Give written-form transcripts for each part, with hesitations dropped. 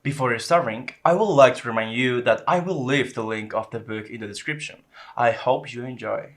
Before starting, I would like to remind you that I will leave the link of the book in the description. I hope you enjoy.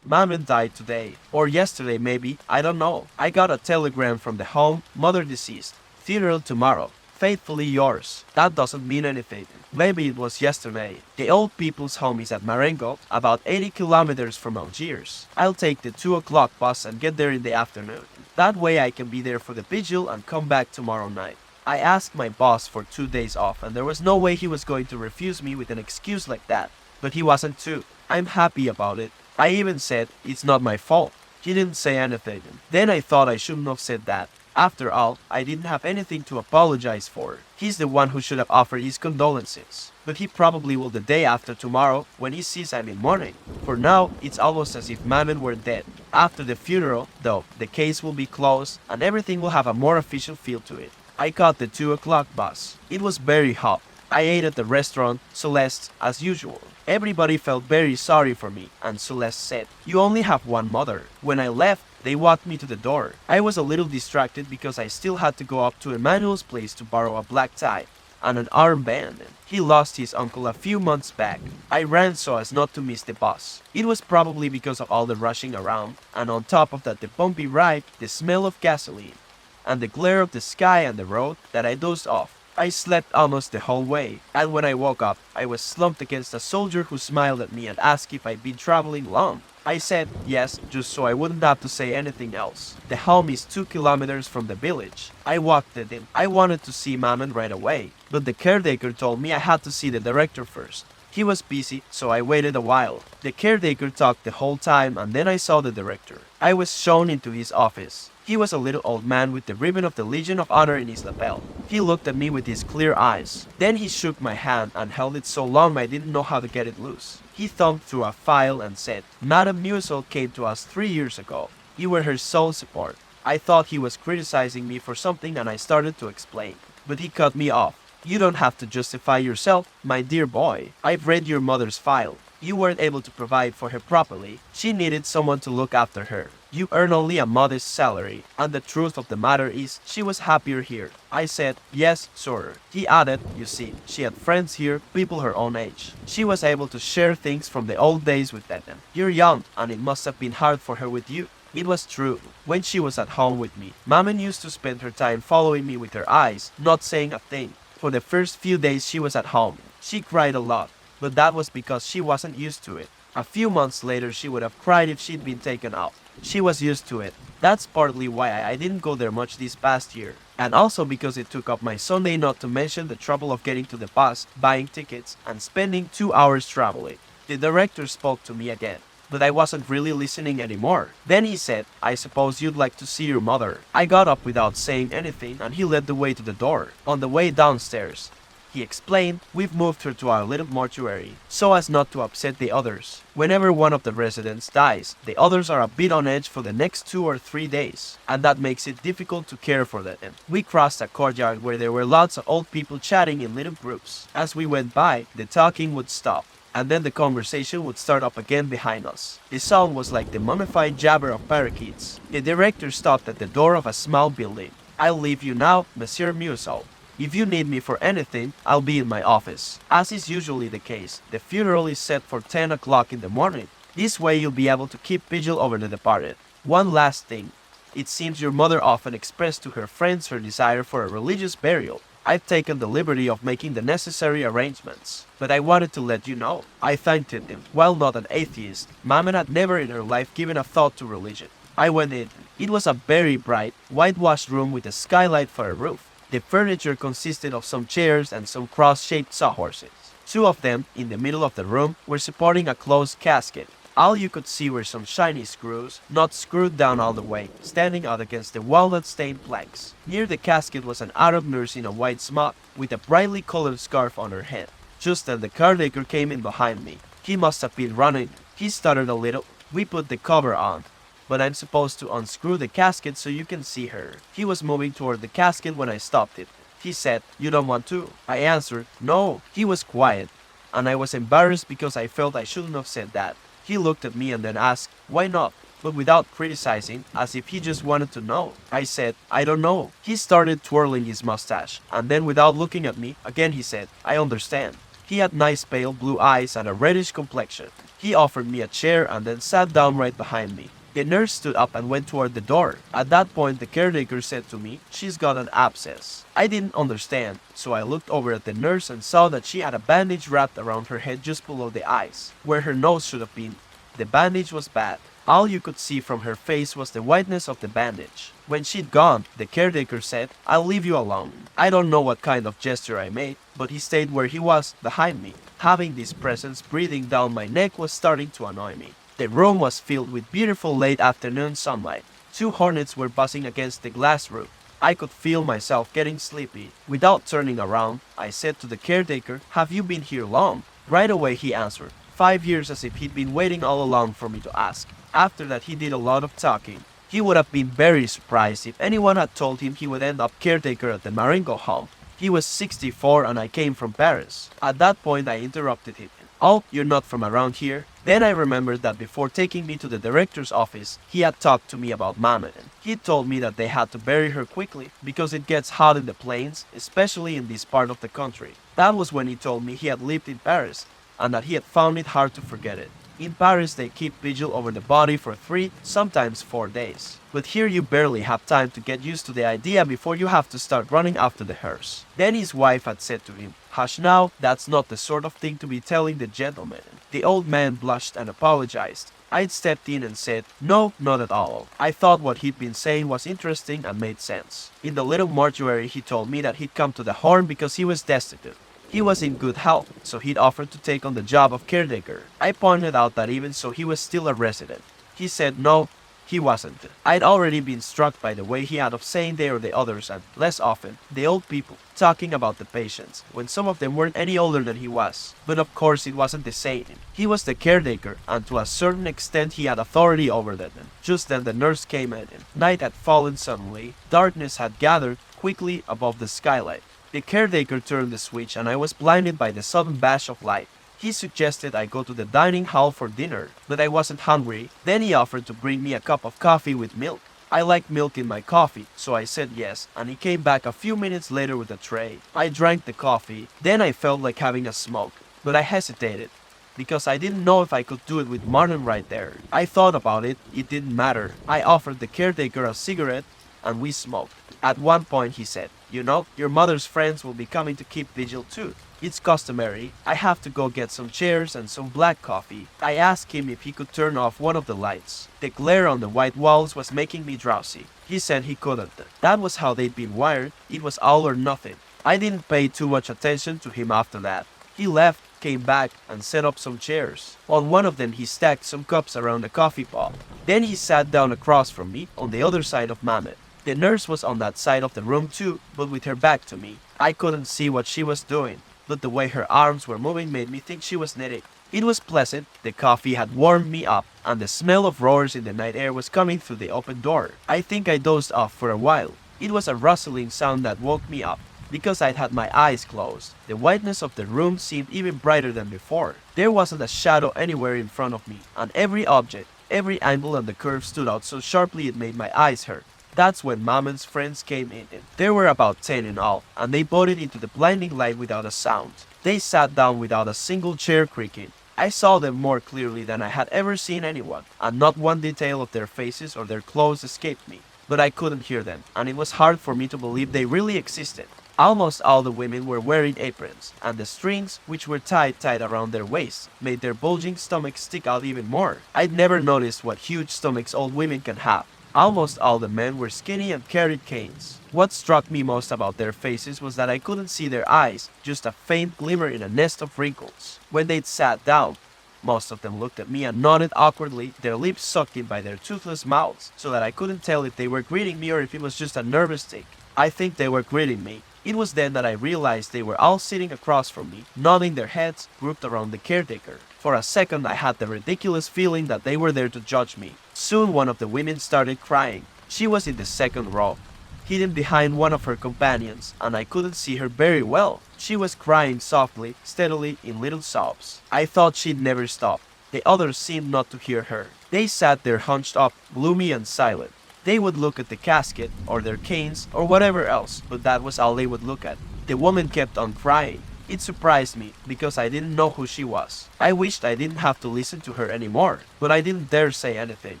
Maman died today, or yesterday maybe, I don't know. I got a telegram from the home, mother deceased, funeral tomorrow. Faithfully yours. That doesn't mean anything. Maybe it was yesterday. The old people's home is at Marengo, about 80 kilometers from Algiers. I'll take the 2 o'clock bus and get there in the afternoon. That way I can be there for the vigil and come back tomorrow night. I asked my boss for 2 days off and there was no way he was going to refuse me with an excuse like that. But he wasn't too. I'm happy about it. I even said, it's not my fault. He didn't say anything. Then I thought I shouldn't have said that. After all, I didn't have anything to apologize for. He's the one who should have offered his condolences. But he probably will the day after tomorrow when he sees I'm in mourning. For now, it's almost as if Maman were dead. After the funeral, though, the case will be closed and everything will have a more official feel to it. I caught the 2 o'clock bus. It was very hot. I ate at the restaurant, Celeste, as usual. Everybody felt very sorry for me, and Celeste said, "You only have one mother." When I left, they walked me to the door. I was a little distracted because I still had to go up to Emmanuel's place to borrow a black tie and an armband. He lost his uncle a few months back. I ran so as not to miss the bus. It was probably because of all the rushing around, and on top of that the bumpy ride, the smell of gasoline, and the glare of the sky and the road that I dozed off. I slept almost the whole way, and when I woke up, I was slumped against a soldier who smiled at me and asked if I'd been traveling long. I said yes, just so I wouldn't have to say anything else. The home is 2 kilometers from the village. I walked it in. I wanted to see Maman right away, but the caretaker told me I had to see the director first. He was busy, so I waited a while. The caretaker talked the whole time and then I saw the director. I was shown into his office. He was a little old man with the ribbon of the Legion of Honor in his lapel. He looked at me with his clear eyes. Then he shook my hand and held it so long I didn't know how to get it loose. He thumbed through a file and said, "Madame Meursault came to us 3 years ago. You were her sole support." I thought he was criticizing me for something and I started to explain. But he cut me off. "You don't have to justify yourself, my dear boy. I've read your mother's file. You weren't able to provide for her properly. She needed someone to look after her. You earn only a modest salary, and the truth of the matter is, she was happier here." I said, "Yes, sir." He added, "You see, she had friends here, people her own age. She was able to share things from the old days with them. You're young, and it must have been hard for her with you." It was true. When she was at home with me, Maman used to spend her time following me with her eyes, not saying a thing. For the first few days she was at home, she cried a lot, but that was because she wasn't used to it. A few months later she would have cried if she'd been taken out. She was used to it. That's partly why I didn't go there much this past year. And also because it took up my Sunday, not to mention the trouble of getting to the bus, buying tickets, and spending 2 hours traveling. The director spoke to me again, but I wasn't really listening anymore. Then he said, "I suppose you'd like to see your mother." I got up without saying anything and he led the way to the door. On the way downstairs, he explained, "We've moved her to our little mortuary, so as not to upset the others. Whenever one of the residents dies, the others are a bit on edge for the next 2 or 3 days, and that makes it difficult to care for them." We crossed a courtyard where there were lots of old people chatting in little groups. As we went by, the talking would stop, and then the conversation would start up again behind us. The sound was like the mummified jabber of parakeets. The director stopped at the door of a small building. "I'll leave you now, Monsieur Meursault. If you need me for anything, I'll be in my office." As is usually the case, the funeral is set for 10 o'clock in the morning. This way you'll be able to keep vigil over the departed. One last thing. It seems your mother often expressed to her friends her desire for a religious burial. I've taken the liberty of making the necessary arrangements, but I wanted to let you know. I thanked him. While not an atheist, Maman had never in her life given a thought to religion. I went in. It was a very bright, whitewashed room with a skylight for a roof. The furniture consisted of some chairs and some cross-shaped sawhorses. 2 of them, in the middle of the room, were supporting a closed casket. All you could see were some shiny screws, not screwed down all the way, standing out against the walnut-stained planks. Near the casket was an Arab nurse in a white smock, with a brightly colored scarf on her head. Just then the caretaker came in behind me. He must have been running. He stuttered a little. We put the cover on. "But I'm supposed to unscrew the casket so you can see her." He was moving toward the casket when I stopped it. He said, "You don't want to?" I answered, "No." He was quiet, and I was embarrassed because I felt I shouldn't have said that. He looked at me and then asked, "Why not?" but without criticizing, as if he just wanted to know. I said, I don't know. He started twirling his mustache, and then without looking at me, again he said, I understand. He had nice pale blue eyes and a reddish complexion. He offered me a chair and then sat down right behind me. The nurse stood up and went toward the door. At that point, the caretaker said to me, she's got an abscess. I didn't understand, so I looked over at the nurse and saw that she had a bandage wrapped around her head just below the eyes, where her nose should have been. The bandage was bad. All you could see from her face was the whiteness of the bandage. When she'd gone, the caretaker said, I'll leave you alone. I don't know what kind of gesture I made, but he stayed where he was, behind me. Having this presence breathing down my neck was starting to annoy me. The room was filled with beautiful late afternoon sunlight. 2 hornets were buzzing against the glass roof. I could feel myself getting sleepy. Without turning around, I said to the caretaker, have you been here long? Right away he answered, 5 years, as if he'd been waiting all along for me to ask. After that he did a lot of talking. He would have been very surprised if anyone had told him he would end up caretaker at the Marengo home. He was 64 and I came from Paris. At that point I interrupted him. Oh, you're not from around here? Then I remembered that before taking me to the director's office, he had talked to me about Mamet. He told me that they had to bury her quickly because it gets hot in the plains, especially in this part of the country. That was when he told me he had lived in Paris and that he had found it hard to forget it. In Paris, they keep vigil over the body for 3, sometimes 4 days. But here you barely have time to get used to the idea before you have to start running after the hearse. Then his wife had said to him, hush now, that's not the sort of thing to be telling the gentleman. The old man blushed and apologized. I'd stepped in and said, no, not at all. I thought what he'd been saying was interesting and made sense. In the little mortuary, he told me that he'd come to the Horn because he was destitute. He was in good health, so he'd offered to take on the job of caretaker. I pointed out that even so he was still a resident. He said no, he wasn't. I'd already been struck by the way he had of saying they or the others and, less often, the old people, talking about the patients, when some of them weren't any older than he was. But of course it wasn't the same. He was the caretaker, and to a certain extent he had authority over them. Just then the nurse came in. Night had fallen suddenly. Darkness had gathered quickly above the skylight. The caretaker turned the switch and I was blinded by the sudden bash of light. He suggested I go to the dining hall for dinner, but I wasn't hungry. Then he offered to bring me a cup of coffee with milk. I like milk in my coffee, so I said yes, and he came back a few minutes later with a tray. I drank the coffee, then I felt like having a smoke, but I hesitated, because I didn't know if I could do it with Martin right there. I thought about it, it didn't matter. I offered the caretaker a cigarette, and we smoked. At one point he said, you know, your mother's friends will be coming to keep vigil too. It's customary. I have to go get some chairs and some black coffee. I asked him if he could turn off one of the lights. The glare on the white walls was making me drowsy. He said he couldn't. That was how they'd been wired. It was all or nothing. I didn't pay too much attention to him after that. He left, came back, and set up some chairs. On one of them he stacked some cups around a coffee pot. Then he sat down across from me, on the other side of Mamet. The nurse was on that side of the room too, but with her back to me. I couldn't see what she was doing, but the way her arms were moving made me think she was knitting. It was pleasant, the coffee had warmed me up, and the smell of roars in the night air was coming through the open door. I think I dozed off for a while. It was a rustling sound that woke me up, because I'd had my eyes closed. The whiteness of the room seemed even brighter than before. There wasn't a shadow anywhere in front of me, and every object, every angle and the curve stood out so sharply it made my eyes hurt. That's when Maman's friends came in. There were about 10 in all, and they boated into the blinding light without a sound. They sat down without a single chair creaking. I saw them more clearly than I had ever seen anyone, and not one detail of their faces or their clothes escaped me. But I couldn't hear them, and it was hard for me to believe they really existed. Almost all the women were wearing aprons, and the strings, which were tied around their waists, made their bulging stomachs stick out even more. I'd never noticed what huge stomachs old women can have. Almost all the men were skinny and carried canes. What struck me most about their faces was that I couldn't see their eyes, just a faint glimmer in a nest of wrinkles. When they'd sat down, most of them looked at me and nodded awkwardly, their lips sucked in by their toothless mouths, so that I couldn't tell if they were greeting me or if it was just a nervous tic. I think they were greeting me. It was then that I realized they were all sitting across from me, nodding their heads, grouped around the caretaker. For a second I had the ridiculous feeling that they were there to judge me. Soon one of the women started crying. She was in the second row, hidden behind one of her companions, and I couldn't see her very well. She was crying softly, steadily, in little sobs. I thought she'd never stop. The others seemed not to hear her. They sat there hunched up, gloomy and silent. They would look at the casket, or their canes, or whatever else, but that was all they would look at. The woman kept on crying. It surprised me, because I didn't know who she was. I wished I didn't have to listen to her anymore, but I didn't dare say anything.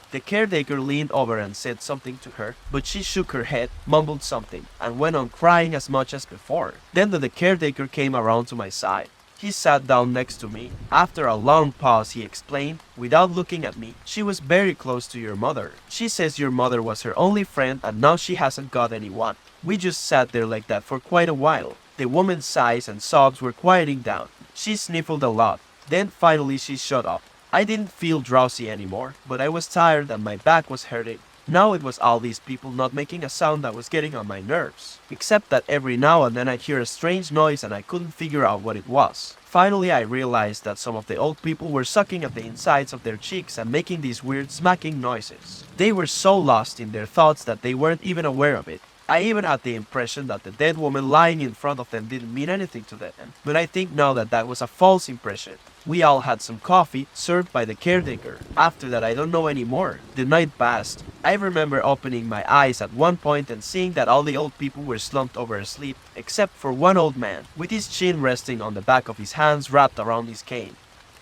The caretaker leaned over and said something to her, but she shook her head, mumbled something, and went on crying as much as before. Then the caretaker came around to my side. He sat down next to me. After a long pause, he explained, without looking at me, "She was very close to your mother. She says your mother was her only friend and now she hasn't got anyone." We just sat there like that for quite a while. The woman's sighs and sobs were quieting down. She sniffled a lot. Then finally she shut up. I didn't feel drowsy anymore, but I was tired and my back was hurting. Now it was all these people not making a sound that was getting on my nerves. Except that every now and then I'd hear a strange noise and I couldn't figure out what it was. Finally I realized that some of the old people were sucking at the insides of their cheeks and making these weird smacking noises. They were so lost in their thoughts that they weren't even aware of it. I even had the impression that the dead woman lying in front of them didn't mean anything to them, but I think now that that was a false impression. We all had some coffee, served by the caretaker. After that I don't know anymore. The night passed. I remember opening my eyes at one point and seeing that all the old people were slumped over asleep, except for one old man, with his chin resting on the back of his hands wrapped around his cane,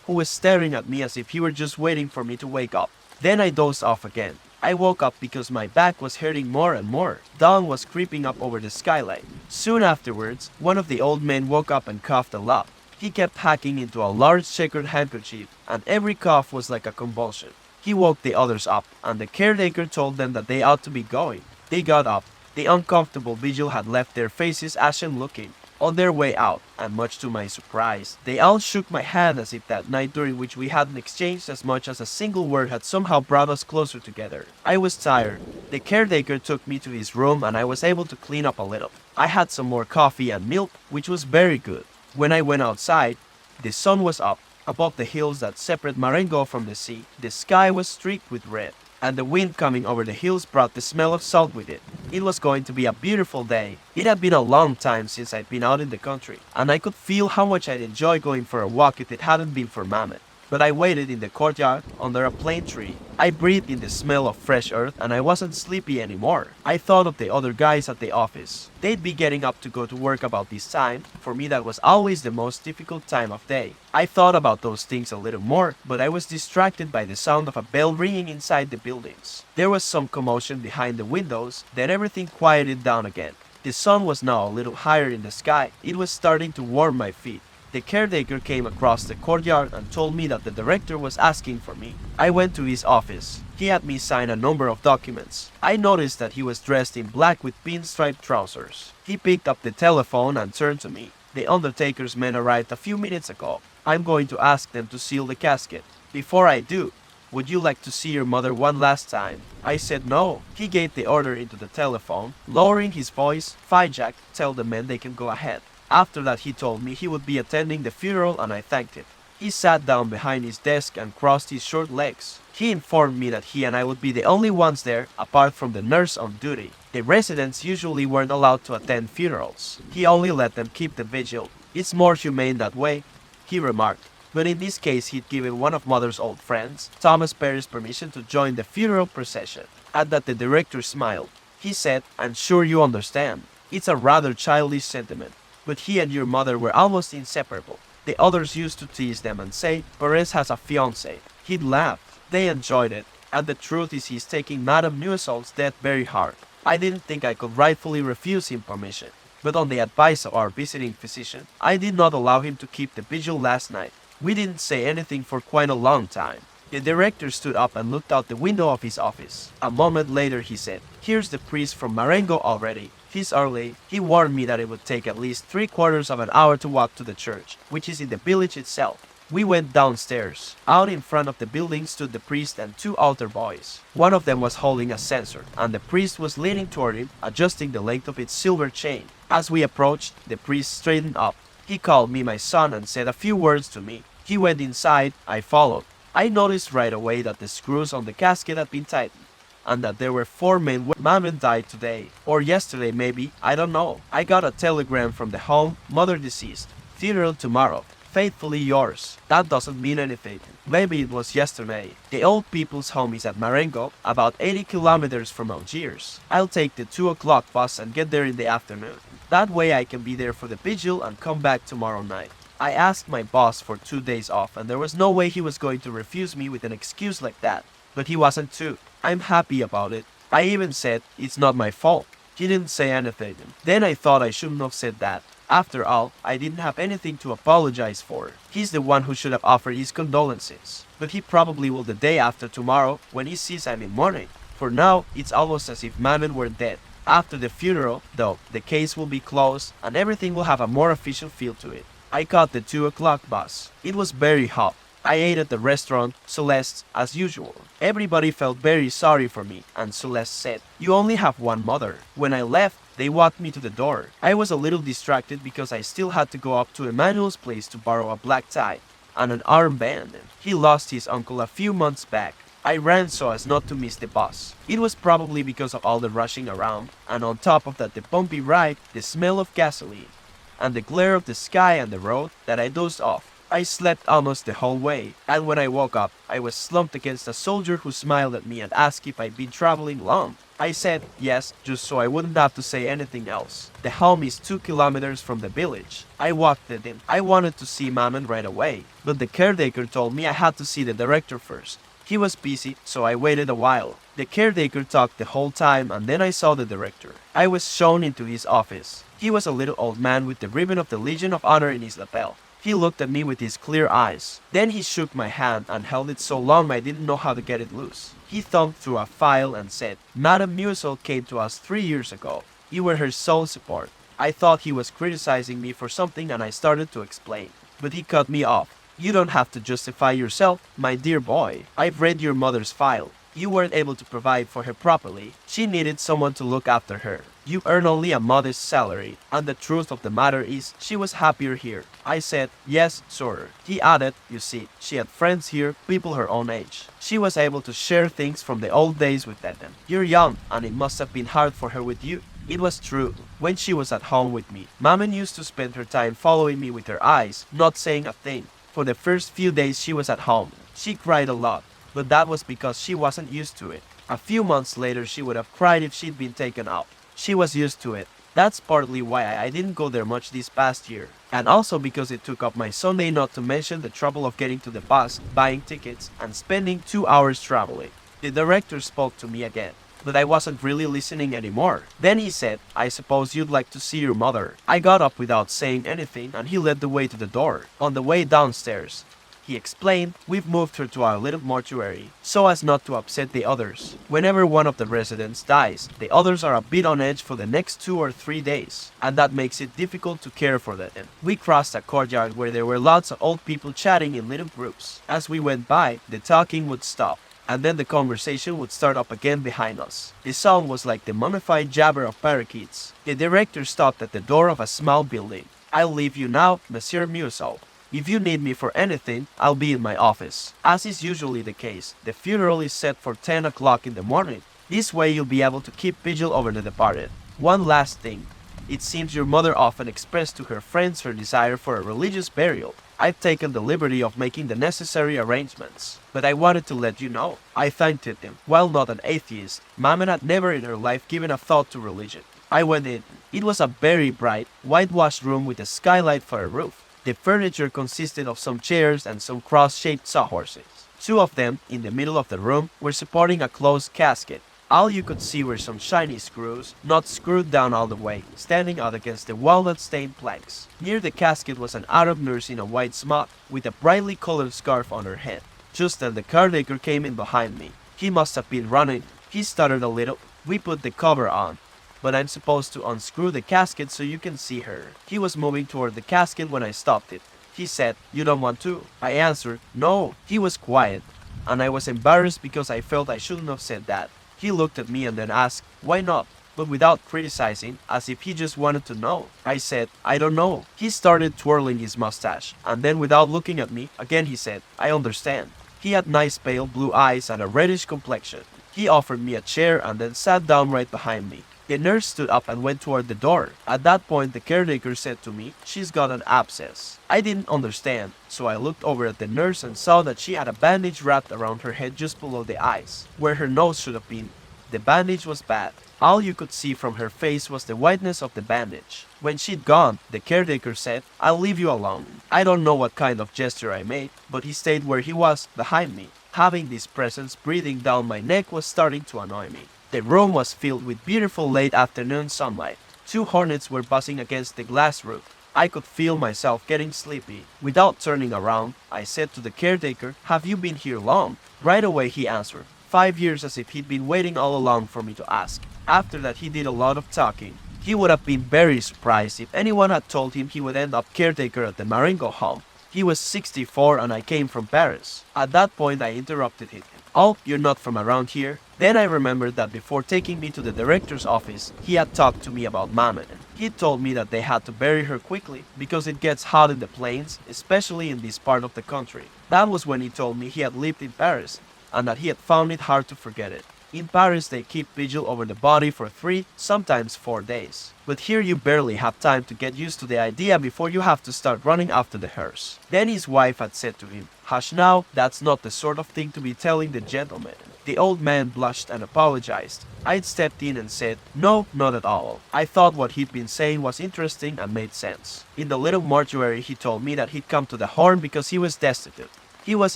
who was staring at me as if he were just waiting for me to wake up. Then I dozed off again. I woke up because my back was hurting more and more. Dawn was creeping up over the skylight. Soon afterwards, one of the old men woke up and coughed a lot. He kept hacking into a large checkered handkerchief, and every cough was like a convulsion. He woke the others up, and the caretaker told them that they ought to be going. They got up. The uncomfortable vigil had left their faces ashen looking. On their way out, and much to my surprise, they all shook my hand as if that night during which we hadn't exchanged as much as a single word had somehow brought us closer together. I was tired. The caretaker took me to his room and I was able to clean up a little. I had some more coffee and milk, which was very good. When I went outside, the sun was up. Above the hills that separate Marengo from the sea, the sky was streaked with red, and the wind coming over the hills brought the smell of salt with it. It was going to be a beautiful day. It had been a long time since I'd been out in the country, and I could feel how much I'd enjoy going for a walk if it hadn't been for Mamet. But I waited in the courtyard under a plane tree. I breathed in the smell of fresh earth and I wasn't sleepy anymore. I thought of the other guys at the office. They'd be getting up to go to work about this time. For me that was always the most difficult time of day. I thought about those things a little more, but I was distracted by the sound of a bell ringing inside the buildings. There was some commotion behind the windows, then everything quieted down again. The sun was now a little higher in the sky. It was starting to warm my feet. The caretaker came across the courtyard and told me that the director was asking for me. I went to his office. He had me sign a number of documents. I noticed that he was dressed in black with pinstripe trousers. He picked up the telephone and turned to me. "The undertaker's men arrived a few minutes ago. I'm going to ask them to seal the casket. Before I do, would you like to see your mother one last time?" I said no. He gave the order into the telephone. Lowering his voice, "Jack, tell the men they can go ahead." After that he told me he would be attending the funeral and I thanked him. He sat down behind his desk and crossed his short legs. He informed me that he and I would be the only ones there apart from the nurse on duty. The residents usually weren't allowed to attend funerals. He only let them keep the vigil. "It's more humane that way," he remarked. But in this case he'd given one of Mother's old friends, Thomas Perry's, permission to join the funeral procession. At that the director smiled. He said, "I'm sure you understand. It's a rather childish sentiment. But he and your mother were almost inseparable. The others used to tease them and say, 'Perez has a fiancée.' He'd laugh. They enjoyed it. And the truth is he's taking Madame Meursault's death very hard. I didn't think I could rightfully refuse him permission. But on the advice of our visiting physician, I did not allow him to keep the vigil last night. We didn't say anything for quite a long time." The director stood up and looked out the window of his office. A moment later he said, "Here's the priest from Marengo already. He's early. He warned me that it would take at least 3/4 of an hour to walk to the church, which is in the village itself." We went downstairs. Out in front of the building stood the priest and two altar boys. One of them was holding a censer, and the priest was leaning toward him, adjusting the length of its silver chain. As we approached, the priest straightened up. He called me my son and said a few words to me. He went inside. I followed. I noticed right away that the screws on the casket had been tightened, and that there were 4 men. Mamet died today, or yesterday maybe, I don't know. I got a telegram from the home, mother deceased, funeral tomorrow, Faithfully yours. That doesn't mean anything. Maybe it was yesterday. The old people's home is at Marengo, about 80 kilometers from Algiers. I'll take the 2 o'clock bus and get there in the afternoon. That way I can be there for the vigil and come back tomorrow night. I asked my boss for 2 days off and there was no way he was going to refuse me with an excuse like that. But he wasn't too. I'm happy about it. I even said, it's not my fault. He didn't say anything. Then I thought I shouldn't have said that. After all, I didn't have anything to apologize for. He's the one who should have offered his condolences. But he probably will the day after tomorrow when he sees I'm in mourning. For now, it's almost as if Mamen were dead. After the funeral, though, the case will be closed and everything will have a more official feel to it. I caught the 2 o'clock bus. It was very hot. I ate at the restaurant, Celeste, as usual. Everybody felt very sorry for me, and Celeste said, "You only have one mother." When I left, they walked me to the door. I was a little distracted because I still had to go up to Emmanuel's place to borrow a black tie and an armband. He lost his uncle a few months back. I ran so as not to miss the bus. It was probably because of all the rushing around, and on top of that the bumpy ride, the smell of gasoline, and the glare of the sky and the road that I dozed off. I slept almost the whole way, and when I woke up, I was slumped against a soldier who smiled at me and asked if I'd been traveling long. I said yes, just so I wouldn't have to say anything else. The home is 2 kilometers from the village. I walked it in. I wanted to see Mamen right away, but the caretaker told me I had to see the director first. He was busy, so I waited a while. The caretaker talked the whole time and then I saw the director. I was shown into his office. He was a little old man with the ribbon of the Legion of Honor in his lapel. He looked at me with his clear eyes. Then he shook my hand and held it so long I didn't know how to get it loose. He thumbed through a file and said, "Madame Meursault came to us 3 years ago. You were her sole support." I thought he was criticizing me for something and I started to explain. But he cut me off. "You don't have to justify yourself, my dear boy. I've read your mother's file. You weren't able to provide for her properly. She needed someone to look after her. You earn only a modest salary, and the truth of the matter is she was happier here." I said, "Yes, sir." He added, "You see, she had friends here, people her own age. She was able to share things from the old days with them. You're young, and it must have been hard for her with you." It was true. When she was at home with me, Mamen used to spend her time following me with her eyes, not saying a thing. For the first few days she was at home, she cried a lot, but that was because she wasn't used to it. A few months later she would have cried if she'd been taken out. She was used to it. That's partly why I didn't go there much this past year. And also because it took up my Sunday, not to mention the trouble of getting to the bus, buying tickets, and spending 2 hours traveling. The director spoke to me again, but I wasn't really listening anymore. Then he said, "I suppose you'd like to see your mother." I got up without saying anything and he led the way to the door. On the way downstairs, he explained, "We've moved her to our little mortuary, so as not to upset the others. Whenever one of the residents dies, the others are a bit on edge for the next 2 or 3 days, and that makes it difficult to care for them." We crossed a courtyard where there were lots of old people chatting in little groups. As we went by, the talking would stop, and then the conversation would start up again behind us. The sound was like the mummified jabber of parakeets. The director stopped at the door of a small building. "I'll leave you now, Monsieur Meursault. If you need me for anything, I'll be in my office." As is usually the case, the funeral is set for 10 o'clock in the morning. This way you'll be able to keep vigil over the departed. One last thing. It seems your mother often expressed to her friends her desire for a religious burial. I've taken the liberty of making the necessary arrangements, but I wanted to let you know. I thanked him. While not an atheist, Mamen had never in her life given a thought to religion. I went in. It was a very bright, whitewashed room with a skylight for a roof. The furniture consisted of some chairs and some cross-shaped sawhorses. 2 of them, in the middle of the room, were supporting a closed casket. All you could see were some shiny screws, not screwed down all the way, standing out against the walnut-stained planks. Near the casket was an Arab nurse in a white smock, with a brightly colored scarf on her head. Just then the caretaker came in behind me. He must have been running. He stuttered a little. We put the cover on, but I'm supposed to unscrew the casket so you can see her. He was moving toward the casket when I stopped it. He said, "You don't want to?" I answered, "No." He was quiet, and I was embarrassed because I felt I shouldn't have said that. He looked at me and then asked, "Why not?" but without criticizing, as if he just wanted to know. I said, "I don't know." He started twirling his mustache, and then without looking at me, again he said, "I understand." He had nice pale blue eyes and a reddish complexion. He offered me a chair and then sat down right behind me. The nurse stood up and went toward the door. At that point, the caretaker said to me, "She's got an abscess." I didn't understand, so I looked over at the nurse and saw that she had a bandage wrapped around her head just below the eyes, where her nose should have been. The bandage was bad. All you could see from her face was the whiteness of the bandage. When she'd gone, the caretaker said, "I'll leave you alone." I don't know what kind of gesture I made, but he stayed where he was, behind me. Having this presence breathing down my neck was starting to annoy me. The room was filled with beautiful late afternoon sunlight. 2 hornets were buzzing against the glass roof. I could feel myself getting sleepy. Without turning around, I said to the caretaker, "Have you been here long?" Right away he answered, 5 years, as if he'd been waiting all along for me to ask. After that he did a lot of talking. He would have been very surprised if anyone had told him he would end up caretaker at the Marengo home. He was 64 and I came from Paris. At that point I interrupted him. "Oh, you're not from around here?" Then I remembered that before taking me to the director's office, he had talked to me about Maman. He told me that they had to bury her quickly because it gets hot in the plains, especially in this part of the country. That was when he told me he had lived in Paris and that he had found it hard to forget it. In Paris, they keep vigil over the body for 3, sometimes 4 days. But here you barely have time to get used to the idea before you have to start running after the hearse. Then his wife had said to him, "Hush now, that's not the sort of thing to be telling the gentleman." The old man blushed and apologized. I'd stepped in and said, "No, not at all." I thought what he'd been saying was interesting and made sense. In the little mortuary, he told me that he'd come to the Horn because he was destitute. He was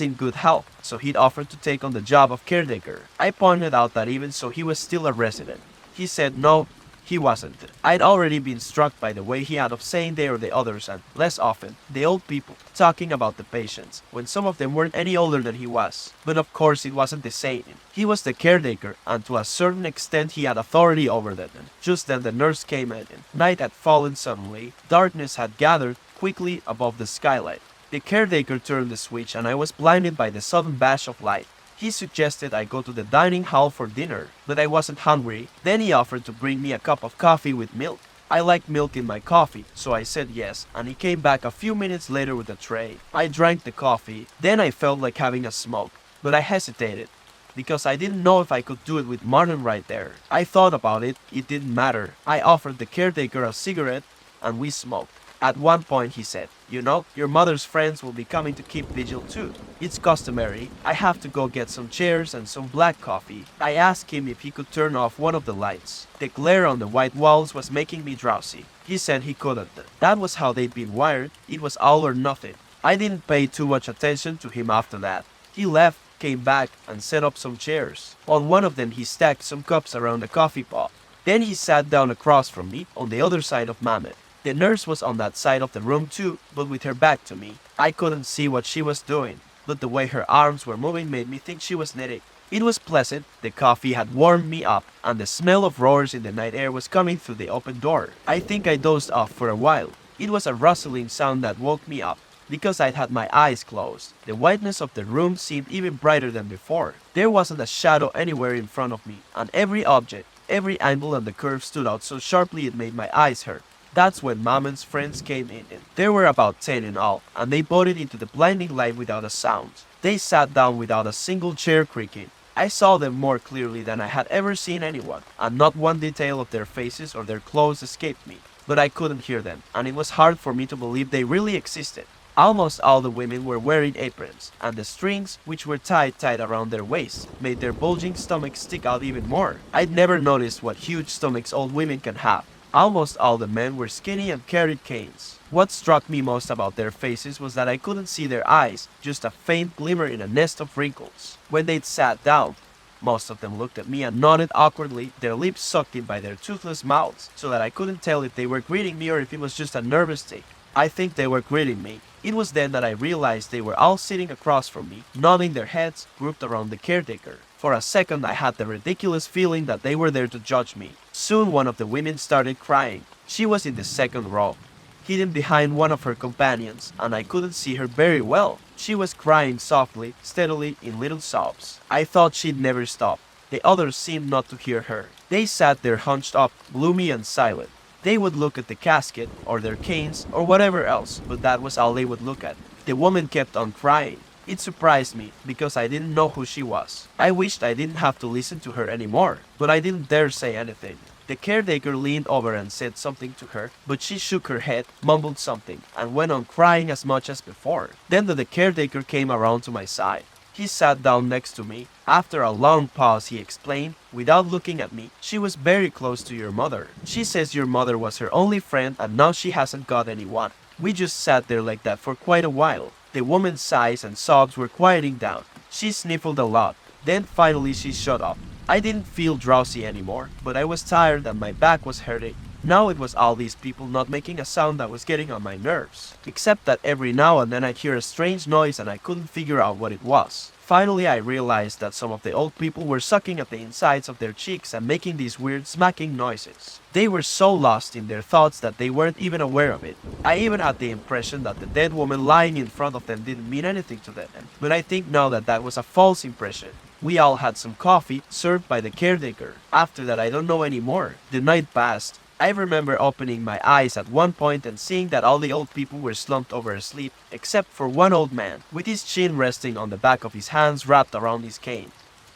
in good health, so he'd offered to take on the job of caretaker. I pointed out that even so he was still a resident. He said no, he wasn't. I'd already been struck by the way he had of saying they or the others and, less often, the old people, talking about the patients, when some of them weren't any older than he was. But of course it wasn't the same. He was the caretaker, and to a certain extent he had authority over them. Just then the nurse came in. Night had fallen suddenly. Darkness had gathered quickly above the skylight. The caretaker turned the switch and I was blinded by the sudden bash of light. He suggested I go to the dining hall for dinner, but I wasn't hungry. Then he offered to bring me a cup of coffee with milk. I like milk in my coffee, so I said yes, and he came back a few minutes later with a tray. I drank the coffee, then I felt like having a smoke, but I hesitated, because I didn't know if I could do it with Martin right there. I thought about it, it didn't matter. I offered the caretaker a cigarette, and we smoked. At one point he said, "You know, your mother's friends will be coming to keep vigil too. It's customary. I have to go get some chairs and some black coffee." I asked him if he could turn off one of the lights. The glare on the white walls was making me drowsy. He said he couldn't. That was how they'd been wired. It was all or nothing. I didn't pay too much attention to him after that. He left, came back, and set up some chairs. On one of them he stacked some cups around the coffee pot. Then he sat down across from me on the other side of Mamet. The nurse was on that side of the room too, but with her back to me. I couldn't see what she was doing, but the way her arms were moving made me think she was knitting. It was pleasant, the coffee had warmed me up, and the smell of roars in the night air was coming through the open door. I think I dozed off for a while. It was a rustling sound that woke me up, because I'd had my eyes closed. The whiteness of the room seemed even brighter than before. There wasn't a shadow anywhere in front of me, and every object, every angle and the curve stood out so sharply it made my eyes hurt. That's when Maman's friends came in. There were about 10 in all, and they boarded into the blinding light without a sound. They sat down without a single chair creaking. I saw them more clearly than I had ever seen anyone, and not one detail of their faces or their clothes escaped me. But I couldn't hear them, and it was hard for me to believe they really existed. Almost all the women were wearing aprons, and the strings, which were tied around their waists, made their bulging stomachs stick out even more. I'd never noticed what huge stomachs old women can have. Almost all the men were skinny and carried canes. What struck me most about their faces was that I couldn't see their eyes, just a faint glimmer in a nest of wrinkles. When they'd sat down, most of them looked at me and nodded awkwardly, their lips sucked in by their toothless mouths, so that I couldn't tell if they were greeting me or if it was just a nervous tick. I think they were greeting me. It was then that I realized they were all sitting across from me, nodding their heads, grouped around the caretaker. For a second I had the ridiculous feeling that they were there to judge me. Soon one of the women started crying. She was in the second row, hidden behind one of her companions, and I couldn't see her very well. She was crying softly, steadily, in little sobs. I thought she'd never stop. The others seemed not to hear her. They sat there hunched up, gloomy and silent. They would look at the casket, or their canes, or whatever else, but that was all they would look at. The woman kept on crying. It surprised me, because I didn't know who she was. I wished I didn't have to listen to her anymore, but I didn't dare say anything. The caretaker leaned over and said something to her, but she shook her head, mumbled something, and went on crying as much as before. Then the caretaker came around to my side. He sat down next to me. After a long pause, he explained, without looking at me, "She was very close to your mother. She says your mother was her only friend and now she hasn't got anyone." We just sat there like that for quite a while. The woman's sighs and sobs were quieting down. She sniffled a lot. Then finally she shut up. I didn't feel drowsy anymore, but I was tired and my back was hurting. Now it was all these people not making a sound that was getting on my nerves. Except that every now and then I'd hear a strange noise and I couldn't figure out what it was. Finally I realized that some of the old people were sucking at the insides of their cheeks and making these weird smacking noises. They were so lost in their thoughts that they weren't even aware of it. I even had the impression that the dead woman lying in front of them didn't mean anything to them, but I think now that that was a false impression. We all had some coffee served by the caretaker. After that I don't know anymore. The night passed. I remember opening my eyes at one point and seeing that all the old people were slumped over asleep, except for one old man, with his chin resting on the back of his hands wrapped around his cane,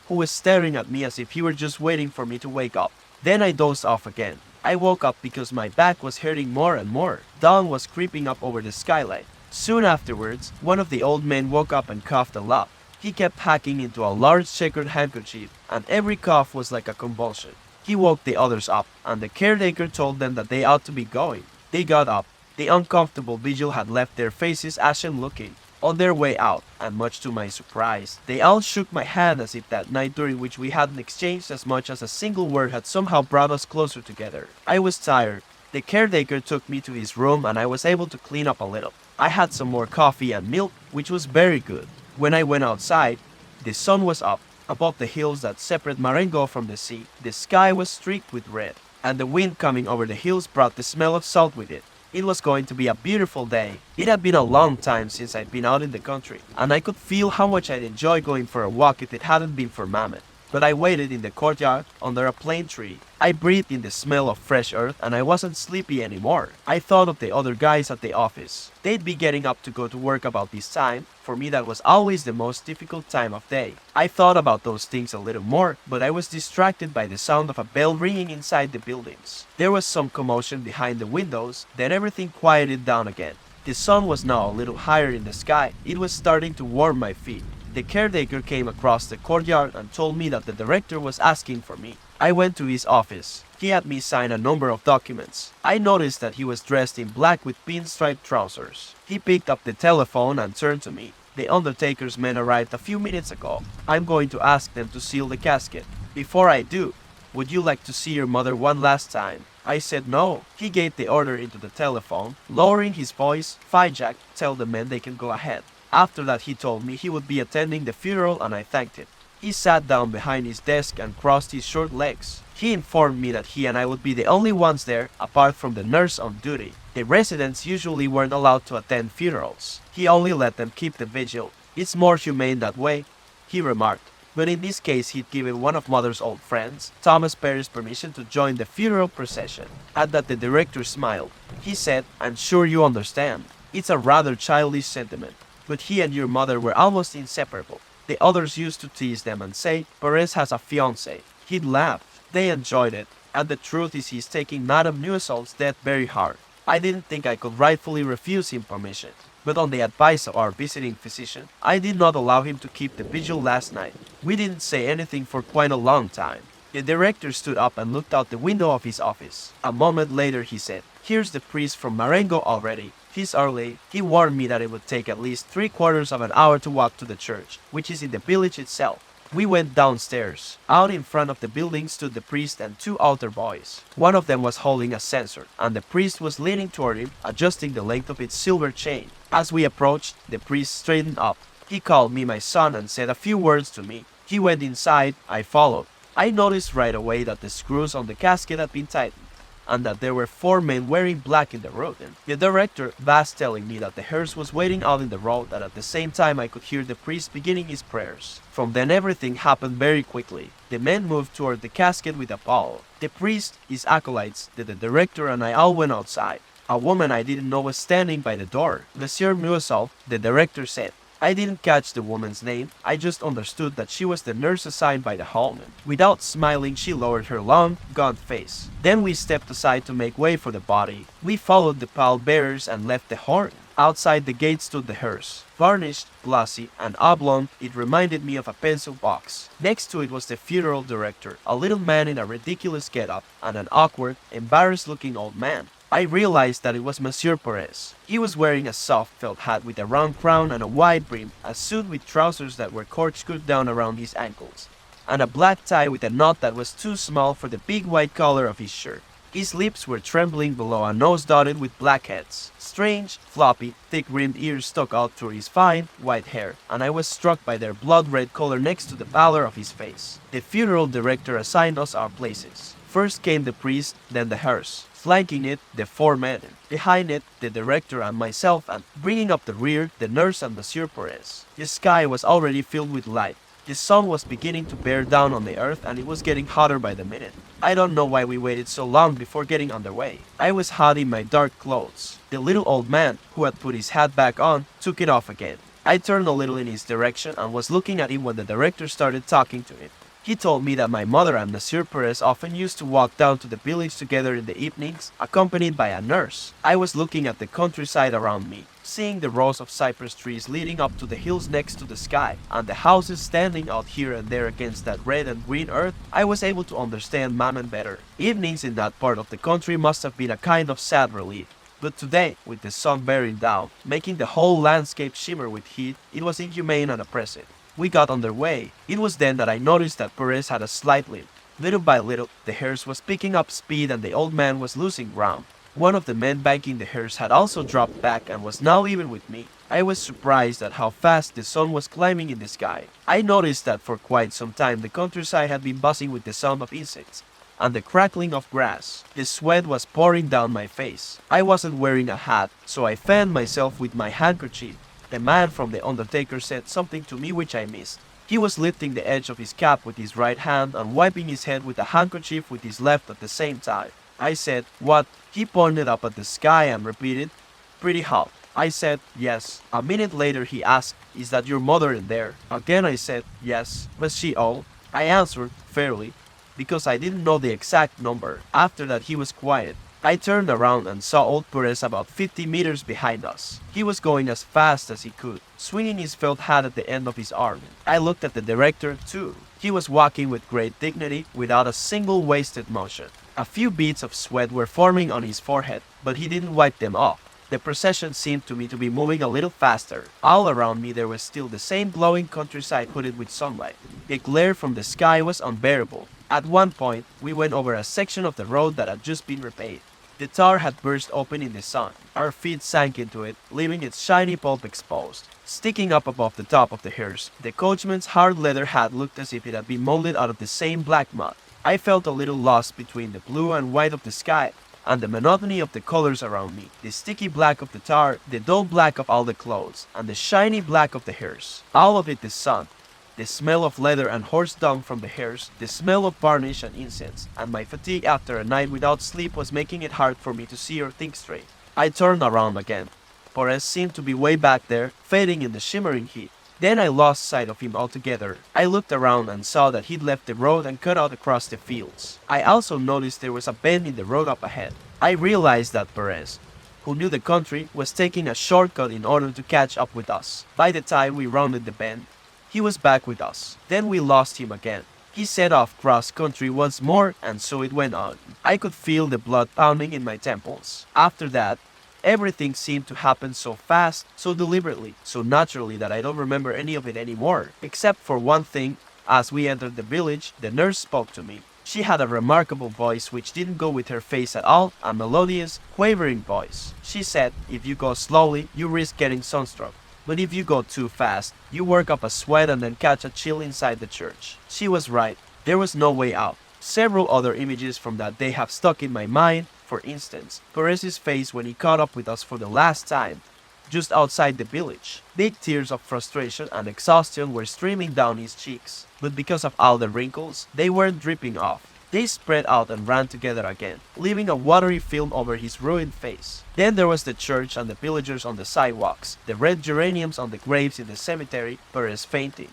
who was staring at me as if he were just waiting for me to wake up. Then I dozed off again. I woke up because my back was hurting more and more. Dawn was creeping up over the skylight. Soon afterwards, one of the old men woke up and coughed a lot. He kept hacking into a large checkered handkerchief, and every cough was like a convulsion. He woke the others up, and the caretaker told them that they ought to be going. They got up. The uncomfortable vigil had left their faces ashen looking. On their way out, and much to my surprise, they all shook my hand as if that night during which we hadn't exchanged as much as a single word had somehow brought us closer together. I was tired. The caretaker took me to his room and I was able to clean up a little. I had some more coffee and milk, which was very good. When I went outside, the sun was up. Above the hills that separate Marengo from the sea, the sky was streaked with red, and the wind coming over the hills brought the smell of salt with it. It was going to be a beautiful day. It had been a long time since I'd been out in the country, and I could feel how much I'd enjoy going for a walk if it hadn't been for Mamet. But I waited in the courtyard under a plane tree. I breathed in the smell of fresh earth and I wasn't sleepy anymore. I thought of the other guys at the office. They'd be getting up to go to work about this time. For me that was always the most difficult time of day. I thought about those things a little more, but I was distracted by the sound of a bell ringing inside the buildings. There was some commotion behind the windows, then everything quieted down again. The sun was now a little higher in the sky. It was starting to warm my feet. The caretaker came across the courtyard and told me that the director was asking for me. I went to his office. He had me sign a number of documents. I noticed that he was dressed in black with pinstripe trousers. He picked up the telephone and turned to me. "The undertaker's men arrived a few minutes ago. I'm going to ask them to seal the casket. Before I do, would you like to see your mother one last time?" I said no. He gave the order into the telephone. Lowering his voice, "Jack, tell the men they can go ahead." After that he told me he would be attending the funeral and I thanked him. He sat down behind his desk and crossed his short legs. He informed me that he and I would be the only ones there apart from the nurse on duty. The residents usually weren't allowed to attend funerals. He only let them keep the vigil. "It's more humane that way," he remarked. But in this case he'd given one of Mother's old friends, Thomas Perry's, permission to join the funeral procession. At that the director smiled. He said, "I'm sure you understand. It's a rather childish sentiment. But he and your mother were almost inseparable. The others used to tease them and say, 'Perez has a fiancée.' He'd laugh. They enjoyed it. And the truth is he's taking Madame Meursault's death very hard. I didn't think I could rightfully refuse him permission. But on the advice of our visiting physician, I did not allow him to keep the vigil last night. We didn't say anything for quite a long time." The director stood up and looked out the window of his office. A moment later he said, "Here's the priest from Marengo already. He's early. He warned me that it would take at least 3/4 of an hour to walk to the church, which is in the village itself." We went downstairs. Out in front of the building stood the priest and two altar boys. One of them was holding a censer, and the priest was leaning toward him, adjusting the length of its silver chain. As we approached, the priest straightened up. He called me my son and said a few words to me. He went inside. I followed. I noticed right away that the screws on the casket had been tightened, and that there were 4 men wearing black in the road. The director was telling me that the hearse was waiting out in the road, and at the same time I could hear the priest beginning his prayers. From then everything happened very quickly. The men moved toward the casket with a pall. The priest, his acolytes, the director and I all went outside. A woman I didn't know was standing by the door. "Monsieur Meursault," the director said. I didn't catch the woman's name, I just understood that she was the nurse assigned by the hallman. Without smiling, she lowered her long, gaunt face. Then we stepped aside to make way for the body. We followed the pallbearers and left the horn. Outside the gate stood the hearse. Varnished, glossy, and oblong, it reminded me of a pencil box. Next to it was the funeral director, a little man in a ridiculous getup, and an awkward, embarrassed-looking old man. I realized that it was Monsieur Perez. He was wearing a soft felt hat with a round crown and a wide brim, a suit with trousers that were corkscrewed down around his ankles, and a black tie with a knot that was too small for the big white collar of his shirt. His lips were trembling below a nose dotted with blackheads. Strange, floppy, thick-rimmed ears stuck out through his fine, white hair, and I was struck by their blood-red color next to the pallor of his face. The funeral director assigned us our places. First came the priest, then the hearse. Flanking it, the four men. Behind it, the director and myself, and bringing up the rear, the nurse and Monsieur Perez. The sky was already filled with light. The sun was beginning to bear down on the earth, and it was getting hotter by the minute. I don't know why we waited so long before getting underway. I was hot in my dark clothes. The little old man, who had put his hat back on, took it off again. I turned a little in his direction and was looking at him when the director started talking to him. He told me that my mother and Monsieur Perez often used to walk down to the village together in the evenings, accompanied by a nurse. I was looking at the countryside around me, seeing the rows of cypress trees leading up to the hills next to the sky, and the houses standing out here and there against that red and green earth. I was able to understand Maman better. Evenings in that part of the country must have been a kind of sad relief. But today, with the sun bearing down, making the whole landscape shimmer with heat, it was inhumane and oppressive. We got underway. It was then that I noticed that Perez had a slight limp. Little by little, the hearse was picking up speed and the old man was losing ground. One of the men banking the hearse had also dropped back and was now even with me. I was surprised at how fast the sun was climbing in the sky. I noticed that for quite some time the countryside had been buzzing with the sound of insects and the crackling of grass. The sweat was pouring down my face. I wasn't wearing a hat, so I fanned myself with my handkerchief. The man from the undertaker said something to me which I missed. He was lifting the edge of his cap with his right hand and wiping his head with a handkerchief with his left at the same time. I said, "What?" He pointed up at the sky and repeated, "Pretty hot." I said, "Yes." A minute later he asked, "Is that your mother in there?" Again I said, "Yes." "Was she old?" I answered, "Fairly," because I didn't know the exact number. After that he was quiet. I turned around and saw old Perez about 50 meters behind us. He was going as fast as he could, swinging his felt hat at the end of his arm. I looked at the director too. He was walking with great dignity, without a single wasted motion. A few beads of sweat were forming on his forehead, but he didn't wipe them off. The procession seemed to me to be moving a little faster. All around me there was still the same glowing countryside hooded with sunlight. The glare from the sky was unbearable. At one point, we went over a section of the road that had just been repaved. The tar had burst open in the sun. Our feet sank into it, leaving its shiny pulp exposed. Sticking up above the top of the hearse, the coachman's hard leather hat looked as if it had been molded out of the same black mud. I felt a little lost between the blue and white of the sky and the monotony of the colors around me, the sticky black of the tar, the dull black of all the clothes, and the shiny black of the hearse. All of it the sun. The smell of leather and horse dung from the hearse, the smell of varnish and incense, and my fatigue after a night without sleep was making it hard for me to see or think straight. I turned around again. Perez seemed to be way back there, fading in the shimmering heat. Then I lost sight of him altogether. I looked around and saw that he'd left the road and cut out across the fields. I also noticed there was a bend in the road up ahead. I realized that Perez, who knew the country, was taking a shortcut in order to catch up with us. By the time we rounded the bend, he was back with us. Then we lost him again. He set off cross country once more, and so it went on. I could feel the blood pounding in my temples. After that, everything seemed to happen so fast, so deliberately, so naturally that I don't remember any of it anymore. Except for one thing, as we entered the village, the nurse spoke to me. She had a remarkable voice which didn't go with her face at all, a melodious, quavering voice. She said, "If you go slowly, you risk getting sunstruck. But if you go too fast, you work up a sweat and then catch a chill inside the church." She was right. There was no way out. Several other images from that day have stuck in my mind. For instance, Perez's face when he caught up with us for the last time, just outside the village. Big tears of frustration and exhaustion were streaming down his cheeks, but because of all the wrinkles, they weren't dripping off. They spread out and ran together again, leaving a watery film over his ruined face. Then there was the church and the villagers on the sidewalks, the red geraniums on the graves in the cemetery, Perez fainting,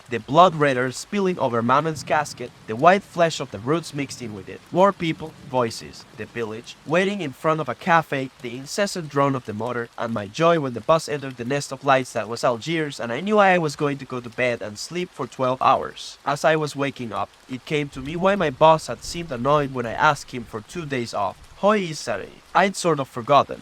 the blood redder spilling over Mamon's casket, the white flesh of the roots mixed in with it. More people, voices, the village, waiting in front of a cafe, the incessant drone of the motor, and my joy when the bus entered the nest of lights that was Algiers, and I knew I was going to go to bed and sleep for 12 hours. As I was waking up, it came to me why my boss had seemed annoyed when I asked him for 2 days off. Hoy is Saturday. I'd sort of forgotten.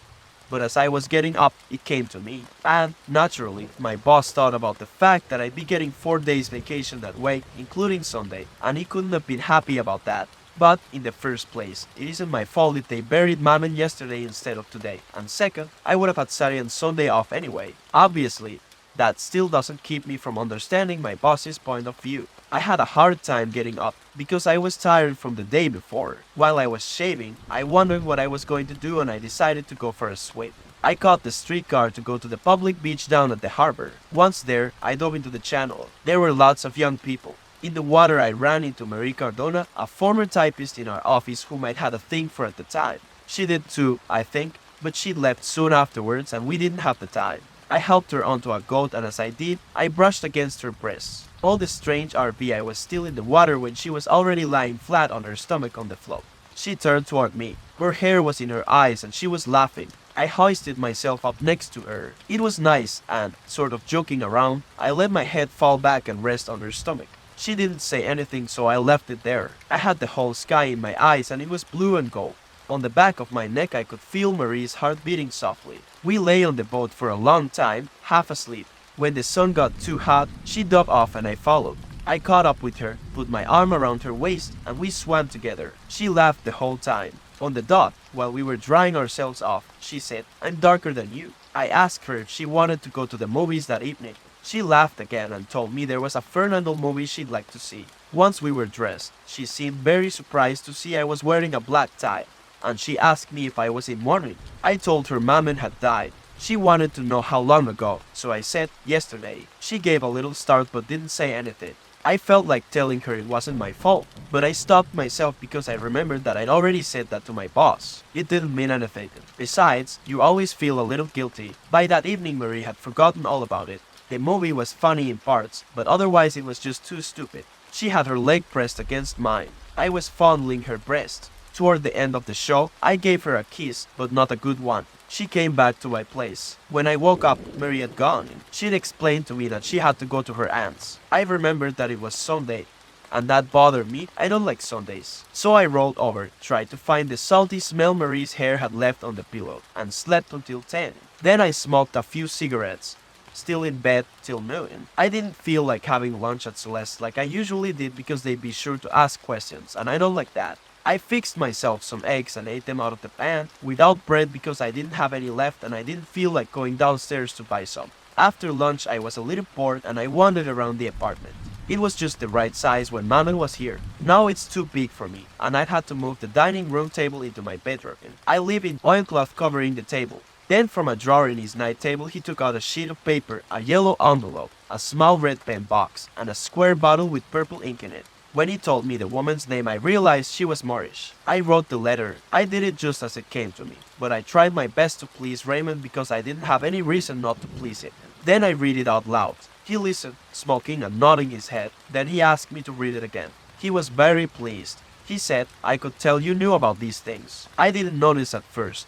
But as I was getting up, it came to me. And, naturally, my boss thought about the fact that I'd be getting 4 days vacation that way, including Sunday, and he couldn't have been happy about that. But, in the first place, it isn't my fault if they buried Mammon yesterday instead of today. And second, I would have had Saturday and Sunday off anyway. Obviously, that still doesn't keep me from understanding my boss's point of view. I had a hard time getting up because I was tired from the day before. While I was shaving, I wondered what I was going to do and I decided to go for a swim. I caught the streetcar to go to the public beach down at the harbor. Once there, I dove into the channel. There were lots of young people. In the water, I ran into Marie Cardona, a former typist in our office whom I'd had a thing for at the time. She did too, I think, but she left soon afterwards and we didn't have the time. I helped her onto a goat and as I did, I brushed against her breasts. All the strange RV I was still in the water when she was already lying flat on her stomach on the float. She turned toward me. Her hair was in her eyes and she was laughing. I hoisted myself up next to her. It was nice and, sort of joking around, I let my head fall back and rest on her stomach. She didn't say anything so I left it there. I had the whole sky in my eyes and it was blue and gold. On the back of my neck I could feel Marie's heart beating softly. We lay on the boat for a long time, half asleep. When the sun got too hot, she dove off and I followed. I caught up with her, put my arm around her waist, and we swam together. She laughed the whole time. On the dock, while we were drying ourselves off, she said, "I'm darker than you." I asked her if she wanted to go to the movies that evening. She laughed again and told me there was a Fernando movie she'd like to see. Once we were dressed, she seemed very surprised to see I was wearing a black tie, and she asked me if I was in mourning. I told her Mammon had died. She wanted to know how long ago, so I said, yesterday. She gave a little start but didn't say anything. I felt like telling her it wasn't my fault, but I stopped myself because I remembered that I'd already said that to my boss. It didn't mean anything. Besides, you always feel a little guilty. By that evening Marie had forgotten all about it. The movie was funny in parts, but otherwise it was just too stupid. She had her leg pressed against mine. I was fondling her breast. Toward the end of the show, I gave her a kiss, but not a good one. She came back to my place. When I woke up, Mary had gone. She'd explained to me that she had to go to her aunt's. I remembered that it was Sunday, and that bothered me. I don't like Sundays. So I rolled over, tried to find the salty smell Marie's hair had left on the pillow, and slept until 10. Then I smoked a few cigarettes, still in bed till noon. I didn't feel like having lunch at Celeste like I usually did because they'd be sure to ask questions, and I don't like that. I fixed myself some eggs and ate them out of the pan, without bread because I didn't have any left and I didn't feel like going downstairs to buy some. After lunch I was a little bored and I wandered around the apartment. It was just the right size when Mammon was here. Now it's too big for me, and I'd had to move the dining room table into my bedroom. I leave in oilcloth covering the table. Then from a drawer in his night table he took out a sheet of paper, a yellow envelope, a small red pen box, and a square bottle with purple ink in it. When he told me the woman's name, I realized she was Moorish. I wrote the letter. I did it just as it came to me, but I tried my best to please Raymond because I didn't have any reason not to please him. Then I read it out loud. He listened, smoking and nodding his head. Then he asked me to read it again. He was very pleased. He said, "I could tell you knew about these things." I didn't notice at first,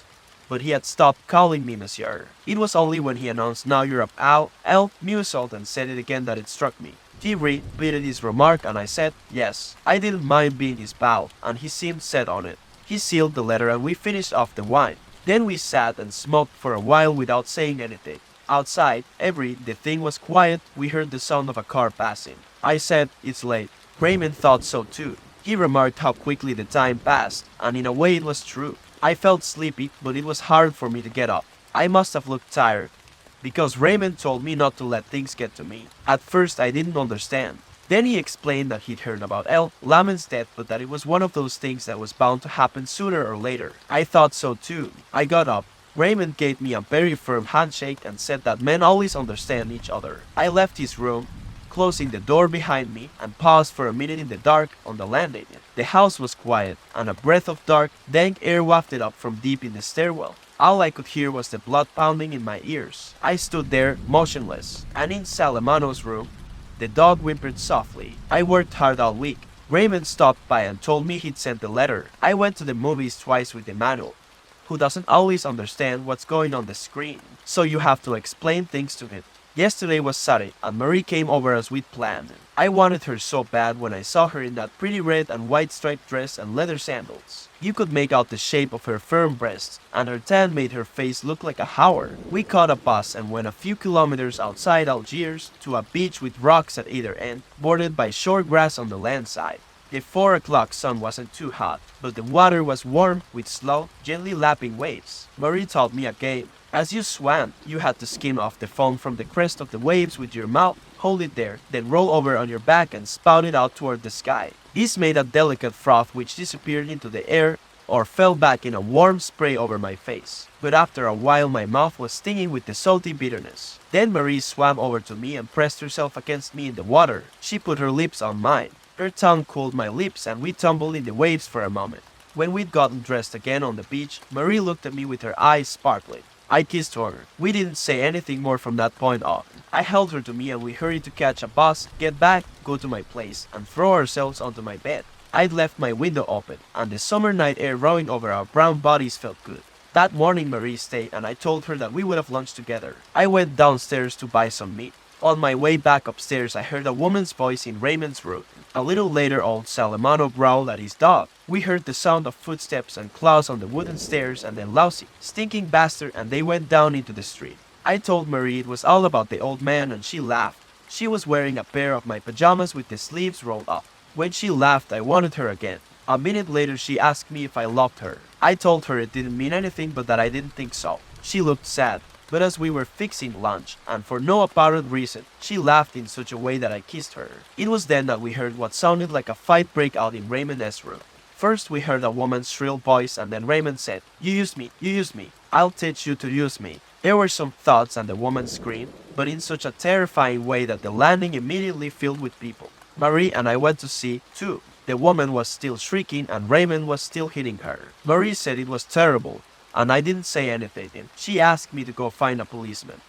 but he had stopped calling me Monsieur. It was only when he announced, "Now you're up, Meursault," and said it again that it struck me. He repeated his remark and I said, yes. I didn't mind being his pal, and he seemed set on it. He sealed the letter and we finished off the wine. Then we sat and smoked for a while without saying anything. Outside, the thing was quiet. We heard the sound of a car passing. I said, "It's late." Raymond thought so too. He remarked how quickly the time passed, and in a way it was true. I felt sleepy, but it was hard for me to get up. I must have looked tired, because Raymond told me not to let things get to me. At first I didn't understand. Then he explained that he'd heard about Lamon's death, but that it was one of those things that was bound to happen sooner or later. I thought so too. I got up. Raymond gave me a very firm handshake and said that men always understand each other. I left his room, closing the door behind me, and paused for a minute in the dark on the landing. The house was quiet, and a breath of dark, dank air wafted up from deep in the stairwell. All I could hear was the blood pounding in my ears. I stood there, motionless, and in Salamano's room, the dog whimpered softly. I worked hard all week. Raymond stopped by and told me he'd sent the letter. I went to the movies twice with Emmanuel, who doesn't always understand what's going on the screen, so you have to explain things to him. Yesterday was Saturday, and Marie came over as we'd planned. I wanted her so bad when I saw her in that pretty red and white striped dress and leather sandals. You could make out the shape of her firm breasts, and her tan made her face look like a hour. We caught a bus and went a few kilometers outside Algiers to a beach with rocks at either end, bordered by short grass on the land side. The 4 o'clock sun wasn't too hot, but the water was warm with slow, gently lapping waves. Marie taught me a game. As you swam, you had to skim off the foam from the crest of the waves with your mouth, hold it there, then roll over on your back and spout it out toward the sky. This made a delicate froth which disappeared into the air or fell back in a warm spray over my face. But after a while my mouth was stinging with the salty bitterness. Then Marie swam over to me and pressed herself against me in the water. She put her lips on mine. Her tongue cooled my lips and we tumbled in the waves for a moment. When we'd gotten dressed again on the beach, Marie looked at me with her eyes sparkling. I kissed her. We didn't say anything more from that point on. I held her to me and we hurried to catch a bus, get back, go to my place, and throw ourselves onto my bed. I'd left my window open, and the summer night air rowing over our brown bodies felt good. That morning Marie stayed and I told her that we would have lunch together. I went downstairs to buy some meat. On my way back upstairs I heard a woman's voice in Raymond's room. A little later old Salamano growled at his dog. We heard the sound of footsteps and claws on the wooden stairs and then lousy, stinking bastard, and they went down into the street. I told Marie it was all about the old man and she laughed. She was wearing a pair of my pajamas with the sleeves rolled up. When she laughed I wanted her again. A minute later she asked me if I loved her. I told her it didn't mean anything but that I didn't think so. She looked sad. But as we were fixing lunch, and for no apparent reason, she laughed in such a way that I kissed her. It was then that we heard what sounded like a fight break out in Raymond's room. First we heard a woman's shrill voice and then Raymond said, "You use me, you use me. I'll teach you to use me." There were some thoughts and the woman screamed, but in such a terrifying way that the landing immediately filled with people. Marie and I went to see, too. The woman was still shrieking and Raymond was still hitting her. Marie said it was terrible. And I didn't say anything. She asked me to go find a policeman.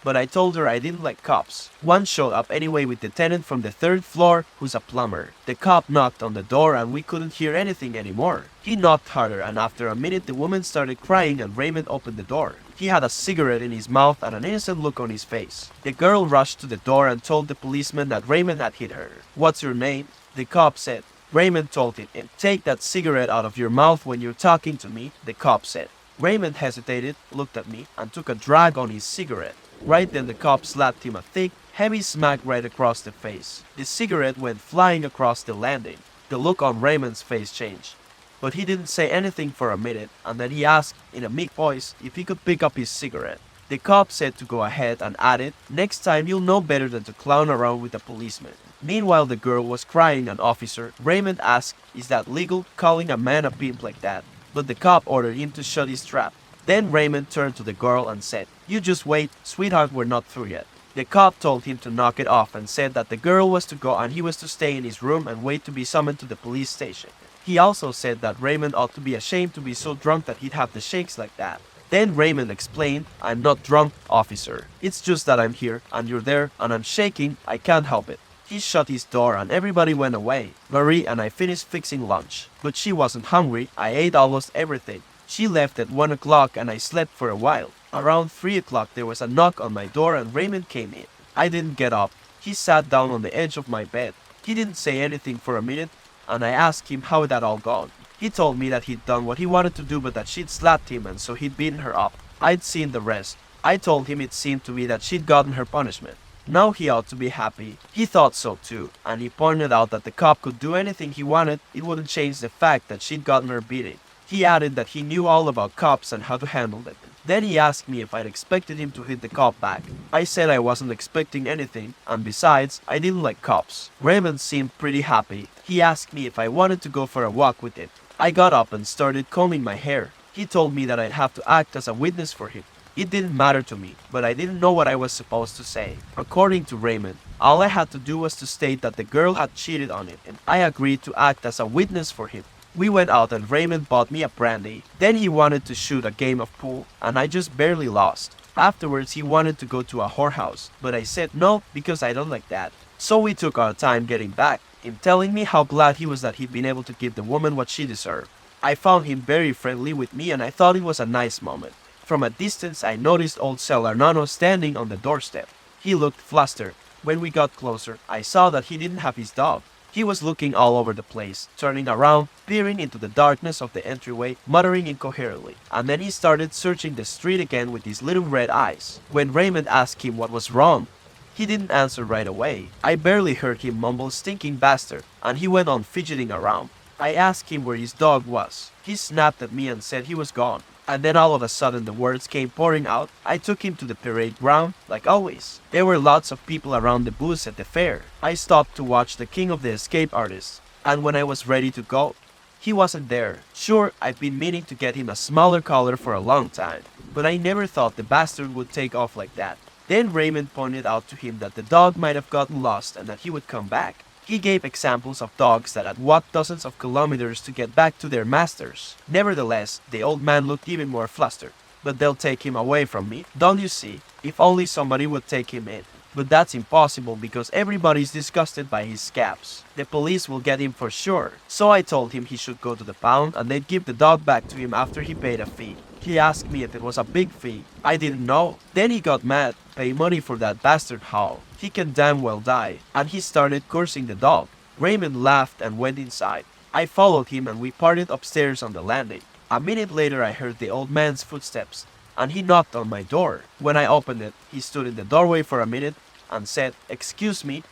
But I told her I didn't like cops. One showed up anyway with the tenant from the 3rd floor who's a plumber. The cop knocked on the door and we couldn't hear anything anymore. He knocked harder and after a minute the woman started crying and Raymond opened the door. He had a cigarette in his mouth and an innocent look on his face. The girl rushed to the door and told the policeman that Raymond had hit her. "What's your name?" The cop said. Raymond told him, "Take that cigarette out of your mouth when you're talking to me," the cop said. Raymond hesitated, looked at me, and took a drag on his cigarette. Right then the cop slapped him a thick, heavy smack right across the face. The cigarette went flying across the landing. The look on Raymond's face changed. But he didn't say anything for a minute, and then he asked, in a meek voice, if he could pick up his cigarette. The cop said to go ahead and added, "Next time you'll know better than to clown around with a policeman." Meanwhile the girl was crying an officer. Raymond asked, "Is that legal, calling a man a pimp like that?" But the cop ordered him to shut his trap. Then Raymond turned to the girl and said, "You just wait, sweetheart, we're not through yet." The cop told him to knock it off and said that the girl was to go and he was to stay in his room and wait to be summoned to the police station. He also said that Raymond ought to be ashamed to be so drunk that he'd have the shakes like that. Then Raymond explained, "I'm not drunk, officer. It's just that I'm here and you're there and I'm shaking, I can't help it." He shut his door and everybody went away. Marie and I finished fixing lunch. But she wasn't hungry. I ate almost everything. She left at 1 o'clock and I slept for a while. Around 3 o'clock there was a knock on my door and Raymond came in. I didn't get up. He sat down on the edge of my bed. He didn't say anything for a minute and I asked him how it had all gone. He told me that he'd done what he wanted to do but that she'd slapped him and so he'd beaten her up. I'd seen the rest. I told him it seemed to me that she'd gotten her punishment. Now he ought to be happy. He thought so too, and he pointed out that the cop could do anything he wanted, it wouldn't change the fact that she'd gotten her beating. He added that he knew all about cops and how to handle them. Then he asked me if I'd expected him to hit the cop back. I said I wasn't expecting anything, and besides, I didn't like cops. Raymond seemed pretty happy. He asked me if I wanted to go for a walk with him. I got up and started combing my hair. He told me that I'd have to act as a witness for him. It didn't matter to me, but I didn't know what I was supposed to say. According to Raymond, all I had to do was to state that the girl had cheated on him, and I agreed to act as a witness for him. We went out and Raymond bought me a brandy. Then he wanted to shoot a game of pool, and I just barely lost. Afterwards, he wanted to go to a whorehouse, but I said no because I don't like that. So we took our time getting back, him telling me how glad he was that he'd been able to give the woman what she deserved. I found him very friendly with me and I thought it was a nice moment. From a distance, I noticed old Celarnano standing on the doorstep. He looked flustered. When we got closer, I saw that he didn't have his dog. He was looking all over the place, turning around, peering into the darkness of the entryway, muttering incoherently. And then he started searching the street again with his little red eyes. When Raymond asked him what was wrong, he didn't answer right away. I barely heard him mumble "stinking bastard," and he went on fidgeting around. I asked him where his dog was. He snapped at me and said he was gone. And then all of a sudden the words came pouring out. I took him to the parade ground, like always. There were lots of people around the booths at the fair. I stopped to watch the king of the escape artists. And when I was ready to go, he wasn't there. Sure, I've been meaning to get him a smaller collar for a long time, but I never thought the bastard would take off like that. Then Raymond pointed out to him that the dog might have gotten lost and that he would come back. He gave examples of dogs that had walked dozens of kilometers to get back to their masters. Nevertheless, the old man looked even more flustered. But they'll take him away from me, don't you see? If only somebody would take him in. But that's impossible because everybody's disgusted by his scabs. The police will get him for sure. So I told him he should go to the pound and they'd give the dog back to him after he paid a fee. He asked me if it was a big fee. I didn't know. Then he got mad. Pay money for that bastard how? He can damn well die. And he started cursing the dog. Raymond laughed and went inside. I followed him and we parted upstairs on the landing. A minute later I heard the old man's footsteps and he knocked on my door. When I opened it, he stood in the doorway for a minute and said, excuse me.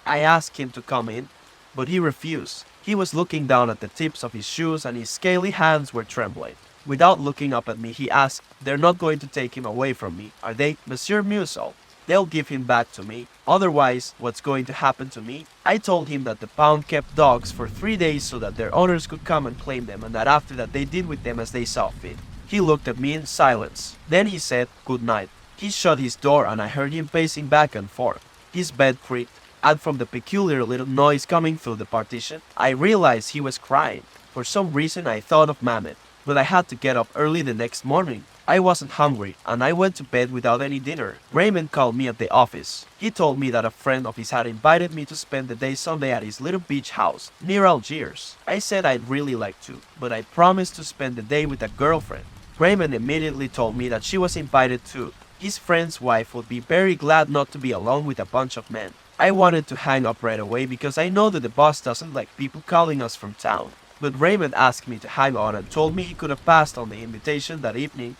I asked him to come in, but he refused. He was looking down at the tips of his shoes and his scaly hands were trembling. Without looking up at me, he asked, they're not going to take him away from me, are they, Monsieur Meursault? They'll give him back to me. Otherwise, what's going to happen to me? I told him that the pound kept dogs for 3 days so that their owners could come and claim them and that after that they did with them as they saw fit. He looked at me in silence. Then he said, good night. He shut his door and I heard him pacing back and forth. His bed creaked, and from the peculiar little noise coming through the partition, I realized he was crying. For some reason I thought of Mamet, but I had to get up early the next morning. I wasn't hungry, and I went to bed without any dinner. Raymond called me at the office. He told me that a friend of his had invited me to spend the day Sunday at his little beach house, near Algiers. I said I'd really like to, but I promised to spend the day with a girlfriend. Raymond immediately told me that she was invited too. His friend's wife would be very glad not to be alone with a bunch of men. I wanted to hang up right away because I know that the boss doesn't like people calling us from town. But Raymond asked me to hang on and told me he could have passed on the invitation that evening,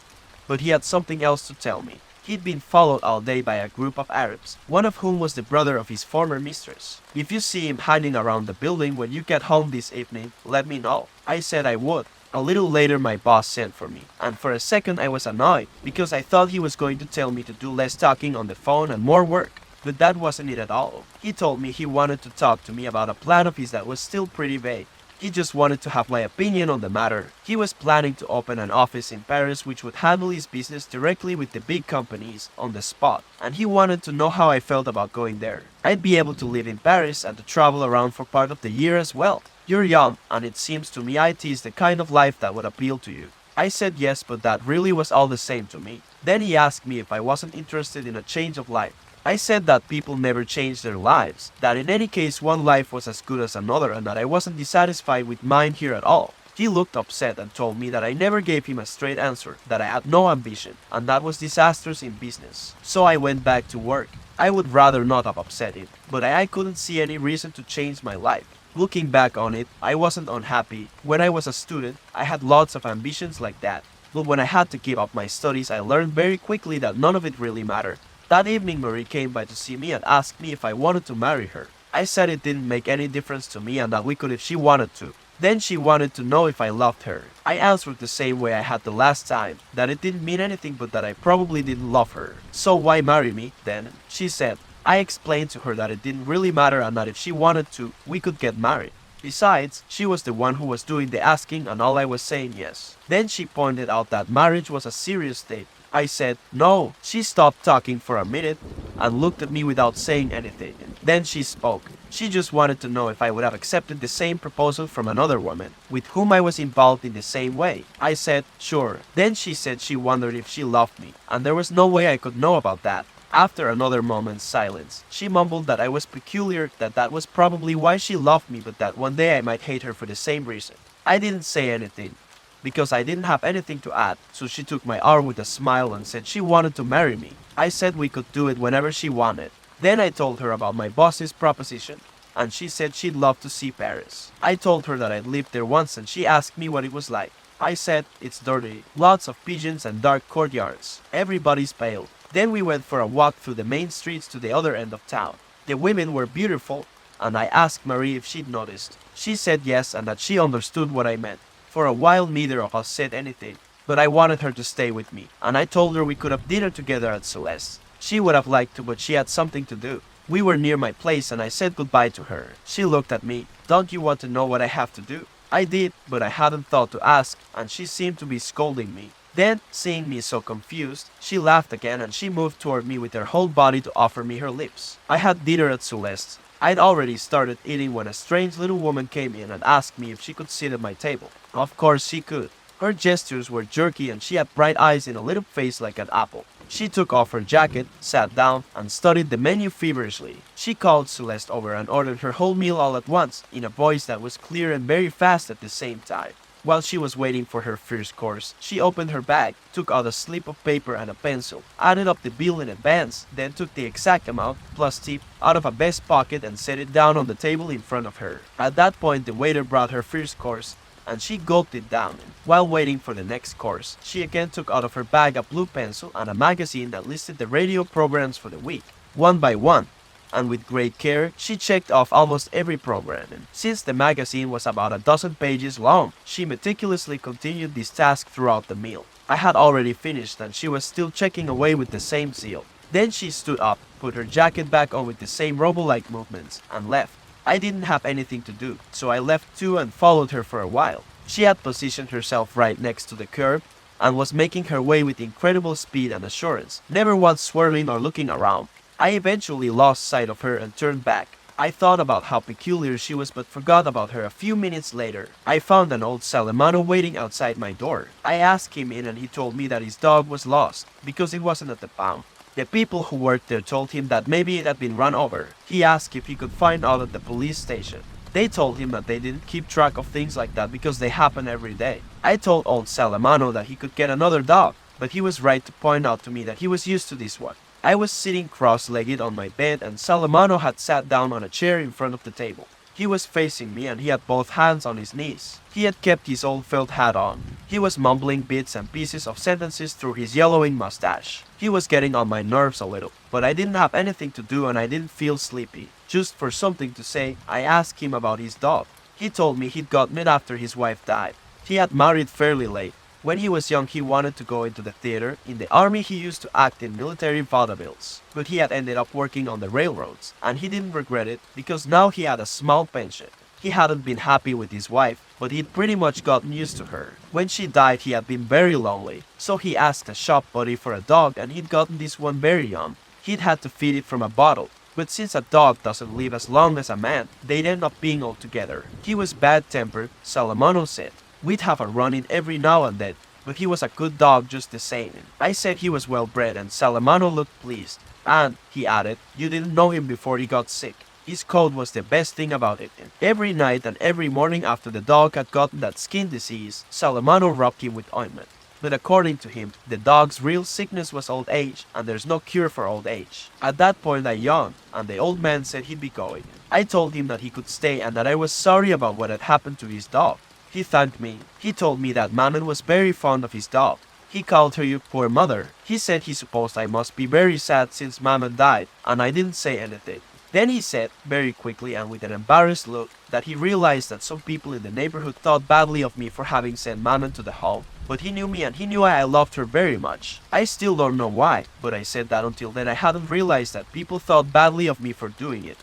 but he had something else to tell me. He'd been followed all day by a group of Arabs, one of whom was the brother of his former mistress. If you see him hiding around the building when you get home this evening, let me know. I said I would. A little later my boss sent for me, and for a second I was annoyed because I thought he was going to tell me to do less talking on the phone and more work. But that wasn't it at all. He told me he wanted to talk to me about a plan of his that was still pretty vague. He just wanted to have my opinion on the matter. He was planning to open an office in Paris which would handle his business directly with the big companies on the spot, and he wanted to know how I felt about going there. I'd be able to live in Paris and to travel around for part of the year as well. You're young, and it seems to me IT is the kind of life that would appeal to you. I said yes, but that really was all the same to me. Then he asked me if I wasn't interested in a change of life. I said that people never change their lives, that in any case one life was as good as another and that I wasn't dissatisfied with mine here at all. He looked upset and told me that I never gave him a straight answer, that I had no ambition, and that was disastrous in business. So I went back to work. I would rather not have upset him, but I couldn't see any reason to change my life. Looking back on it, I wasn't unhappy. When I was a student, I had lots of ambitions like that. But when I had to give up my studies, I learned very quickly that none of it really mattered. That evening Marie came by to see me and asked me if I wanted to marry her. I said it didn't make any difference to me and that we could if she wanted to. Then she wanted to know if I loved her. I answered the same way I had the last time, that it didn't mean anything but that I probably didn't love her. So why marry me, then? She said. I explained to her that it didn't really matter and that if she wanted to, we could get married. Besides, she was the one who was doing the asking and all I was saying yes. Then she pointed out that marriage was a serious state I said, no. She stopped talking for a minute and looked at me without saying anything. Then she spoke. She just wanted to know if I would have accepted the same proposal from another woman, with whom I was involved in the same way. I said, sure. Then she said she wondered if she loved me, and there was no way I could know about that. After another moment's silence, she mumbled that I was peculiar, that was probably why she loved me, but that one day I might hate her for the same reason. I didn't say anything, because I didn't have anything to add, so she took my arm with a smile and said she wanted to marry me. I said we could do it whenever she wanted. Then I told her about my boss's proposition, and she said she'd love to see Paris. I told her that I'd lived there once, and she asked me what it was like. I said, it's dirty, lots of pigeons and dark courtyards. Everybody's pale. Then we went for a walk through the main streets to the other end of town. The women were beautiful, and I asked Marie if she'd noticed. She said yes, and that she understood what I meant. For a while neither of us said anything, but I wanted her to stay with me, and I told her we could have dinner together at Celeste's. She would have liked to, but she had something to do. We were near my place and I said goodbye to her. She looked at me. Don't you want to know what I have to do? I did, but I hadn't thought to ask, and she seemed to be scolding me. Then, seeing me so confused, she laughed again and she moved toward me with her whole body to offer me her lips. I had dinner at Celeste's. I'd already started eating when a strange little woman came in and asked me if she could sit at my table. Of course she could. Her gestures were jerky and she had bright eyes and a little face like an apple. She took off her jacket, sat down, and studied the menu feverishly. She called Celeste over and ordered her whole meal all at once, in a voice that was clear and very fast at the same time. While she was waiting for her first course, she opened her bag, took out a slip of paper and a pencil, added up the bill in advance, then took the exact amount, plus tip, out of a vest pocket and set it down on the table in front of her. At that point, the waiter brought her first course, and she gulped it down. While waiting for the next course, she again took out of her bag a blue pencil and a magazine that listed the radio programs for the week, one by one, and with great care, she checked off almost every program. Since the magazine was about a dozen pages long, she meticulously continued this task throughout the meal. I had already finished and she was still checking away with the same zeal. Then she stood up, put her jacket back on with the same robo-like movements, and left. I didn't have anything to do, so I left too and followed her for a while. She had positioned herself right next to the curb and was making her way with incredible speed and assurance, never once swirling or looking around. I eventually lost sight of her and turned back. I thought about how peculiar she was but forgot about her a few minutes later. I found an old Salamano waiting outside my door. I asked him in and he told me that his dog was lost because it wasn't at the pound. The people who worked there told him that maybe it had been run over. He asked if he could find out at the police station. They told him that they didn't keep track of things like that because they happen every day. I told old Salamano that he could get another dog, but he was right to point out to me that he was used to this one. I was sitting cross-legged on my bed and Salamano had sat down on a chair in front of the table. He was facing me and he had both hands on his knees. He had kept his old felt hat on. He was mumbling bits and pieces of sentences through his yellowing mustache. He was getting on my nerves a little, but I didn't have anything to do and I didn't feel sleepy. Just for something to say, I asked him about his dog. He told me he'd gotten it after his wife died. He had married fairly late. When he was young, he wanted to go into the theater. In the army, he used to act in military vaudevilles, but he had ended up working on the railroads, and he didn't regret it because now he had a small pension. He hadn't been happy with his wife, but he'd pretty much gotten used to her. When she died, he had been very lonely, so he asked a shop buddy for a dog, and he'd gotten this one very young. He'd had to feed it from a bottle, but since a dog doesn't live as long as a man, they'd end up being all together. He was bad-tempered, Salamano said. We'd have a run-in every now and then, but he was a good dog just the same. I said he was well-bred and Salamano looked pleased. And, he added, you didn't know him before he got sick. His coat was the best thing about it. Every night and every morning after the dog had gotten that skin disease, Salamano rubbed him with ointment. But according to him, the dog's real sickness was old age, and there's no cure for old age. At that point I yawned, and the old man said he'd be going. I told him that he could stay and that I was sorry about what had happened to his dog. He thanked me. He told me that Manon was very fond of his dog. He called her your poor mother. He said he supposed I must be very sad since Manon died, and I didn't say anything. Then he said, very quickly and with an embarrassed look, that he realized that some people in the neighborhood thought badly of me for having sent Manon to the home. But he knew me and he knew I loved her very much. I still don't know why, but I said that until then I hadn't realized that people thought badly of me for doing it.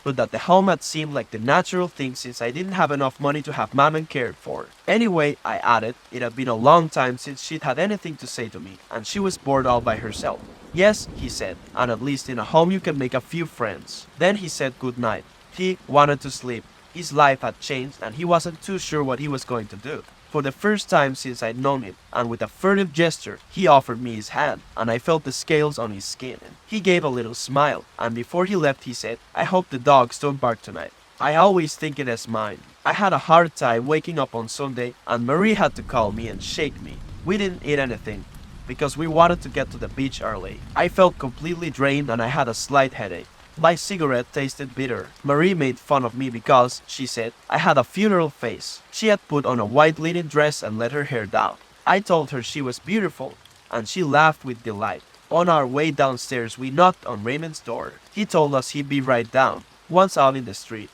but that the home had seemed like the natural thing since I didn't have enough money to have Maman cared for. Anyway, I added, it had been a long time since she'd had anything to say to me, and she was bored all by herself. Yes, he said, and at least in a home you can make a few friends. Then he said good night. He wanted to sleep. His life had changed and he wasn't too sure what he was going to do. For the first time since I'd known him, and with a furtive gesture, he offered me his hand, and I felt the scales on his skin. He gave a little smile, and before he left he said, I hope the dogs don't bark tonight. I always think it as mine. I had a hard time waking up on Sunday, and Marie had to call me and shake me. We didn't eat anything, because we wanted to get to the beach early. I felt completely drained and I had a slight headache. My cigarette tasted bitter. Marie made fun of me because, she said, I had a funeral face. She had put on a white linen dress and let her hair down. I told her she was beautiful, and she laughed with delight. On our way downstairs, we knocked on Raymond's door. He told us he'd be right down, once out in the street.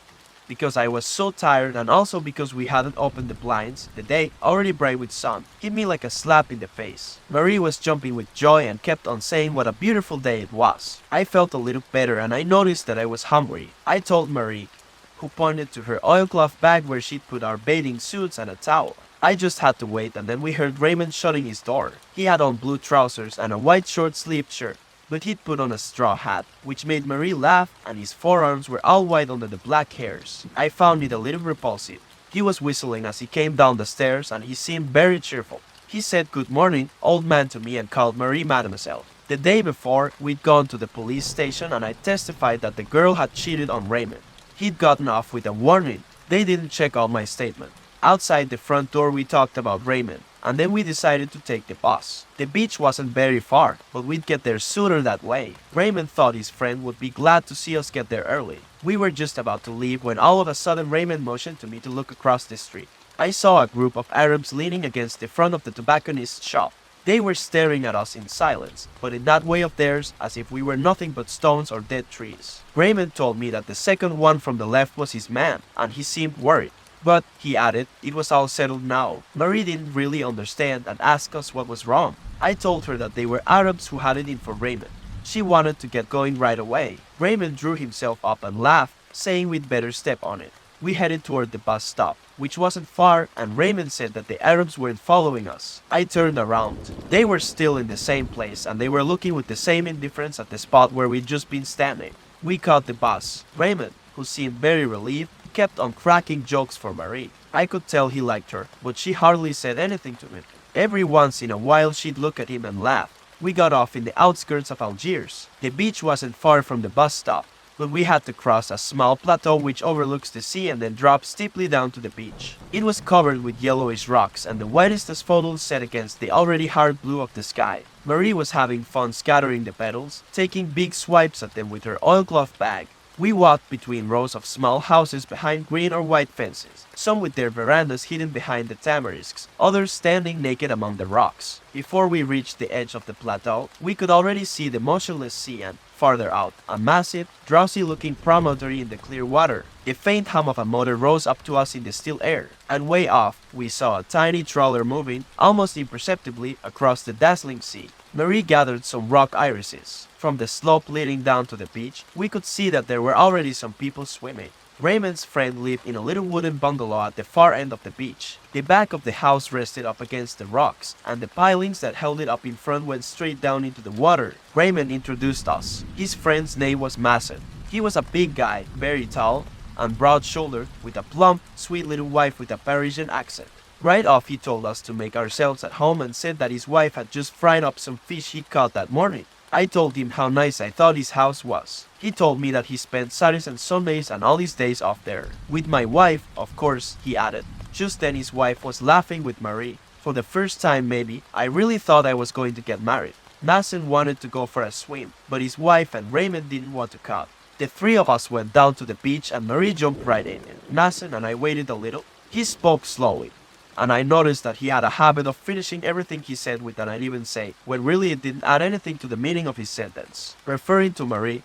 Because I was so tired and also because we hadn't opened the blinds, the day, already bright with sun, hit me like a slap in the face. Marie was jumping with joy and kept on saying what a beautiful day it was. I felt a little better and I noticed that I was hungry. I told Marie, who pointed to her oilcloth bag where she'd put our bathing suits and a towel. I just had to wait, and then we heard Raymond shutting his door. He had on blue trousers and a white short-sleeved shirt, but he'd put on a straw hat, which made Marie laugh, and his forearms were all white under the black hairs. I found it a little repulsive. He was whistling as he came down the stairs, and he seemed very cheerful. He said good morning, old man to me and called Marie mademoiselle. The day before, we'd gone to the police station and I testified that the girl had cheated on Raymond. He'd gotten off with a warning. They didn't check out my statement. Outside the front door we talked about Raymond, and then we decided to take the bus. The beach wasn't very far, but we'd get there sooner that way. Raymond thought his friend would be glad to see us get there early. We were just about to leave when all of a sudden Raymond motioned to me to look across the street. I saw a group of Arabs leaning against the front of the tobacconist's shop. They were staring at us in silence, but in that way of theirs, as if we were nothing but stones or dead trees. Raymond told me that the second one from the left was his man, and he seemed worried. But, he added, it was all settled now. Marie didn't really understand and asked us what was wrong. I told her that they were Arabs who had it in for Raymond. She wanted to get going right away. Raymond drew himself up and laughed, saying we'd better step on it. We headed toward the bus stop, which wasn't far, and Raymond said that the Arabs weren't following us. I turned around. They were still in the same place, and they were looking with the same indifference at the spot where we'd just been standing. We caught the bus. Raymond, who seemed very relieved, kept on cracking jokes for Marie. I could tell he liked her, but she hardly said anything to him. Every once in a while she'd look at him and laugh. We got off in the outskirts of Algiers. The beach wasn't far from the bus stop, but we had to cross a small plateau which overlooks the sea and then drops steeply down to the beach. It was covered with yellowish rocks and the whitest asphodels set against the already hard blue of the sky. Marie was having fun scattering the petals, taking big swipes at them with her oilcloth bag. We walked between rows of small houses behind green or white fences, some with their verandas hidden behind the tamarisks, others standing naked among the rocks. Before we reached the edge of the plateau, we could already see the motionless sea and, farther out, a massive, drowsy-looking promontory in the clear water. The faint hum of a motor rose up to us in the still air, and way off, we saw a tiny trawler moving, almost imperceptibly, across the dazzling sea. Marie gathered some rock irises. From the slope leading down to the beach, we could see that there were already some people swimming. Raymond's friend lived in a little wooden bungalow at the far end of the beach. The back of the house rested up against the rocks, and the pilings that held it up in front went straight down into the water. Raymond introduced us. His friend's name was Meursault. He was a big guy, very tall, and broad-shouldered, with a plump, sweet little wife with a Parisian accent. Right off he told us to make ourselves at home and said that his wife had just fried up some fish he'd caught that morning. I told him how nice I thought his house was. He told me that he spent Saturdays and Sundays and all his days off there. With my wife, of course, he added. Just then his wife was laughing with Marie. For the first time maybe, I really thought I was going to get married. Meursault wanted to go for a swim, but his wife and Raymond didn't want to come. The three of us went down to the beach and Marie jumped right in. Meursault and I waited a little. He spoke slowly, and I noticed that he had a habit of finishing everything he said with an "I'd even say," when really it didn't add anything to the meaning of his sentence. Referring to Marie,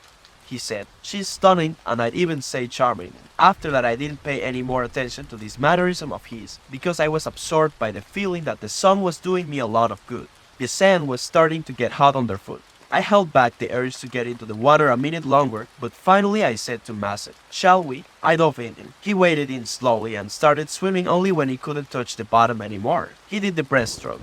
he said, "She's stunning and I'd even say charming." After that I didn't pay any more attention to this mannerism of his, because I was absorbed by the feeling that the sun was doing me a lot of good. The sand was starting to get hot underfoot. I held back the urge to get into the water a minute longer, but finally I said to Massett, "Shall we?" I dove in. He waded in slowly and started swimming only when he couldn't touch the bottom anymore. He did the breaststroke,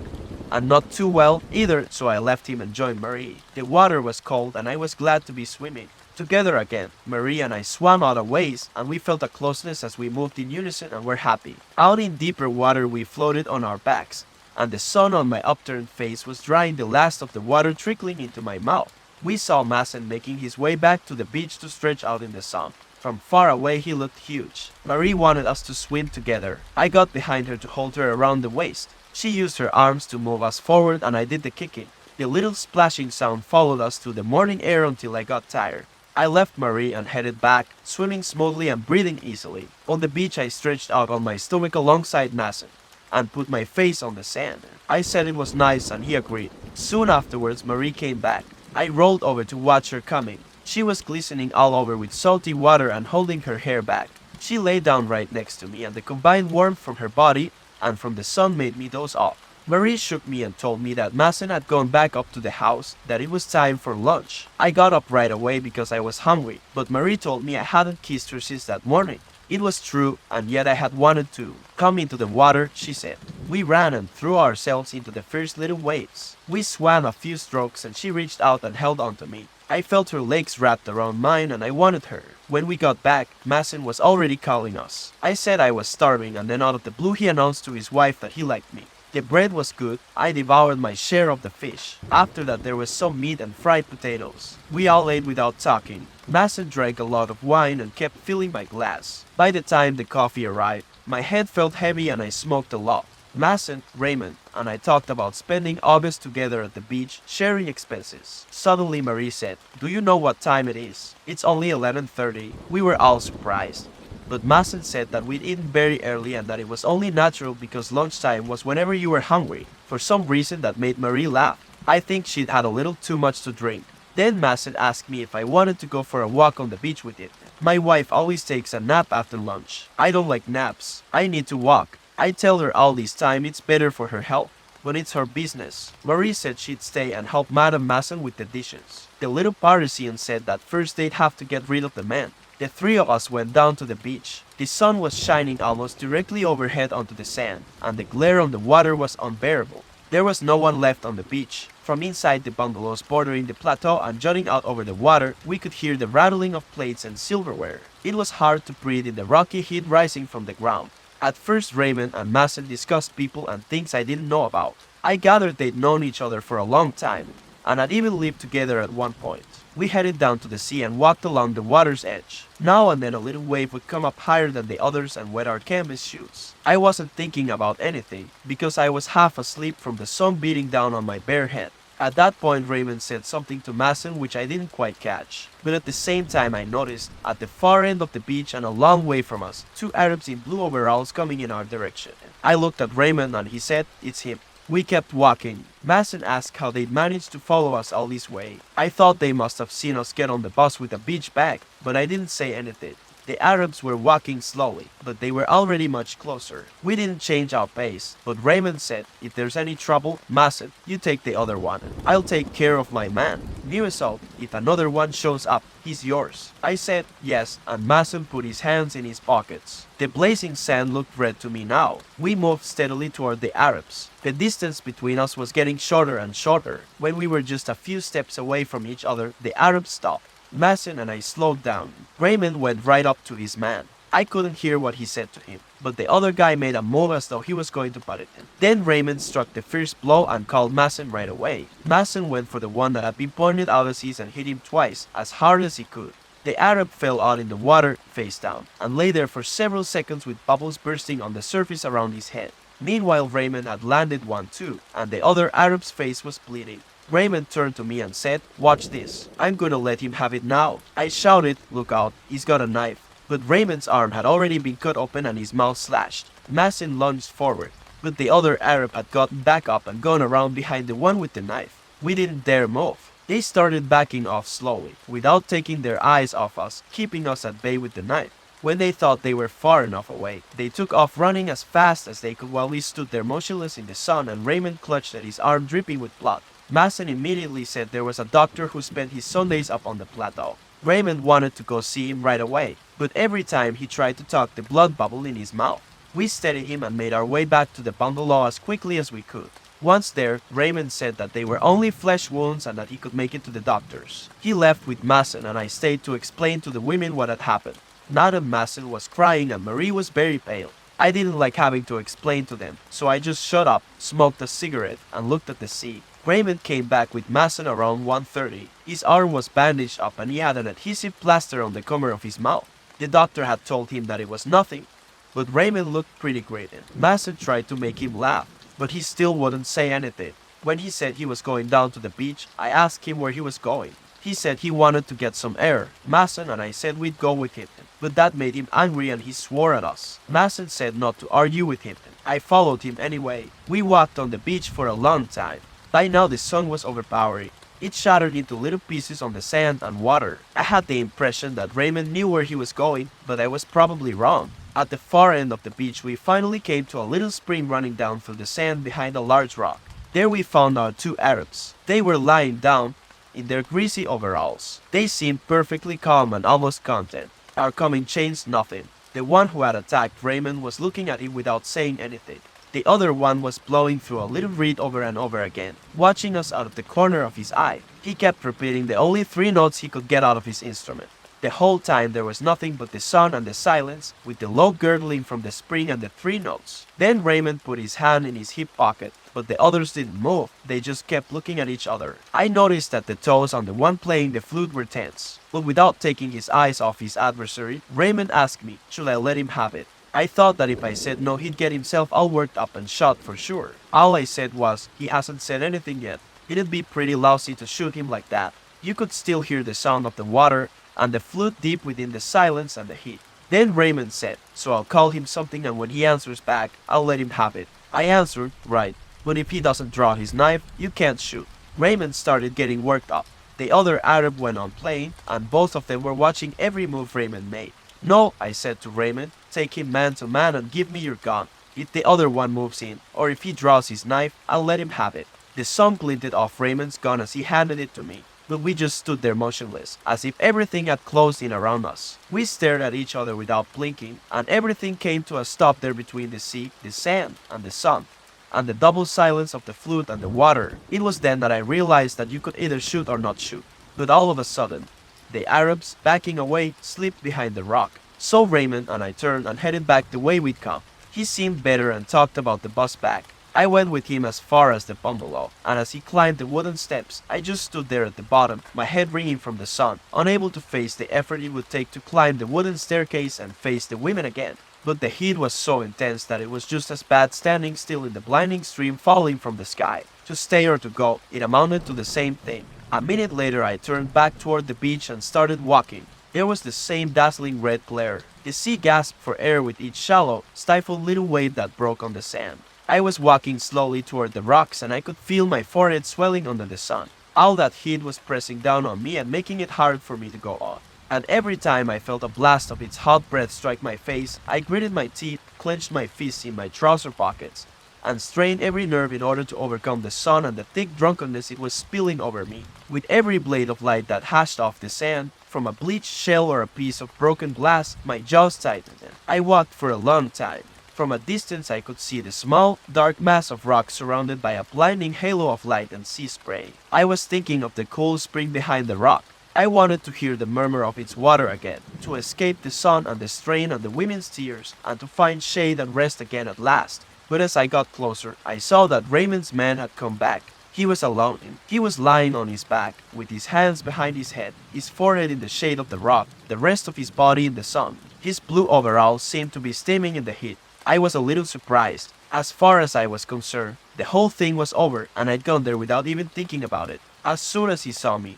and not too well either, so I left him and joined Marie. The water was cold and I was glad to be swimming together again. Marie and I swam out a ways, and we felt a closeness as we moved in unison and were happy. Out in deeper water we floated on our backs, and the sun on my upturned face was drying the last of the water trickling into my mouth. We saw Massen making his way back to the beach to stretch out in the sun. From far away he looked huge. Marie wanted us to swim together. I got behind her to hold her around the waist. She used her arms to move us forward and I did the kicking. The little splashing sound followed us through the morning air until I got tired. I left Marie and headed back, swimming smoothly and breathing easily. On the beach I stretched out on my stomach alongside Massen and put my face on the sand. I said it was nice and he agreed. Soon afterwards Marie came back. I rolled over to watch her coming. She was glistening all over with salty water and holding her hair back. She lay down right next to me and the combined warmth from her body and from the sun made me doze off. Marie shook me and told me that Massen had gone back up to the house, that it was time for lunch. I got up right away because I was hungry, but Marie told me I hadn't kissed her since that morning. It was true, and yet I had wanted to. "Come into the water," she said. We ran and threw ourselves into the first little waves. We swam a few strokes and she reached out and held onto me. I felt her legs wrapped around mine and I wanted her. When we got back, Massen was already calling us. I said I was starving and then out of the blue he announced to his wife that he liked me. The bread was good. I devoured my share of the fish. After that there was some meat and fried potatoes. We all ate without talking. Massen drank a lot of wine and kept filling my glass. By the time the coffee arrived, my head felt heavy and I smoked a lot. Massen, Raymond, and I talked about spending August together at the beach, sharing expenses. Suddenly Marie said, "Do you know what time it is?" "It's only 11:30. We were all surprised. But Massen said that we'd eaten very early and that it was only natural because lunchtime was whenever you were hungry. For some reason that made Marie laugh. I think she'd had a little too much to drink. Then Massen asked me if I wanted to go for a walk on the beach with him. My wife always takes a nap after lunch. I don't like naps. I need to walk. I tell her all this time it's better for her health, but it's her business. Marie said she'd stay and help Madame Massen with the dishes. The little Parisian said that first they'd have to get rid of the man. The three of us went down to the beach. The sun was shining almost directly overhead onto the sand, and the glare on the water was unbearable. There was no one left on the beach. From inside the bungalows bordering the plateau and jutting out over the water, we could hear the rattling of plates and silverware. It was hard to breathe in the rocky heat rising from the ground. At first Raymond and Massen discussed people and things I didn't know about. I gathered they'd known each other for a long time, and had even lived together at one point. We headed down to the sea and walked along the water's edge. Now and then a little wave would come up higher than the others and wet our canvas shoes. I wasn't thinking about anything, because I was half asleep from the sun beating down on my bare head. At that point Raymond said something to Massen which I didn't quite catch. But at the same time I noticed, at the far end of the beach and a long way from us, two Arabs in blue overalls coming in our direction. I looked at Raymond and he said, "It's him." We kept walking. Massen asked how they'd managed to follow us all this way. I thought they must have seen us get on the bus with a beach bag, but I didn't say anything. The Arabs were walking slowly, but they were already much closer. We didn't change our pace, but Raymond said, "If there's any trouble, Massen, you take the other one. I'll take care of my man. Meursault, if another one shows up, he's yours." I said yes, and Massen put his hands in his pockets. The blazing sand looked red to me now. We moved steadily toward the Arabs. The distance between us was getting shorter and shorter. When we were just a few steps away from each other, the Arabs stopped. Massen and I slowed down. Raymond went right up to his man. I couldn't hear what he said to him, but the other guy made a move as though he was going to butt it in. Then Raymond struck the first blow and called Massen right away. Massen went for the one that had been pointed out as his and hit him twice, as hard as he could. The Arab fell out in the water, face down, and lay there for several seconds with bubbles bursting on the surface around his head. Meanwhile Raymond had landed one too, and the other Arab's face was bleeding. Raymond turned to me and said, "Watch this. I'm gonna let him have it now." I shouted, "Look out, he's got a knife." But Raymond's arm had already been cut open and his mouth slashed. Massen lunged forward, but the other Arab had gotten back up and gone around behind the one with the knife. We didn't dare move. They started backing off slowly, without taking their eyes off us, keeping us at bay with the knife. When they thought they were far enough away, they took off running as fast as they could while we stood there motionless in the sun and Raymond clutched at his arm dripping with blood. Mason immediately said there was a doctor who spent his Sundays up on the plateau. Raymond wanted to go see him right away, but every time he tried to talk, the blood bubbled in his mouth. We steadied him and made our way back to the bungalow as quickly as we could. Once there, Raymond said that they were only flesh wounds and that he could make it to the doctors. He left with Mason and I stayed to explain to the women what had happened. Madame Mason was crying and Marie was very pale. I didn't like having to explain to them, so I just shut up, smoked a cigarette, and looked at the sea. Raymond came back with Mason around 1:30. His arm was bandaged up and he had an adhesive plaster on the corner of his mouth. The doctor had told him that it was nothing, but Raymond looked pretty grateful. Mason tried to make him laugh, but he still wouldn't say anything. When he said he was going down to the beach, I asked him where he was going. He said he wanted to get some air. Mason and I said we'd go with him, but that made him angry and he swore at us. Mason said not to argue with him. I followed him anyway. We walked on the beach for a long time. By now the sun was overpowering. It shattered into little pieces on the sand and water. I had the impression that Raymond knew where he was going, but I was probably wrong. At the far end of the beach we finally came to a little spring running down through the sand behind a large rock. There we found our two Arabs. They were lying down in their greasy overalls. They seemed perfectly calm and almost content. Our coming changed nothing. The one who had attacked Raymond was looking at him without saying anything. The other one was blowing through a little reed over and over again, watching us out of the corner of his eye. He kept repeating the only 3 notes he could get out of his instrument. The whole time there was nothing but the sun and the silence, with the low gurgling from the spring and the 3 notes. Then Raymond put his hand in his hip pocket, but the others didn't move. They just kept looking at each other. I noticed that the toes on the one playing the flute were tense, but without taking his eyes off his adversary, Raymond asked me, should I let him have it? I thought that if I said no, he'd get himself all worked up and shot for sure. All I said was, he hasn't said anything yet. It'd be pretty lousy to shoot him like that. You could still hear the sound of the water and the flute deep within the silence and the heat. Then Raymond said, so I'll call him something and when he answers back, I'll let him have it. I answered, right, but if he doesn't draw his knife, you can't shoot. Raymond started getting worked up. The other Arab went on playing, and both of them were watching every move Raymond made. No, I said to Raymond, take him man to man and give me your gun. If the other one moves in, or if he draws his knife, I'll let him have it. The sun glinted off Raymond's gun as he handed it to me, but we just stood there motionless, as if everything had closed in around us. We stared at each other without blinking, and everything came to a stop there between the sea, the sand, and the sun, and the double silence of the flute and the water. It was then that I realized that you could either shoot or not shoot. But all of a sudden, the Arabs, backing away, slipped behind the rock. So Raymond and I turned and headed back the way we'd come. He seemed better and talked about the bus back. I went with him as far as the bungalow, and as he climbed the wooden steps, I just stood there at the bottom, my head ringing from the sun, unable to face the effort it would take to climb the wooden staircase and face the women again. But the heat was so intense that it was just as bad standing still in the blinding stream falling from the sky. To stay or to go, it amounted to the same thing. A minute later I turned back toward the beach and started walking. There was the same dazzling red glare. The sea gasped for air with each shallow, stifled little wave that broke on the sand. I was walking slowly toward the rocks and I could feel my forehead swelling under the sun. All that heat was pressing down on me and making it hard for me to go on. And every time I felt a blast of its hot breath strike my face, I gritted my teeth, clenched my fists in my trouser pockets, and strained every nerve in order to overcome the sun and the thick drunkenness it was spilling over me. With every blade of light that hashed off the sand, from a bleached shell or a piece of broken glass, my jaws tightened. I walked for a long time. From a distance I could see the small, dark mass of rock surrounded by a blinding halo of light and sea spray. I was thinking of the cool spring behind the rock. I wanted to hear the murmur of its water again, to escape the sun and the strain and the women's tears, and to find shade and rest again at last. But as I got closer, I saw that Raymond's man had come back. He was alone. He was lying on his back, with his hands behind his head, his forehead in the shade of the rock, the rest of his body in the sun. His blue overalls seemed to be steaming in the heat. I was a little surprised. As far as I was concerned, the whole thing was over and I'd gone there without even thinking about it. As soon as he saw me,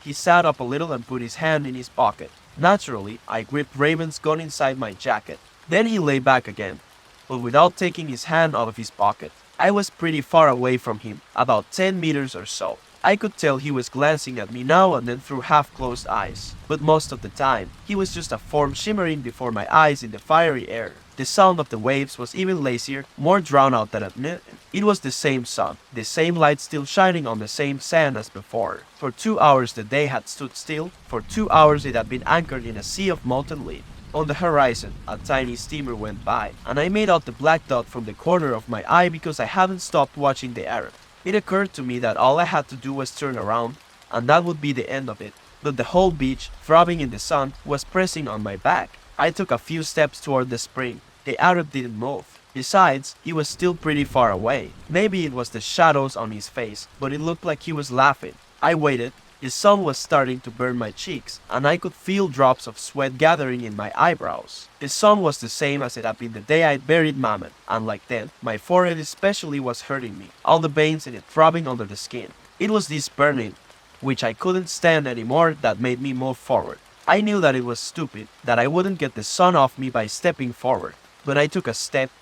he sat up a little and put his hand in his pocket. Naturally, I gripped Raymond's gun inside my jacket. Then he lay back again, but without taking his hand out of his pocket. I was pretty far away from him, about 10 meters or so. I could tell he was glancing at me now and then through half-closed eyes, but most of the time, he was just a form shimmering before my eyes in the fiery air. The sound of the waves was even lazier, more drawn out than at night. It was the same sun, the same light still shining on the same sand as before. For 2 hours the day had stood still, for 2 hours it had been anchored in a sea of molten lead. On the horizon, a tiny steamer went by, and I made out the black dot from the corner of my eye because I hadn't stopped watching the Arab. It occurred to me that all I had to do was turn around, and that would be the end of it. But the whole beach, throbbing in the sun, was pressing on my back. I took a few steps toward the spring. The Arab didn't move. Besides, he was still pretty far away. Maybe it was the shadows on his face, but it looked like he was laughing. I waited. The sun was starting to burn my cheeks, and I could feel drops of sweat gathering in my eyebrows. The sun was the same as it had been the day I'd buried Mamet, and like then, my forehead especially was hurting me, all the veins in it throbbing under the skin. It was this burning, which I couldn't stand anymore, that made me move forward. I knew that it was stupid, that I wouldn't get the sun off me by stepping forward, but I took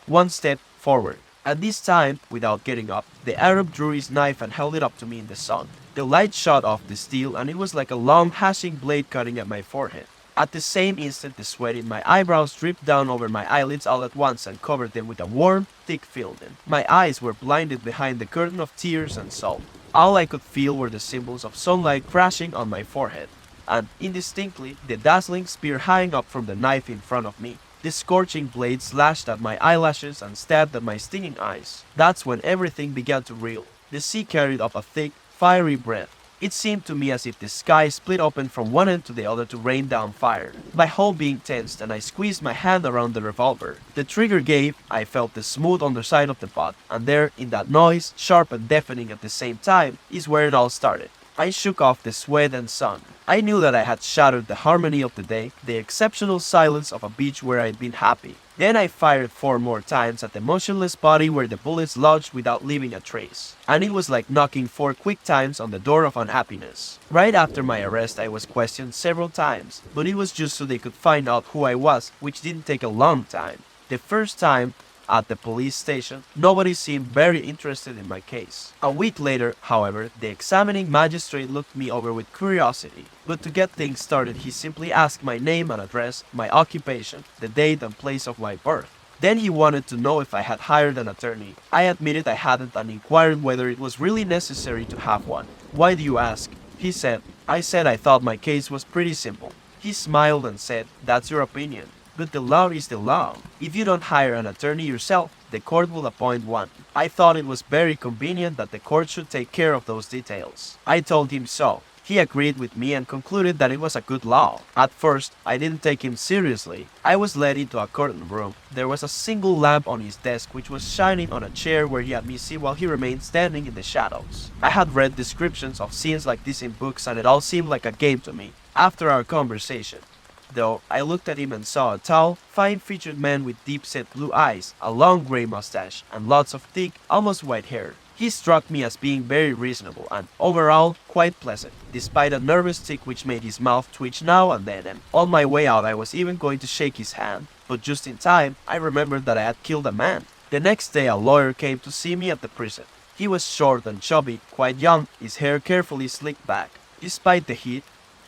one step forward. At this time, without getting up, the Arab drew his knife and held it up to me in the sun. The light shot off the steel, and it was like a long hashing blade cutting at my forehead. At the same instant, the sweat in my eyebrows dripped down over my eyelids all at once and covered them with a warm, thick film. My eyes were blinded behind the curtain of tears and salt. All I could feel were the symbols of sunlight crashing on my forehead, and indistinctly, the dazzling spear hanging up from the knife in front of me. The scorching blade slashed at my eyelashes and stabbed at my stinging eyes. That's when everything began to reel. The sea carried up a thick, fiery breath. It seemed to me as if the sky split open from one end to the other to rain down fire. My whole being tensed, and I squeezed my hand around the revolver. The trigger gave, I felt the smooth underside of the butt, and there, in that noise, sharp and deafening at the same time, is where it all started. I shook off the sweat and sun. I knew that I had shattered the harmony of the day, the exceptional silence of a beach where I'd been happy. Then I fired 4 more times at the motionless body where the bullets lodged without leaving a trace. And it was like knocking 4 quick times on the door of unhappiness. Right after my arrest, I was questioned several times, but it was just so they could find out who I was, which didn't take a long time. The first time, at the police station, nobody seemed very interested in my case. A week later, however, the examining magistrate looked me over with curiosity. But to get things started, he simply asked my name and address, my occupation, the date and place of my birth. Then he wanted to know if I had hired an attorney. I admitted I hadn't and inquired whether it was really necessary to have one. "Why do you ask?" he said. I said I thought my case was pretty simple. He smiled and said, "That's your opinion. But the law is the law. If you don't hire an attorney yourself, the court will appoint one." I thought it was very convenient that the court should take care of those details. I told him so. He agreed with me and concluded that it was a good law. At first, I didn't take him seriously. I was led into a curtained room. There was a single lamp on his desk which was shining on a chair where he had me sit while he remained standing in the shadows. I had read descriptions of scenes like this in books, and it all seemed like a game to me. After our conversation, though, I looked at him and saw a tall, fine-featured man with deep-set blue eyes, a long gray mustache, and lots of thick, almost white hair. He struck me as being very reasonable and, overall, quite pleasant, despite a nervous tic which made his mouth twitch now and then, and on my way out I was even going to shake his hand, but just in time, I remembered that I had killed a man. The next day a lawyer came to see me at the prison. He was short and chubby, quite young, his hair carefully slicked back. Despite the heat,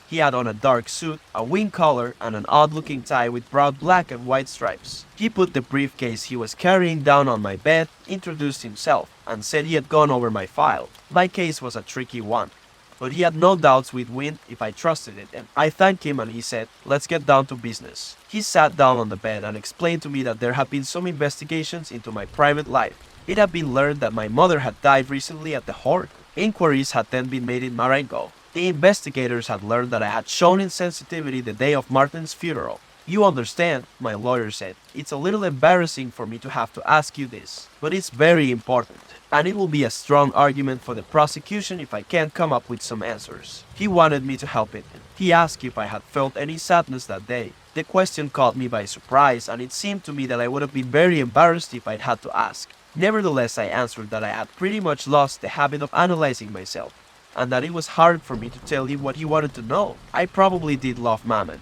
he had on a dark suit, a wing collar, and an odd-looking tie with broad black and white stripes. He put the briefcase he was carrying down on my bed, introduced himself, and said he had gone over my file. My case was a tricky one, but he had no doubts we'd win if I trusted it, and I thanked him and he said, "Let's get down to business." He sat down on the bed and explained to me that there had been some investigations into my private life. It had been learned that my mother had died recently at the Horde. Inquiries had then been made in Marengo. The investigators had learned that I had shown insensitivity the day of Martin's funeral. "You understand," my lawyer said, "it's a little embarrassing for me to have to ask you this, but it's very important, and it will be a strong argument for the prosecution if I can't come up with some answers." He wanted me to help it. He asked if I had felt any sadness that day. The question caught me by surprise, and it seemed to me that I would have been very embarrassed if I'd had to ask. Nevertheless, I answered that I had pretty much lost the habit of analyzing myself, and that it was hard for me to tell him what he wanted to know. I probably did love Mamet,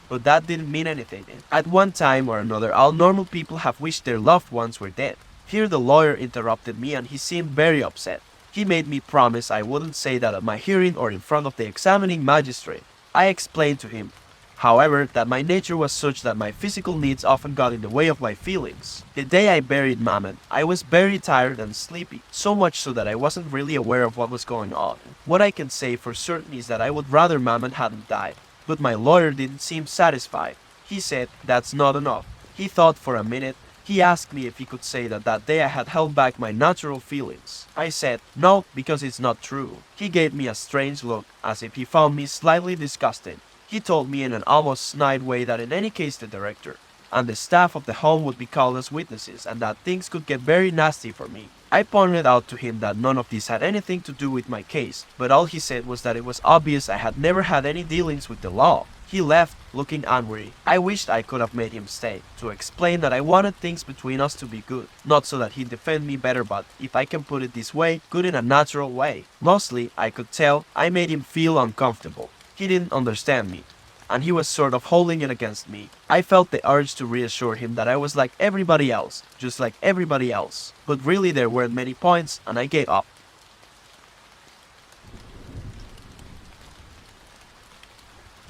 but that didn't mean anything. At one time or another, all normal people have wished their loved ones were dead. Here the lawyer interrupted me, and he seemed very upset. He made me promise I wouldn't say that at my hearing or in front of the examining magistrate. I explained to him However, that my nature was such that my physical needs often got in the way of my feelings. The day I buried Mamet, I was very tired and sleepy, so much so that I wasn't really aware of what was going on. What I can say for certain is that I would rather Mamet hadn't died, but my lawyer didn't seem satisfied. He said, "That's not enough." He thought for a minute. He asked me if he could say that that day I had held back my natural feelings. I said, "No, because it's not true." He gave me a strange look, as if he found me slightly disgusted. He told me in an almost snide way that in any case the director and the staff of the home would be called as witnesses and that things could get very nasty for me. I pointed out to him that none of this had anything to do with my case, but all he said was that it was obvious I had never had any dealings with the law. He left, looking angry. I wished I could have made him stay, to explain that I wanted things between us to be good, not so that he'd defend me better, but, if I can put it this way, good in a natural way. Mostly, I could tell, I made him feel uncomfortable. He didn't understand me, and he was sort of holding it against me. I felt the urge to reassure him that I was like everybody else, just like everybody else. But really there weren't many points, and I gave up.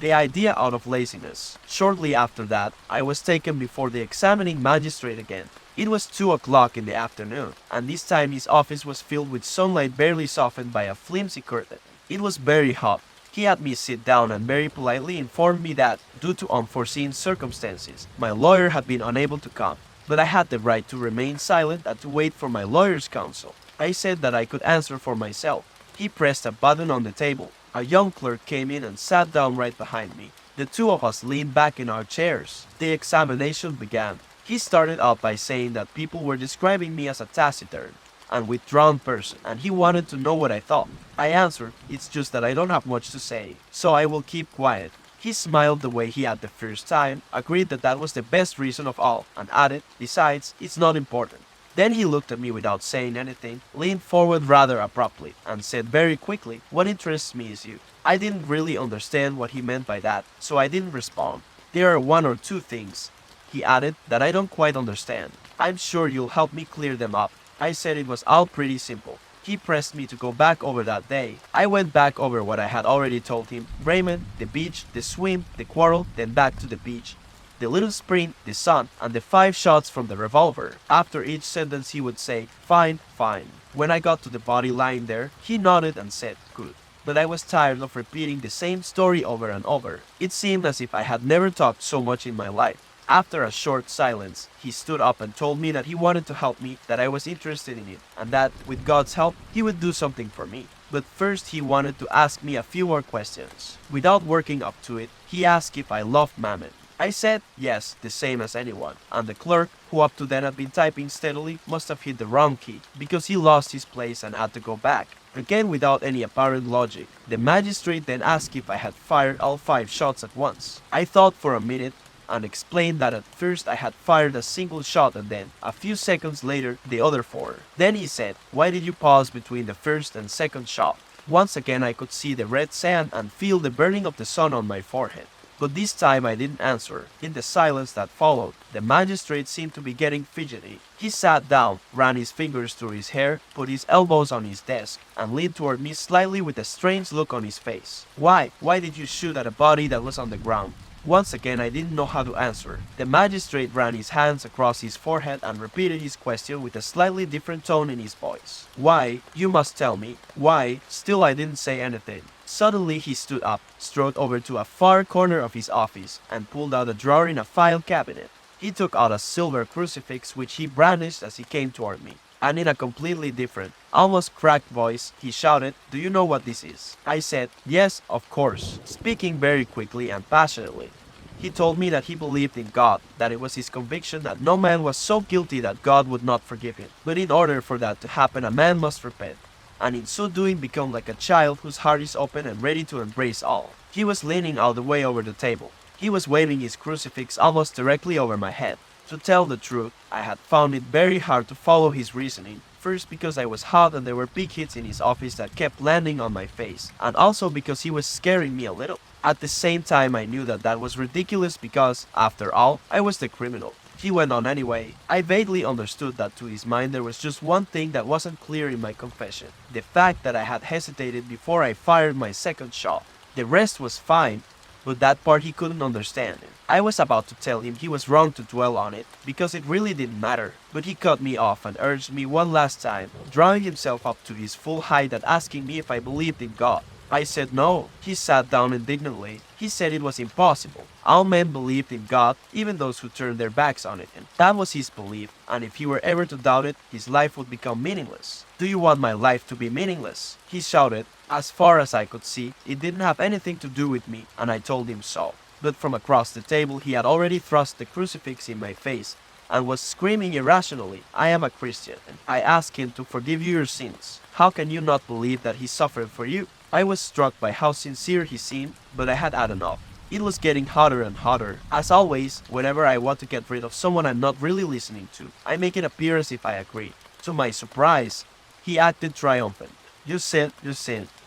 The idea out of laziness. Shortly after that, I was taken before the examining magistrate again. It was 2 o'clock in the afternoon, and this time his office was filled with sunlight barely softened by a flimsy curtain. It was very hot. He had me sit down and very politely informed me that, due to unforeseen circumstances, my lawyer had been unable to come, but I had the right to remain silent and to wait for my lawyer's counsel. I said that I could answer for myself. He pressed a button on the table. A young clerk came in and sat down right behind me. The two of us leaned back in our chairs. The examination began. He started out by saying that people were describing me as a taciturn and withdrawn person, and he wanted to know what I thought. I answered, "It's just that I don't have much to say, so I will keep quiet." He smiled the way he had the first time, agreed that that was the best reason of all, and added, "Besides, it's not important." Then he looked at me without saying anything, leaned forward rather abruptly, and said very quickly, "What interests me is you." I didn't really understand what he meant by that, so I didn't respond. "There are 1 or 2 things," he added, "that I don't quite understand. I'm sure you'll help me clear them up." I said it was all pretty simple. He pressed me to go back over that day. I went back over what I had already told him: Raymond, the beach, the swim, the quarrel, then back to the beach, the little sprint, the sun, and the 5 shots from the revolver. After each sentence he would say, "Fine, fine." When I got to the body lying there, he nodded and said, "Good." But I was tired of repeating the same story over and over. It seemed as if I had never talked so much in my life. After a short silence, he stood up and told me that he wanted to help me, that I was interested in it, and that, with God's help, he would do something for me. But first he wanted to ask me a few more questions. Without working up to it, he asked if I loved Mamet. I said yes, the same as anyone, and the clerk, who up to then had been typing steadily, must have hit the wrong key, because he lost his place and had to go back. Again without any apparent logic. The magistrate then asked if I had fired all 5 shots at once. I thought for a minute, and explained that at first I had fired a single shot and then, a few seconds later, the other 4. Then he said, "Why did you pause between the first and second shot?" Once again I could see the red sand and feel the burning of the sun on my forehead. But this time I didn't answer. In the silence that followed, the magistrate seemed to be getting fidgety. He sat down, ran his fingers through his hair, put his elbows on his desk, and leaned toward me slightly with a strange look on his face. Why did you shoot at a body that was on the ground?" Once again I didn't know how to answer. The magistrate ran his hands across his forehead and repeated his question with a slightly different tone in his voice. "Why? You must tell me. Why?" Still I didn't say anything. Suddenly he stood up, strode over to a far corner of his office, and pulled out a drawer in a file cabinet. He took out a silver crucifix which he brandished as he came toward me. And in a completely different, almost cracked voice, he shouted, "Do you know what this is?" I said, "Yes, of course," speaking very quickly and passionately. He told me that he believed in God, that it was his conviction that no man was so guilty that God would not forgive him. But in order for that to happen, a man must repent, and in so doing become like a child whose heart is open and ready to embrace all. He was leaning all the way over the table. He was waving his crucifix almost directly over my head. To tell the truth, I had found it very hard to follow his reasoning, first because I was hot and there were big hits in his office that kept landing on my face, and also because he was scaring me a little. At the same time I knew that that was ridiculous because, after all, I was the criminal. He went on anyway. I vaguely understood that to his mind there was just one thing that wasn't clear in my confession: the fact that I had hesitated before I fired my second shot. The rest was fine. but that part he couldn't understand. I was about to tell him he was wrong to dwell on it, because it really didn't matter, but he cut me off and urged me one last time, drawing himself up to his full height and asking me if I believed in God. I said no. He sat down indignantly. He said it was impossible. All men believed in God, even those who turned their backs on it. And that was his belief, and if he were ever to doubt it, his life would become meaningless. Do you want my life to be meaningless? He shouted. As far as I could see, it didn't have anything to do with me, and I told him so. But from across the table, he had already thrust the crucifix in my face and was screaming irrationally, "I am a Christian, and I ask him to forgive you your sins. How can you not believe that he suffered for you?" I was struck by how sincere he seemed, but I had had enough. It was getting hotter and hotter. As always, whenever I want to get rid of someone I'm not really listening to, I make it appear as if I agree. To my surprise, he acted triumphant. You sin,"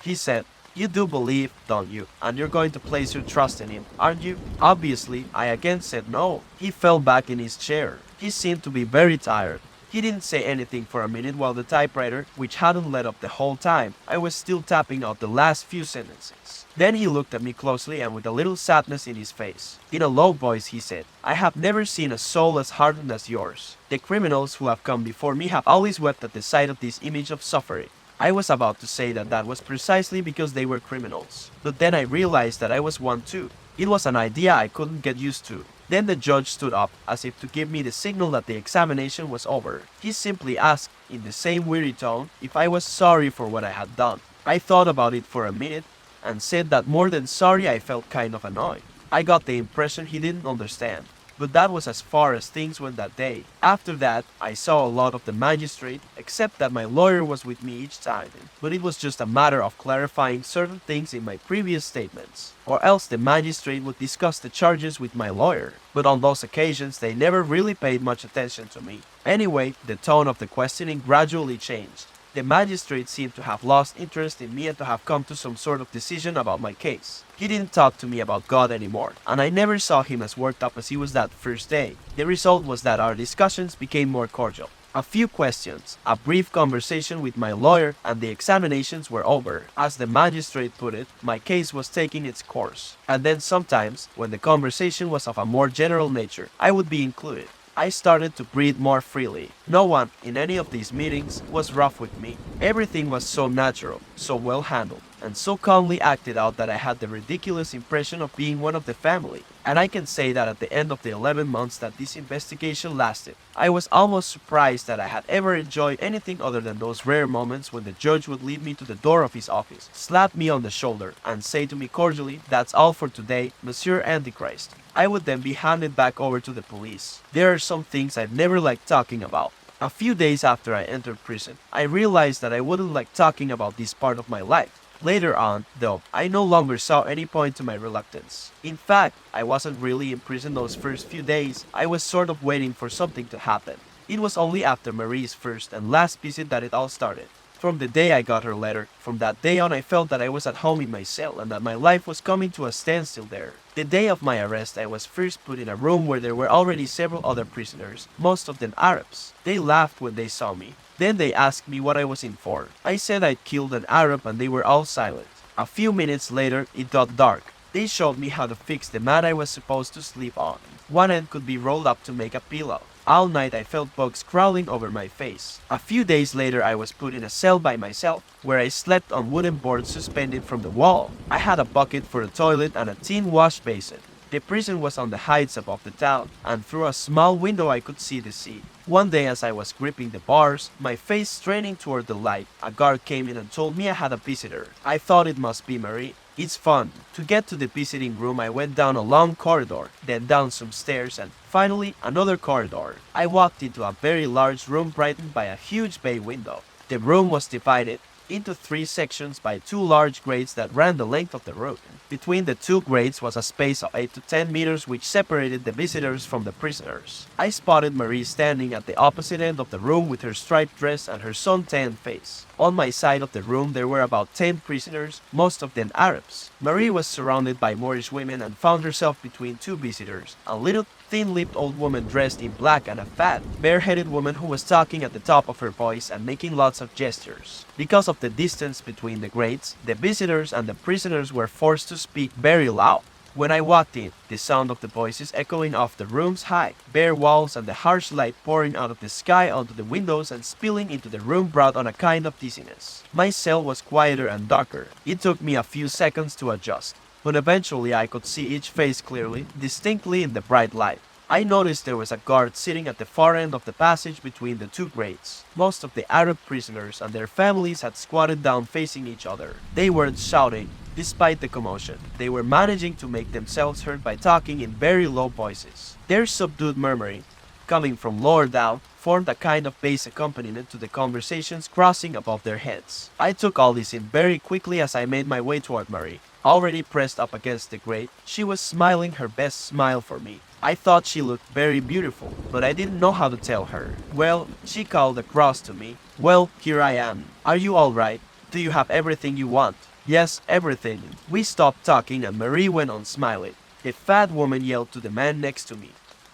he said. "You do believe, don't you? And you're going to place your trust in him, aren't you?" Obviously, I again said no. He fell back in his chair. He seemed to be very tired. He didn't say anything for a minute while the typewriter, which hadn't let up the whole time, I was still tapping out the last few sentences. Then he looked at me closely and with a little sadness in his face. In a low voice he said, "I have never seen a soul as hardened as yours. The criminals who have come before me have always wept at the sight of this image of suffering." I was about to say that that was precisely because they were criminals, but then I realized that I was one too. It was an idea I couldn't get used to. Then the judge stood up, as if to give me the signal that the examination was over. He simply asked, in the same weary tone, if I was sorry for what I had done. I thought about it for a minute, and said that more than sorry I felt kind of annoyed. I got the impression he didn't understand. But that was as far as things went that day. After that, I saw a lot of the magistrate, except that my lawyer was with me each time. But it was just a matter of clarifying certain things in my previous statements. Or else the magistrate would discuss the charges with my lawyer. But on those occasions, they never really paid much attention to me. Anyway, the tone of the questioning gradually changed. The magistrate seemed to have lost interest in me and to have come to some sort of decision about my case. He didn't talk to me about God anymore, and I never saw him as worked up as he was that first day. The result was that our discussions became more cordial. A few questions, a brief conversation with my lawyer, and the examinations were over. As the magistrate put it, my case was taking its course. And then sometimes, when the conversation was of a more general nature, I would be included. I started to breathe more freely. No one, in any of these meetings, was rough with me. Everything was so natural, so well handled, and so calmly acted out that I had the ridiculous impression of being one of the family. And I can say that at the end of the 11 months that this investigation lasted, I was almost surprised that I had ever enjoyed anything other than those rare moments when the judge would lead me to the door of his office, slap me on the shoulder, and say to me cordially, "That's all for today, Monsieur Antichrist." I would then be handed back over to the police. There are some things I've never liked talking about. A few days after I entered prison, I realized that I wouldn't like talking about this part of my life. Later on, though, I no longer saw any point to my reluctance. In fact, I wasn't really in prison those first few days. I was sort of waiting for something to happen. It was only after Marie's first and last visit that it all started. From the day I got her letter, from that day on I felt that I was at home in my cell and that my life was coming to a standstill there. The day of my arrest, I was first put in a room where there were already several other prisoners, most of them Arabs. They laughed when they saw me. Then they asked me what I was in for. I said I'd killed an Arab and they were all silent. A few minutes later, it got dark. They showed me how to fix the mat I was supposed to sleep on. One end could be rolled up to make a pillow. All night I felt bugs crawling over my face. A few days later I was put in a cell by myself, where I slept on wooden boards suspended from the wall. I had a bucket for a toilet and a tin wash basin. The prison was on the heights above the town, and through a small window I could see the sea. One day as I was gripping the bars, my face straining toward the light, a guard came in and told me I had a visitor. I thought it must be Marie. It's fun. To get to the visiting room I went down a long corridor, then down some stairs and finally another corridor. I walked into a very large room brightened by a huge bay window. The room was divided into 3 sections by 2 large grates that ran the length of the room. Between the 2 grates was a space of 8 to 10 meters which separated the visitors from the prisoners. I spotted Marie standing at the opposite end of the room with her striped dress and her sun-tanned face. On my side of the room there were about 10 prisoners, most of them Arabs. Marie was surrounded by Moorish women and found herself between 2 visitors, a little thin-lipped old woman dressed in black and a fat, bare-headed woman who was talking at the top of her voice and making lots of gestures. Because of the distance between the grates, the visitors and the prisoners were forced to speak very loud. When I walked in, the sound of the voices echoing off the room's high, bare walls and the harsh light pouring out of the sky onto the windows and spilling into the room brought on a kind of dizziness. My cell was quieter and darker. It took me a few seconds to adjust, but eventually I could see each face clearly, distinctly in the bright light. I noticed there was a guard sitting at the far end of the passage between the two grates. Most of the Arab prisoners and their families had squatted down facing each other. They weren't shouting, despite the commotion. They were managing to make themselves heard by talking in very low voices. Their subdued murmuring, coming from lower down, formed a kind of bass accompaniment to the conversations crossing above their heads. I took all this in very quickly as I made my way toward Marie. Already pressed up against the grate, she was smiling her best smile for me. I thought she looked very beautiful, but I didn't know how to tell her. Well, she called across to me. Well, here I am. Are you all right? Do you have everything you want? Yes, everything. We stopped talking and Marie went on smiling. A fat woman yelled to the man next to me.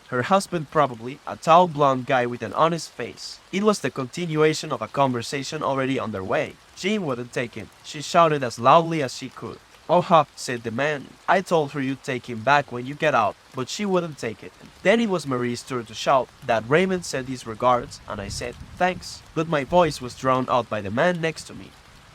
Her husband probably, a tall blonde guy with an honest face. It was the continuation of a conversation already underway. Jean wouldn't take him. She shouted as loudly as she could. "Oh ha," said the man. "I told her you'd take him back when you get out, but she wouldn't take it." Then it was Marie's turn to shout that Raymond sent his regards, and I said, "Thanks." But my voice was drowned out by the man next to me,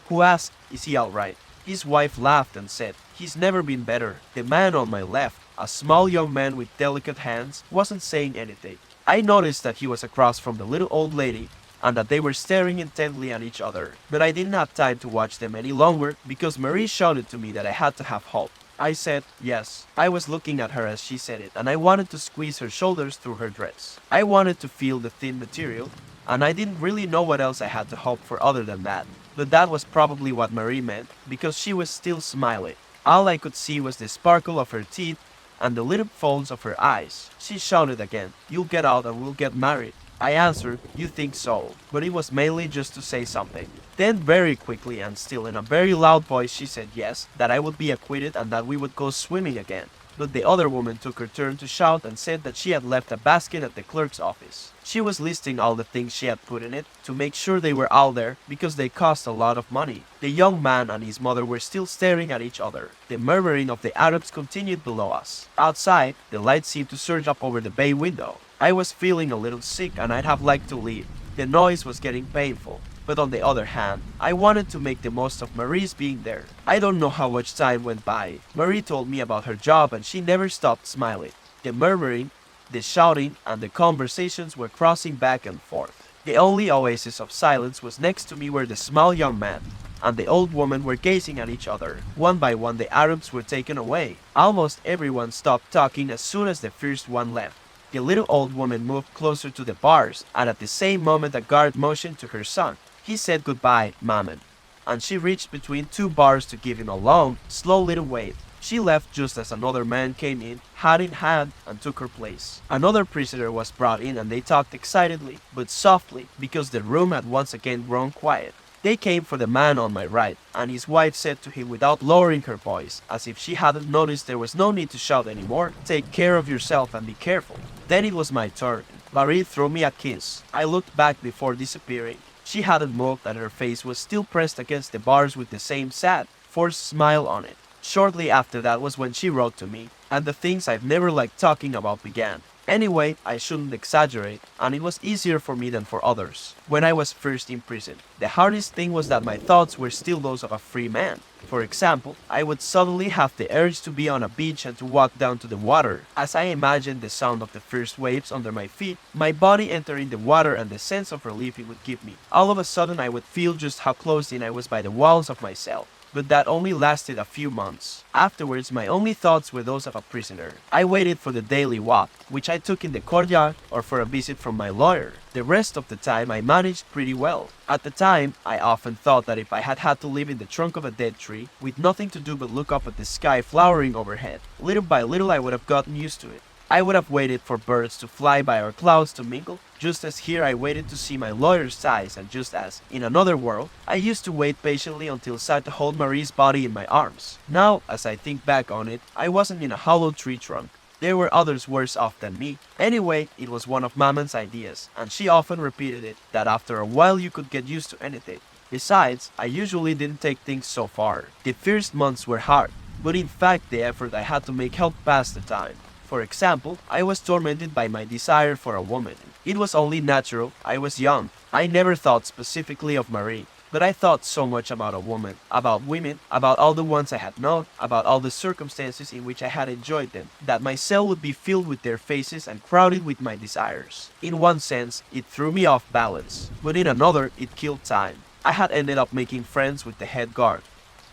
who asked, "Is he all right?" His wife laughed and said, "He's never been better." The man on my left, a small young man with delicate hands, wasn't saying anything. I noticed that he was across from the little old lady, and that they were staring intently at each other. But I didn't have time to watch them any longer because Marie shouted to me that I had to have hope. I said yes. I was looking at her as she said it, and I wanted to squeeze her shoulders through her dress. I wanted to feel the thin material, and I didn't really know what else I had to hope for other than that. But that was probably what Marie meant, because she was still smiling. All I could see was the sparkle of her teeth and the little folds of her eyes. She shouted again, "You'll get out and we'll get married." I answered, "You think so," but it was mainly just to say something. Then very quickly and still in a very loud voice she said yes, that I would be acquitted and that we would go swimming again. But the other woman took her turn to shout and said that she had left a basket at the clerk's office. She was listing all the things she had put in it to make sure they were all there because they cost a lot of money. The young man and his mother were still staring at each other. The murmuring of the Arabs continued below us. Outside, the light seemed to surge up over the bay window. I was feeling a little sick and I'd have liked to leave. The noise was getting painful. But on the other hand, I wanted to make the most of Marie's being there. I don't know how much time went by. Marie told me about her job and she never stopped smiling. The murmuring, the shouting, and the conversations were crossing back and forth. The only oasis of silence was next to me where the small young man and the old woman were gazing at each other. One by one the Arabs were taken away. Almost everyone stopped talking as soon as the first one left. The little old woman moved closer to the bars, and at the same moment a guard motioned to her son. He said goodbye, Maman, and she reached between two bars to give him a long, slow little wave. She left just as another man came in, hat in hand, and took her place. Another prisoner was brought in and they talked excitedly, but softly, because the room had once again grown quiet. They came for the man on my right, and his wife said to him without lowering her voice, as if she hadn't noticed there was no need to shout anymore, "Take care of yourself and be careful." Then it was my turn. Marie threw me a kiss. I looked back before disappearing. She hadn't moved and her face was still pressed against the bars with the same sad, forced smile on it. Shortly after that was when she wrote to me, and the things I've never liked talking about began. Anyway, I shouldn't exaggerate, and it was easier for me than for others. When I was first in prison, the hardest thing was that my thoughts were still those of a free man. For example, I would suddenly have the urge to be on a beach and to walk down to the water. As I imagined the sound of the first waves under my feet, my body entering the water and the sense of relief it would give me, all of a sudden I would feel just how closed in I was by the walls of my cell. But that only lasted a few months. Afterwards, my only thoughts were those of a prisoner. I waited for the daily walk, which I took in the courtyard, or for a visit from my lawyer. The rest of the time, I managed pretty well. At the time, I often thought that if I had had to live in the trunk of a dead tree, with nothing to do but look up at the sky flowering overhead, little by little I would have gotten used to it. I would have waited for birds to fly by or clouds to mingle, just as here I waited to see my lawyer's eyes, and just as, in another world, I used to wait patiently until sad to hold Marie's body in my arms. Now, as I think back on it, I wasn't in a hollow tree trunk. There were others worse off than me. Anyway, it was one of Maman's ideas, and she often repeated it, that after a while you could get used to anything. Besides, I usually didn't take things so far. The first months were hard, but in fact the effort I had to make helped pass the time. For example, I was tormented by my desire for a woman. It was only natural, I was young. I never thought specifically of Marie, but I thought so much about a woman, about women, about all the ones I had known, about all the circumstances in which I had enjoyed them, that my cell would be filled with their faces and crowded with my desires. In one sense, it threw me off balance, but in another, it killed time. I had ended up making friends with the head guard,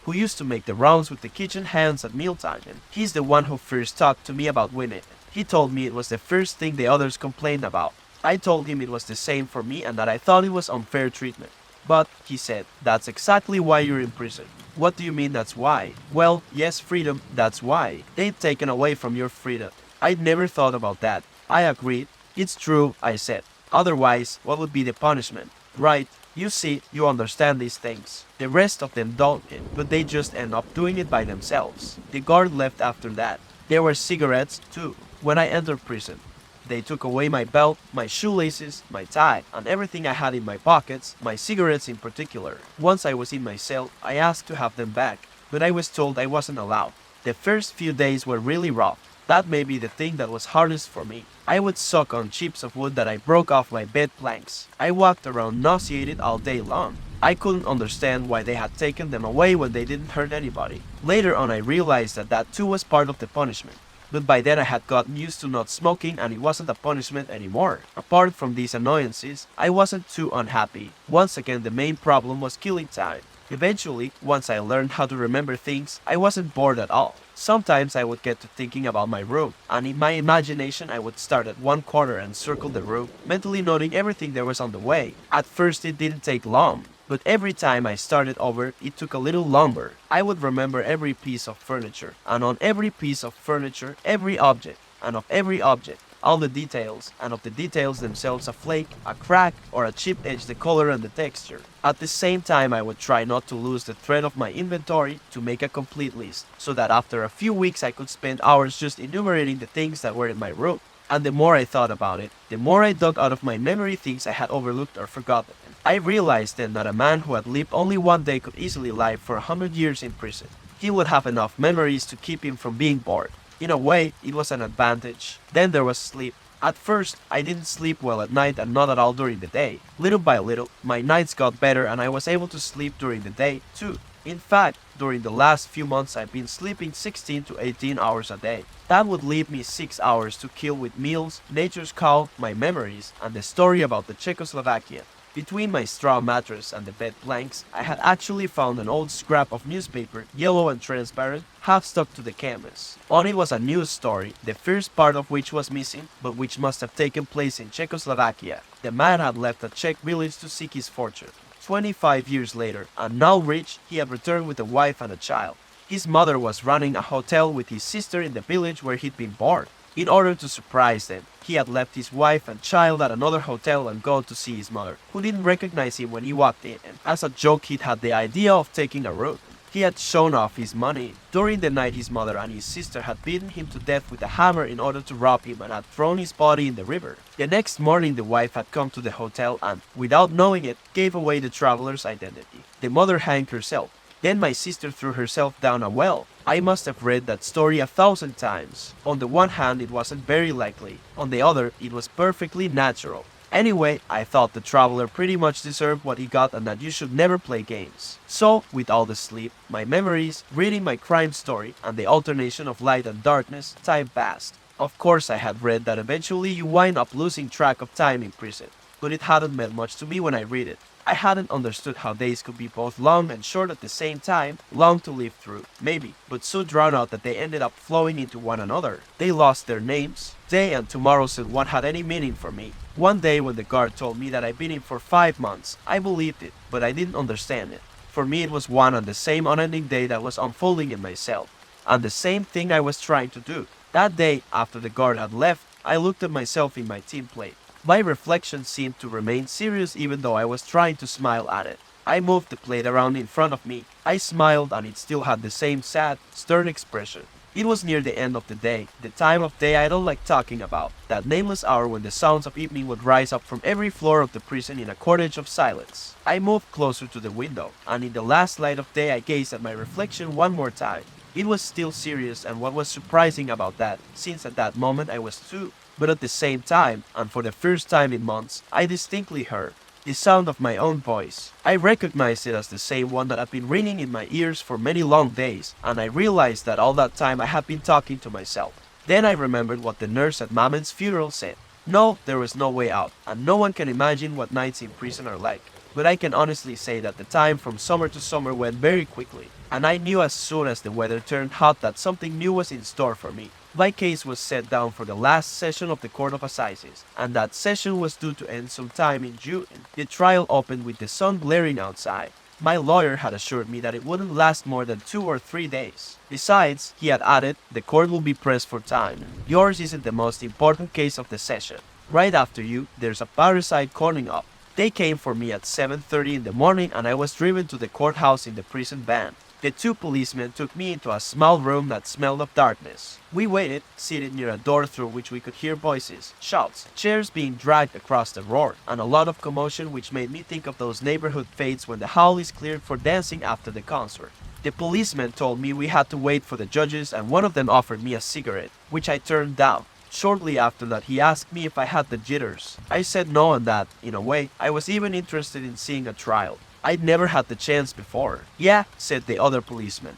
who used to make the rounds with the kitchen hands at mealtime, and he's the one who first talked to me about women. He told me it was the first thing the others complained about. I told him it was the same for me and that I thought it was unfair treatment. But, he said, that's exactly why you're in prison. What do you mean that's why? Well, yes, freedom, that's why. They've taken away from your freedom. I'd never thought about that. I agreed. It's true, I said. Otherwise, what would be the punishment? Right. You see, you understand these things. The rest of them don't, but they just end up doing it by themselves. The guard left after that. There were cigarettes, too, when I entered prison. They took away my belt, my shoelaces, my tie, and everything I had in my pockets, my cigarettes in particular. Once I was in my cell, I asked to have them back, but I was told I wasn't allowed. The first few days were really rough. That may be the thing that was hardest for me. I would suck on chips of wood that I broke off my bed planks. I walked around nauseated all day long. I couldn't understand why they had taken them away when they didn't hurt anybody. Later on I realized that that too was part of the punishment. But by then I had gotten used to not smoking and it wasn't a punishment anymore. Apart from these annoyances, I wasn't too unhappy. Once again the main problem was killing time. Eventually, once I learned how to remember things, I wasn't bored at all. Sometimes I would get to thinking about my room, and in my imagination I would start at one corner and circle the room, mentally noting everything there was on the way. At first it didn't take long, but every time I started over, it took a little longer. I would remember every piece of furniture, and on every piece of furniture, every object, and of every object, all the details, and of the details themselves a flake, a crack, or a chip edge, the color and the texture. At the same time I would try not to lose the thread of my inventory to make a complete list, so that after a few weeks I could spend hours just enumerating the things that were in my room. And the more I thought about it, the more I dug out of my memory things I had overlooked or forgotten. I realized then that a man who had lived only one day could easily live for 100 years in prison. He would have enough memories to keep him from being bored. In a way, it was an advantage. Then there was sleep. At first, I didn't sleep well at night and not at all during the day. Little by little, my nights got better and I was able to sleep during the day, too. In fact, during the last few months I've been sleeping 16 to 18 hours a day. That would leave me 6 hours to kill with meals, nature's call, my memories, and the story about the Czechoslovakia. Between my straw mattress and the bed planks, I had actually found an old scrap of newspaper, yellow and transparent, half stuck to the canvas. On it was a news story, the first part of which was missing, but which must have taken place in Czechoslovakia. The man had left a Czech village to seek his fortune. 25 years later, and now rich, he had returned with a wife and a child. His mother was running a hotel with his sister in the village where he'd been born. In order to surprise them, he had left his wife and child at another hotel and gone to see his mother, who didn't recognize him when he walked in, and as a joke he'd had the idea of taking a room. He had shown off his money. During the night his mother and his sister had beaten him to death with a hammer in order to rob him and had thrown his body in the river. The next morning the wife had come to the hotel and, without knowing it, gave away the traveler's identity. The mother hanged herself. Then my sister threw herself down a well. I must have read that story 1,000 times. On the one hand it wasn't very likely, on the other it was perfectly natural. Anyway, I thought the traveler pretty much deserved what he got and that you should never play games. So, with all the sleep, my memories, reading my crime story, and the alternation of light and darkness, time passed. Of course I had read that eventually you wind up losing track of time in prison, but it hadn't meant much to me when I read it. I hadn't understood how days could be both long and short at the same time, long to live through, maybe, but so drawn out that they ended up flowing into one another. They lost their names. Day and tomorrow said what had any meaning for me. One day when the guard told me that I'd been in for 5 months, I believed it, but I didn't understand it. For me it was one and the same unending day that was unfolding in myself, and the same thing I was trying to do. That day, after the guard had left, I looked at myself in my tin plate. My reflection seemed to remain serious even though I was trying to smile at it. I moved the plate around in front of me. I smiled and it still had the same sad, stern expression. It was near the end of the day, the time of day I don't like talking about, that nameless hour when the sounds of evening would rise up from every floor of the prison in a cottage of silence. I moved closer to the window, and in the last light of day I gazed at my reflection one more time. It was still serious, and what was surprising about that, since at that moment I was 2, but at the same time, and for the first time in months, I distinctly heard the sound of my own voice. I recognized it as the same one that had been ringing in my ears for many long days, and I realized that all that time I had been talking to myself. Then I remembered what the nurse at Mamen's funeral said. No, there was no way out, and no one can imagine what nights in prison are like. But I can honestly say that the time from summer to summer went very quickly, and I knew as soon as the weather turned hot that something new was in store for me. My case was set down for the last session of the Court of Assizes, and that session was due to end sometime in June. The trial opened with the sun blaring outside. My lawyer had assured me that it wouldn't last more than 2 or 3 days. Besides, he had added, the court will be pressed for time. Yours isn't the most important case of the session. Right after you, there's a parasite calling up. They came for me at 7:30 in the morning, and I was driven to the courthouse in the prison van. The 2 policemen took me into a small room that smelled of darkness. We waited, seated near a door through which we could hear voices, shouts, chairs being dragged across the road, and a lot of commotion, which made me think of those neighborhood fêtes when the hall is cleared for dancing after the concert. The policemen told me we had to wait for the judges, and one of them offered me a cigarette, which I turned down. Shortly after that, he asked me if I had the jitters. I said no, and that, in a way, I was even interested in seeing a trial. I'd never had the chance before. Yeah, said the other policeman.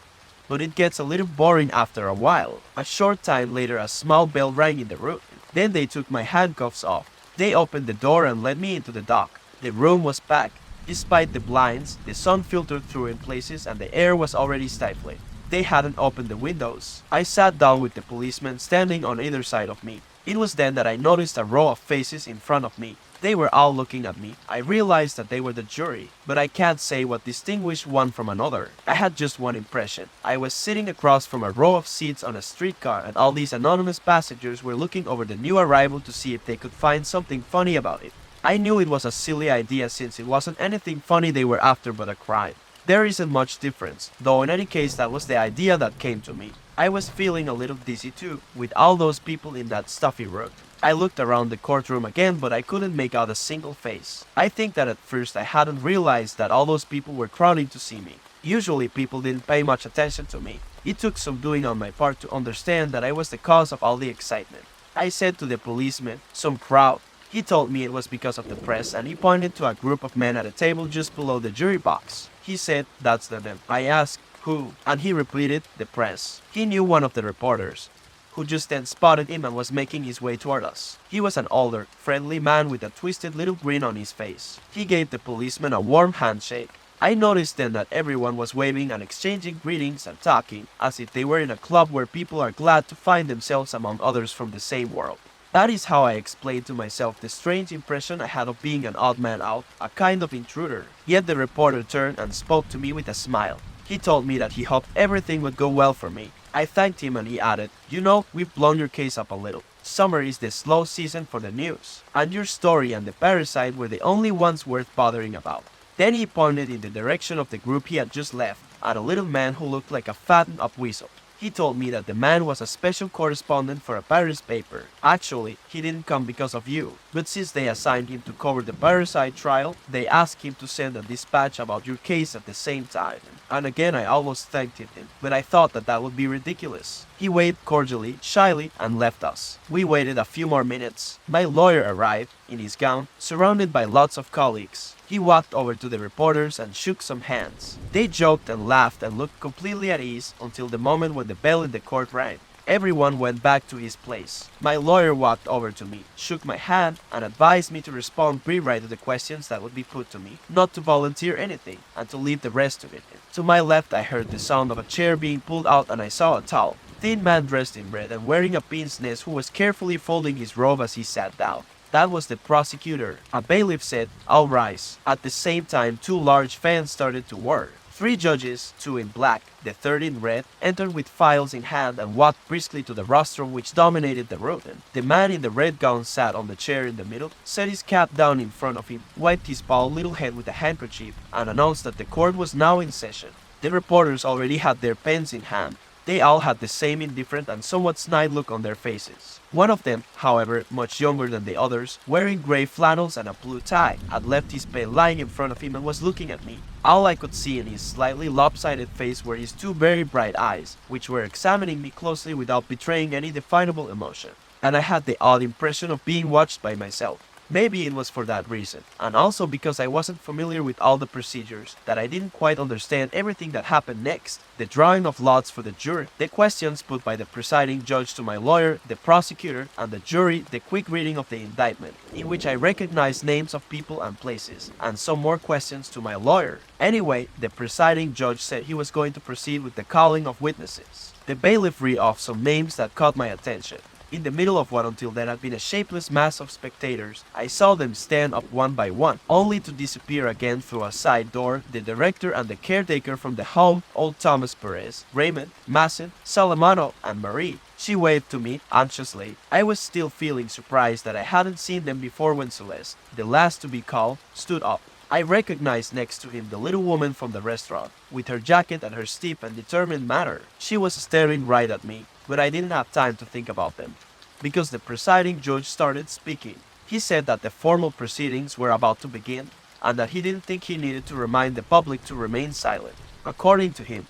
But it gets a little boring after a while. A short time later, a small bell rang in the room. Then they took my handcuffs off. They opened the door and led me into the dock. The room was packed. Despite the blinds, the sun filtered through in places and the air was already stifling. They hadn't opened the windows. I sat down with the policeman standing on either side of me. It was then that I noticed a row of faces in front of me. They were all looking at me. I realized that they were the jury, but I can't say what distinguished one from another. I had just one impression. I was sitting across from a row of seats on a streetcar, and all these anonymous passengers were looking over the new arrival to see if they could find something funny about it. I knew it was a silly idea since it wasn't anything funny they were after but a crime. There isn't much difference, though in any case that was the idea that came to me. I was feeling a little dizzy too, with all those people in that stuffy room. I looked around the courtroom again, but I couldn't make out a single face. I think that at first I hadn't realized that all those people were crowding to see me. Usually people didn't pay much attention to me. It took some doing on my part to understand that I was the cause of all the excitement. I said to the policeman, "Some crowd." He told me it was because of the press, and he pointed to a group of men at a table just below the jury box. He said, "That's them." I asked, "Who?" And he repeated, "The press." He knew one of the reporters, who just then spotted him and was making his way toward us. He was an older, friendly man with a twisted little grin on his face. He gave the policeman a warm handshake. I noticed then that everyone was waving and exchanging greetings and talking, as if they were in a club where people are glad to find themselves among others from the same world. That is how I explained to myself the strange impression I had of being an odd man out, a kind of intruder. Yet the reporter turned and spoke to me with a smile. He told me that he hoped everything would go well for me. I thanked him and he added, "You know, we've blown your case up a little. Summer is the slow season for the news, and your story and the parasite were the only ones worth bothering about." Then he pointed in the direction of the group he had just left, at a little man who looked like a fattened up weasel. He told me that the man was a special correspondent for a Paris paper. Actually, he didn't come because of you, but since they assigned him to cover the parasite trial, they asked him to send a dispatch about your case at the same time. And again I almost thanked him, but I thought that that would be ridiculous. He waved cordially, shyly, and left us. We waited a few more minutes. My lawyer arrived, in his gown, surrounded by lots of colleagues. He walked over to the reporters and shook some hands. They joked and laughed and looked completely at ease until the moment when the bell in the court rang. Everyone went back to his place. My lawyer walked over to me, shook my hand, and advised me to respond briefly to the questions that would be put to me, not to volunteer anything, and to leave the rest of it. To my left I heard the sound of a chair being pulled out and I saw a tall, thin man dressed in red and wearing a pince nez who was carefully folding his robe as he sat down. That was the prosecutor. A bailiff said, "I'll rise." At the same time, 2 large fans started to whir. 3 judges, 2 in black, the 3rd in red, entered with files in hand and walked briskly to the rostrum which dominated the room. The man in the red gown sat on the chair in the middle, set his cap down in front of him, wiped his bald little head with a handkerchief, and announced that the court was now in session. The reporters already had their pens in hand. They all had the same indifferent and somewhat snide look on their faces. One of them, however, much younger than the others, wearing grey flannels and a blue tie, had left his pail lying in front of him and was looking at me. All I could see in his slightly lopsided face were his two very bright eyes, which were examining me closely without betraying any definable emotion. And I had the odd impression of being watched by myself. Maybe it was for that reason, and also because I wasn't familiar with all the procedures, that I didn't quite understand everything that happened next. The drawing of lots for the jury, the questions put by the presiding judge to my lawyer, the prosecutor, and the jury, the quick reading of the indictment, in which I recognized names of people and places, and some more questions to my lawyer. Anyway, the presiding judge said he was going to proceed with the calling of witnesses. The bailiff read off some names that caught my attention. In the middle of what until then had been a shapeless mass of spectators, I saw them stand up one by one, only to disappear again through a side door, the director and the caretaker from the home, old Thomas Perez, Raymond, Masson, Salamano, and Marie. She waved to me anxiously. I was still feeling surprised that I hadn't seen them before when Celeste, the last to be called, stood up. I recognized next to him the little woman from the restaurant, with her jacket and her stiff and determined manner. She was staring right at me, but I didn't have time to think about them, because the presiding judge started speaking. He said that the formal proceedings were about to begin, and that he didn't think he needed to remind the public to remain silent. According to him,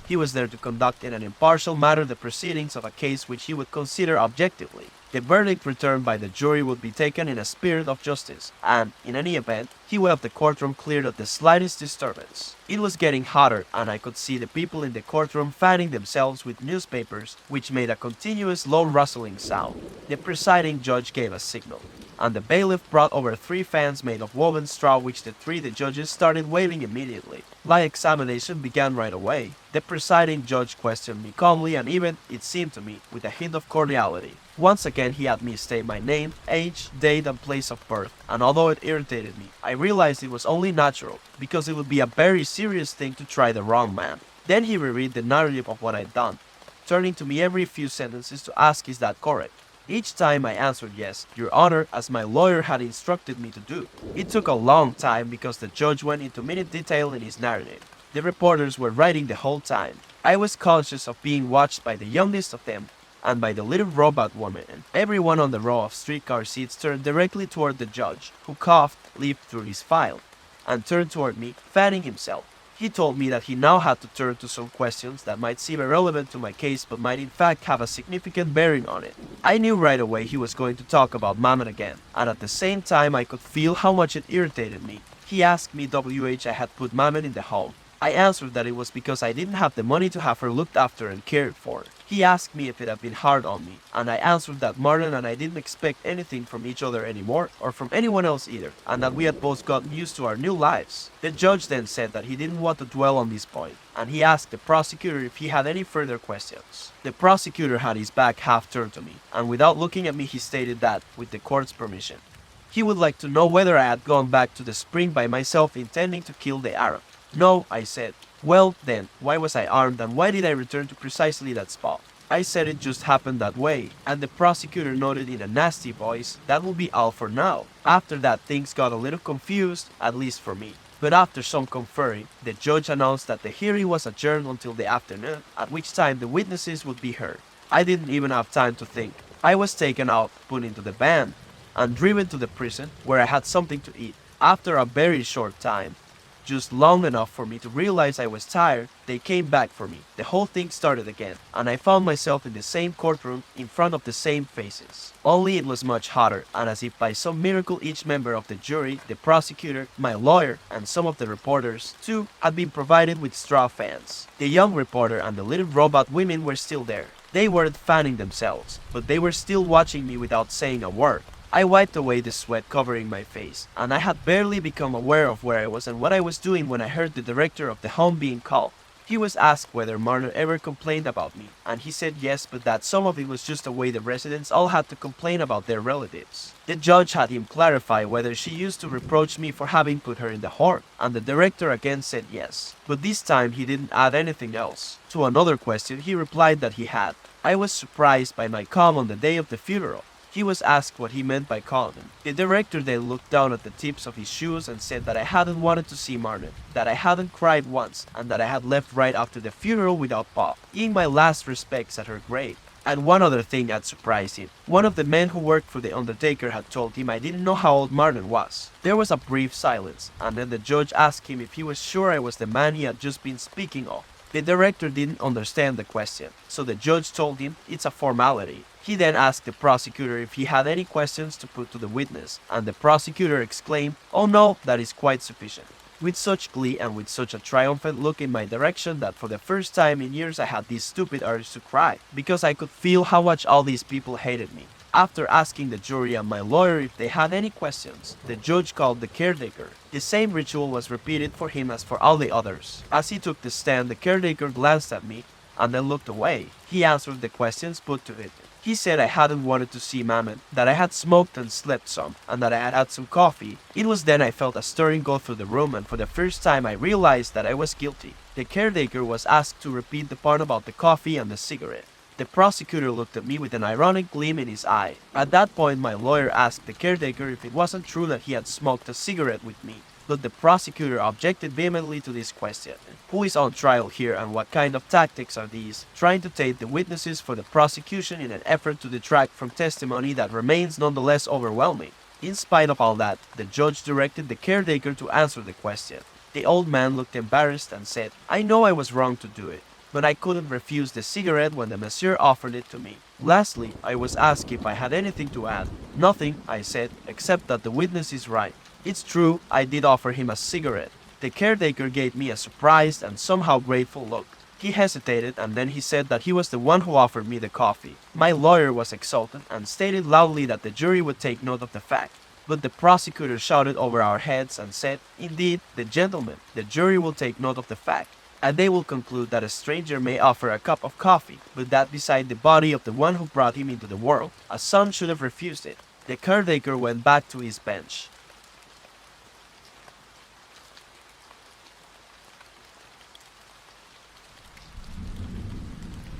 he was there to conduct in an impartial manner the proceedings of a case which he would consider objectively. The verdict returned by the jury would be taken in a spirit of justice, and, in any event, he would have the courtroom cleared of the slightest disturbance. It was getting hotter, and I could see the people in the courtroom fanning themselves with newspapers, which made a continuous low rustling sound. The presiding judge gave a signal, and the bailiff brought over 3 fans made of woven straw which the judges started waving immediately. My examination began right away. The presiding judge questioned me calmly and even, it seemed to me, with a hint of cordiality. Once again he had me state my name, age, date and place of birth, and although it irritated me, I realized it was only natural, because it would be a very serious thing to try the wrong man. Then he reread the narrative of what I'd done, turning to me every few sentences to ask is that correct. Each time I answered yes, Your Honor, as my lawyer had instructed me to do. It took a long time because the judge went into minute detail in his narrative. The reporters were writing the whole time. I was conscious of being watched by the youngest of them, and by the little robot woman. Everyone on the row of streetcar seats turned directly toward the judge, who coughed, leafed through his file, and turned toward me, fanning himself. He told me that he now had to turn to some questions that might seem irrelevant to my case but might in fact have a significant bearing on it. I knew right away he was going to talk about Mammon again, and at the same time I could feel how much it irritated me. He asked me I had put Mammon in the home. I answered that it was because I didn't have the money to have her looked after and cared for. He asked me if it had been hard on me, and I answered that Martin and I didn't expect anything from each other anymore, or from anyone else either, and that we had both gotten used to our new lives. The judge then said that he didn't want to dwell on this point, and he asked the prosecutor if he had any further questions. The prosecutor had his back half turned to me, and without looking at me he stated that, with the court's permission, he would like to know whether I had gone back to the spring by myself intending to kill the Arab. No, I said. Well, then, why was I armed and why did I return to precisely that spot? I said it just happened that way, and the prosecutor noted in a nasty voice, that will be all for now. After that things got a little confused, at least for me. But after some conferring, the judge announced that the hearing was adjourned until the afternoon, at which time the witnesses would be heard. I didn't even have time to think. I was taken out, put into the van, and driven to the prison, where I had something to eat. After a very short time, just long enough for me to realize I was tired, they came back for me. The whole thing started again, and I found myself in the same courtroom in front of the same faces. Only it was much hotter, and as if by some miracle each member of the jury, the prosecutor, my lawyer, and some of the reporters, too, had been provided with straw fans. The young reporter and the little robot women were still there. They weren't fanning themselves, but they were still watching me without saying a word. I wiped away the sweat covering my face, and I had barely become aware of where I was and what I was doing when I heard the director of the home being called. He was asked whether Marner ever complained about me, and he said yes, but that some of it was just the way the residents all had to complain about their relatives. The judge had him clarify whether she used to reproach me for having put her in the home, and the director again said yes, but this time he didn't add anything else. To another question he replied that he had. I was surprised by my calm on the day of the funeral. He was asked what he meant by calling him. The director then looked down at the tips of his shoes and said that I hadn't wanted to see Martin, that I hadn't cried once, and that I had left right after the funeral without Bob, paying my last respects at her grave. And one other thing had surprised him. One of the men who worked for the Undertaker had told him I didn't know how old Martin was. There was a brief silence, and then the judge asked him if he was sure I was the man he had just been speaking of. The director didn't understand the question, so the judge told him it's a formality. He then asked the prosecutor if he had any questions to put to the witness, and the prosecutor exclaimed, "Oh no, that is quite sufficient," with such glee and with such a triumphant look in my direction that for the first time in years I had this stupid urge to cry, because I could feel how much all these people hated me. After asking the jury and my lawyer if they had any questions, the judge called the caretaker. The same ritual was repeated for him as for all the others. As he took the stand, the caretaker glanced at me and then looked away. He answered the questions put to him. He said I hadn't wanted to see Mamet, that I had smoked and slept some, and that I had had some coffee. It was then I felt a stirring go through the room, and for the first time I realized that I was guilty. The caretaker was asked to repeat the part about the coffee and the cigarette. The prosecutor looked at me with an ironic gleam in his eye. At that point my lawyer asked the caretaker if it wasn't true that he had smoked a cigarette with me. But the prosecutor objected vehemently to this question. Who is on trial here and what kind of tactics are these? Trying to take the witnesses for the prosecution in an effort to detract from testimony that remains nonetheless overwhelming. In spite of all that, the judge directed the caretaker to answer the question. The old man looked embarrassed and said, "I know I was wrong to do it, but I couldn't refuse the cigarette when the monsieur offered it to me." Lastly, I was asked if I had anything to add. "Nothing," I said, "except that the witness is right. It's true, I did offer him a cigarette." The caretaker gave me a surprised and somehow grateful look. He hesitated and then he said that he was the one who offered me the coffee. My lawyer was exultant and stated loudly that the jury would take note of the fact. But the prosecutor shouted over our heads and said, "Indeed, the jury will take note of the fact, and they will conclude that a stranger may offer a cup of coffee, but that beside the body of the one who brought him into the world, a son should have refused it." The caretaker went back to his bench.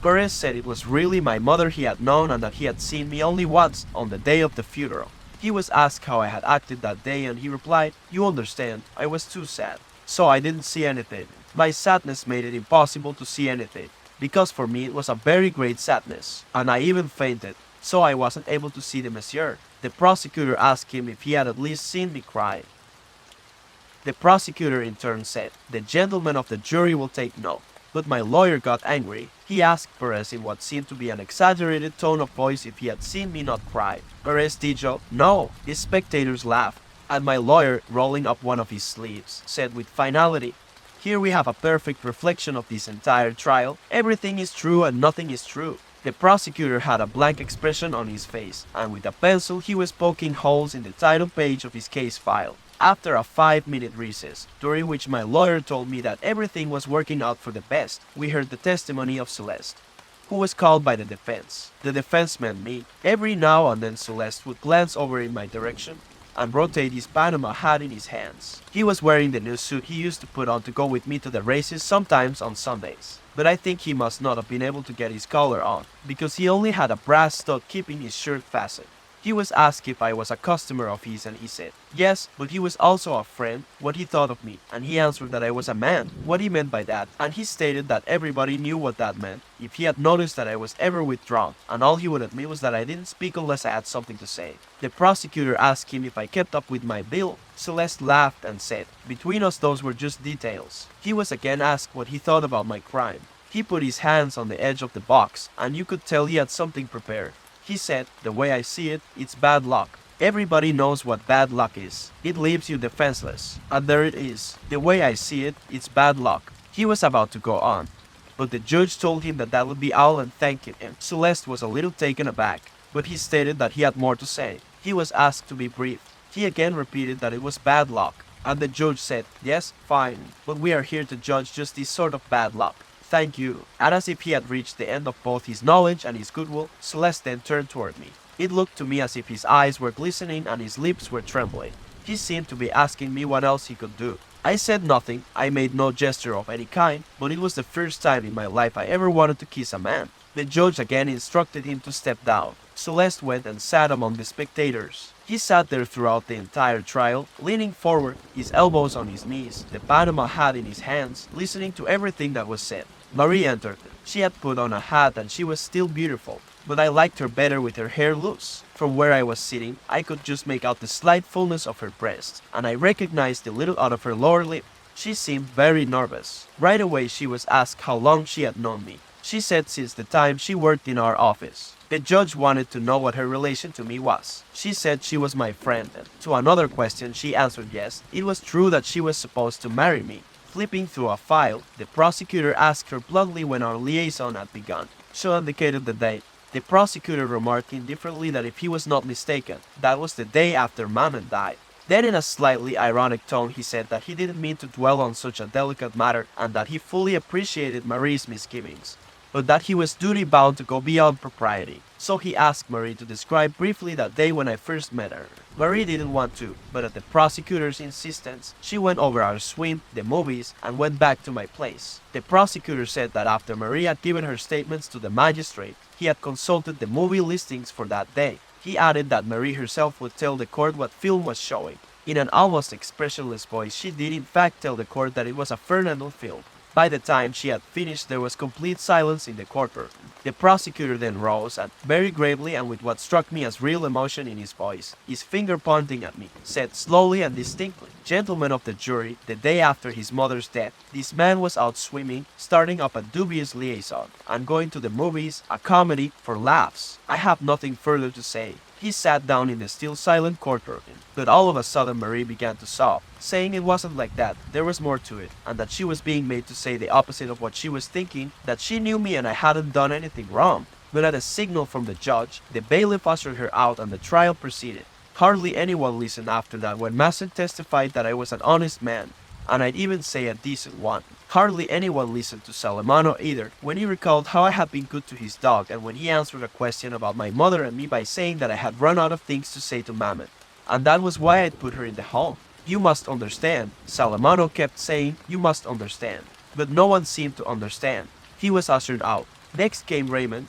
Perez said it was really my mother he had known and that he had seen me only once, on the day of the funeral. He was asked how I had acted that day and he replied, "You understand, I was too sad, so I didn't see anything. My sadness made it impossible to see anything, because for me it was a very great sadness, and I even fainted, so I wasn't able to see the monsieur." The prosecutor asked him if he had at least seen me cry. The prosecutor in turn said, "The gentlemen of the jury will take note." But my lawyer got angry. He asked Perez in what seemed to be an exaggerated tone of voice if he had seen me not cry. Perez dijo, "No." The spectators laughed, and my lawyer, rolling up one of his sleeves, said with finality, "Here we have a perfect reflection of this entire trial. Everything is true and nothing is true." The prosecutor had a blank expression on his face, and with a pencil he was poking holes in the title page of his case file. After a 5-minute recess, during which my lawyer told me that everything was working out for the best, we heard the testimony of Celeste, who was called by the defense. The defense meant me. Every now and then Celeste would glance over in my direction and rotate his Panama hat in his hands. He was wearing the new suit he used to put on to go with me to the races, sometimes on Sundays. But I think he must not have been able to get his collar on, because he only had a brass stud keeping his shirt fastened. He was asked if I was a customer of his and he said, yes, but he was also a friend, what he thought of me, and he answered that I was a man, what he meant by that, and he stated that everybody knew what that meant, if he had noticed that I was ever withdrawn, and all he would admit was that I didn't speak unless I had something to say. The prosecutor asked him if I kept up with my bill. Celeste laughed and said, between us those were just details. He was again asked what he thought about my crime. He put his hands on the edge of the box, and you could tell he had something prepared. He said, the way I see it, it's bad luck. Everybody knows what bad luck is. It leaves you defenseless. And there it is. The way I see it, it's bad luck. He was about to go on, but the judge told him that that would be all and thanked him. Celeste was a little taken aback, but he stated that he had more to say. He was asked to be brief. He again repeated that it was bad luck, and the judge said, yes, fine, but we are here to judge just this sort of bad luck. Thank you. And as if he had reached the end of both his knowledge and his goodwill, Celeste then turned toward me. It looked to me as if his eyes were glistening and his lips were trembling. He seemed to be asking me what else he could do. I said nothing. I made no gesture of any kind, but it was the first time in my life I ever wanted to kiss a man. The judge again instructed him to step down. Celeste went and sat among the spectators. He sat there throughout the entire trial, leaning forward, his elbows on his knees, the Panama hat in his hands, listening to everything that was said. Marie entered. She had put on a hat and she was still beautiful, but I liked her better with her hair loose. From where I was sitting, I could just make out the slight fullness of her breast, and I recognized the little out of her lower lip. She seemed very nervous. Right away she was asked how long she had known me. She said since the time she worked in our office. The judge wanted to know what her relation to me was. She said she was my friend, and to another question she answered yes, it was true that she was supposed to marry me. Flipping through a file, the prosecutor asked her bluntly when our liaison had begun. She indicated the date. The prosecutor remarked indifferently that if he was not mistaken, that was the day after Mamet died. Then in a slightly ironic tone he said that he didn't mean to dwell on such a delicate matter and that he fully appreciated Marie's misgivings, but that he was duty-bound to go beyond propriety. So he asked Marie to describe briefly that day when I first met her. Marie didn't want to, but at the prosecutor's insistence, she went over our swim, the movies, and went back to my place. The prosecutor said that after Marie had given her statements to the magistrate, he had consulted the movie listings for that day. He added that Marie herself would tell the court what film was showing. In an almost expressionless voice, she did in fact tell the court that it was a Fernando film. By the time she had finished, there was complete silence in the courtroom. The prosecutor then rose and, very gravely and with what struck me as real emotion in his voice, his finger pointing at me, said slowly and distinctly, "Gentlemen of the jury, the day after his mother's death, this man was out swimming, starting up a dubious liaison, and going to the movies, a comedy, for laughs. I have nothing further to say." He sat down in the still silent courtroom, but all of a sudden Marie began to sob, saying it wasn't like that, there was more to it, and that she was being made to say the opposite of what she was thinking, that she knew me and I hadn't done anything wrong. But at a signal from the judge, the bailiff ushered her out and the trial proceeded. Hardly anyone listened after that when Massett testified that I was an honest man, and I'd even say a decent one. Hardly anyone listened to Salamano either when he recalled how I had been good to his dog and when he answered a question about my mother and me by saying that I had run out of things to say to Mamet, and that was why I'd put her in the home. "You must understand," Salamano kept saying, "you must understand." But no one seemed to understand. He was ushered out. Next came Raymond,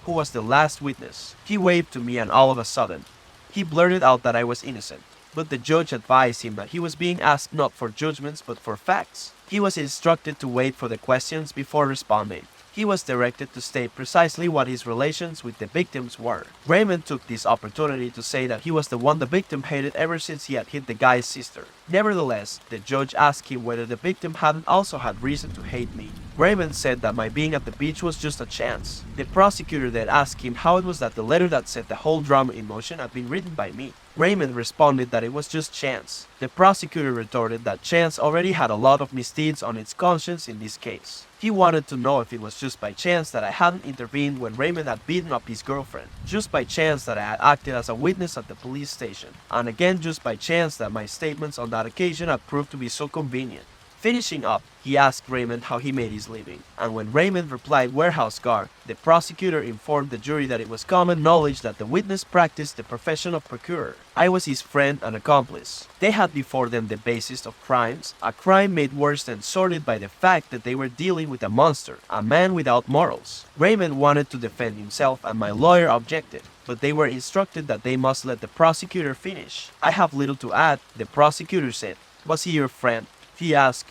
who was the last witness. He waved to me and all of a sudden, he blurted out that I was innocent. But the judge advised him that he was being asked not for judgments but for facts. He was instructed to wait for the questions before responding. He was directed to state precisely what his relations with the victims were. Raymond took this opportunity to say that he was the one the victim hated ever since he had hit the guy's sister. Nevertheless, the judge asked him whether the victim hadn't also had reason to hate me. Raymond said that my being at the beach was just a chance. The prosecutor then asked him how it was that the letter that set the whole drama in motion had been written by me. Raymond responded that it was just chance. The prosecutor retorted that chance already had a lot of misdeeds on its conscience in this case. He wanted to know if it was just by chance that I hadn't intervened when Raymond had beaten up his girlfriend, just by chance that I had acted as a witness at the police station, and again just by chance that my statements on that occasion had proved to be so convenient. Finishing up, he asked Raymond how he made his living, and when Raymond replied warehouse guard, the prosecutor informed the jury that it was common knowledge that the witness practiced the profession of procurer. I was his friend and accomplice. They had before them the basis of crimes, a crime made worse than sordid by the fact that they were dealing with a monster, a man without morals. Raymond wanted to defend himself and my lawyer objected, but they were instructed that they must let the prosecutor finish. "I have little to add," the prosecutor said. "Was he your friend?" he asked.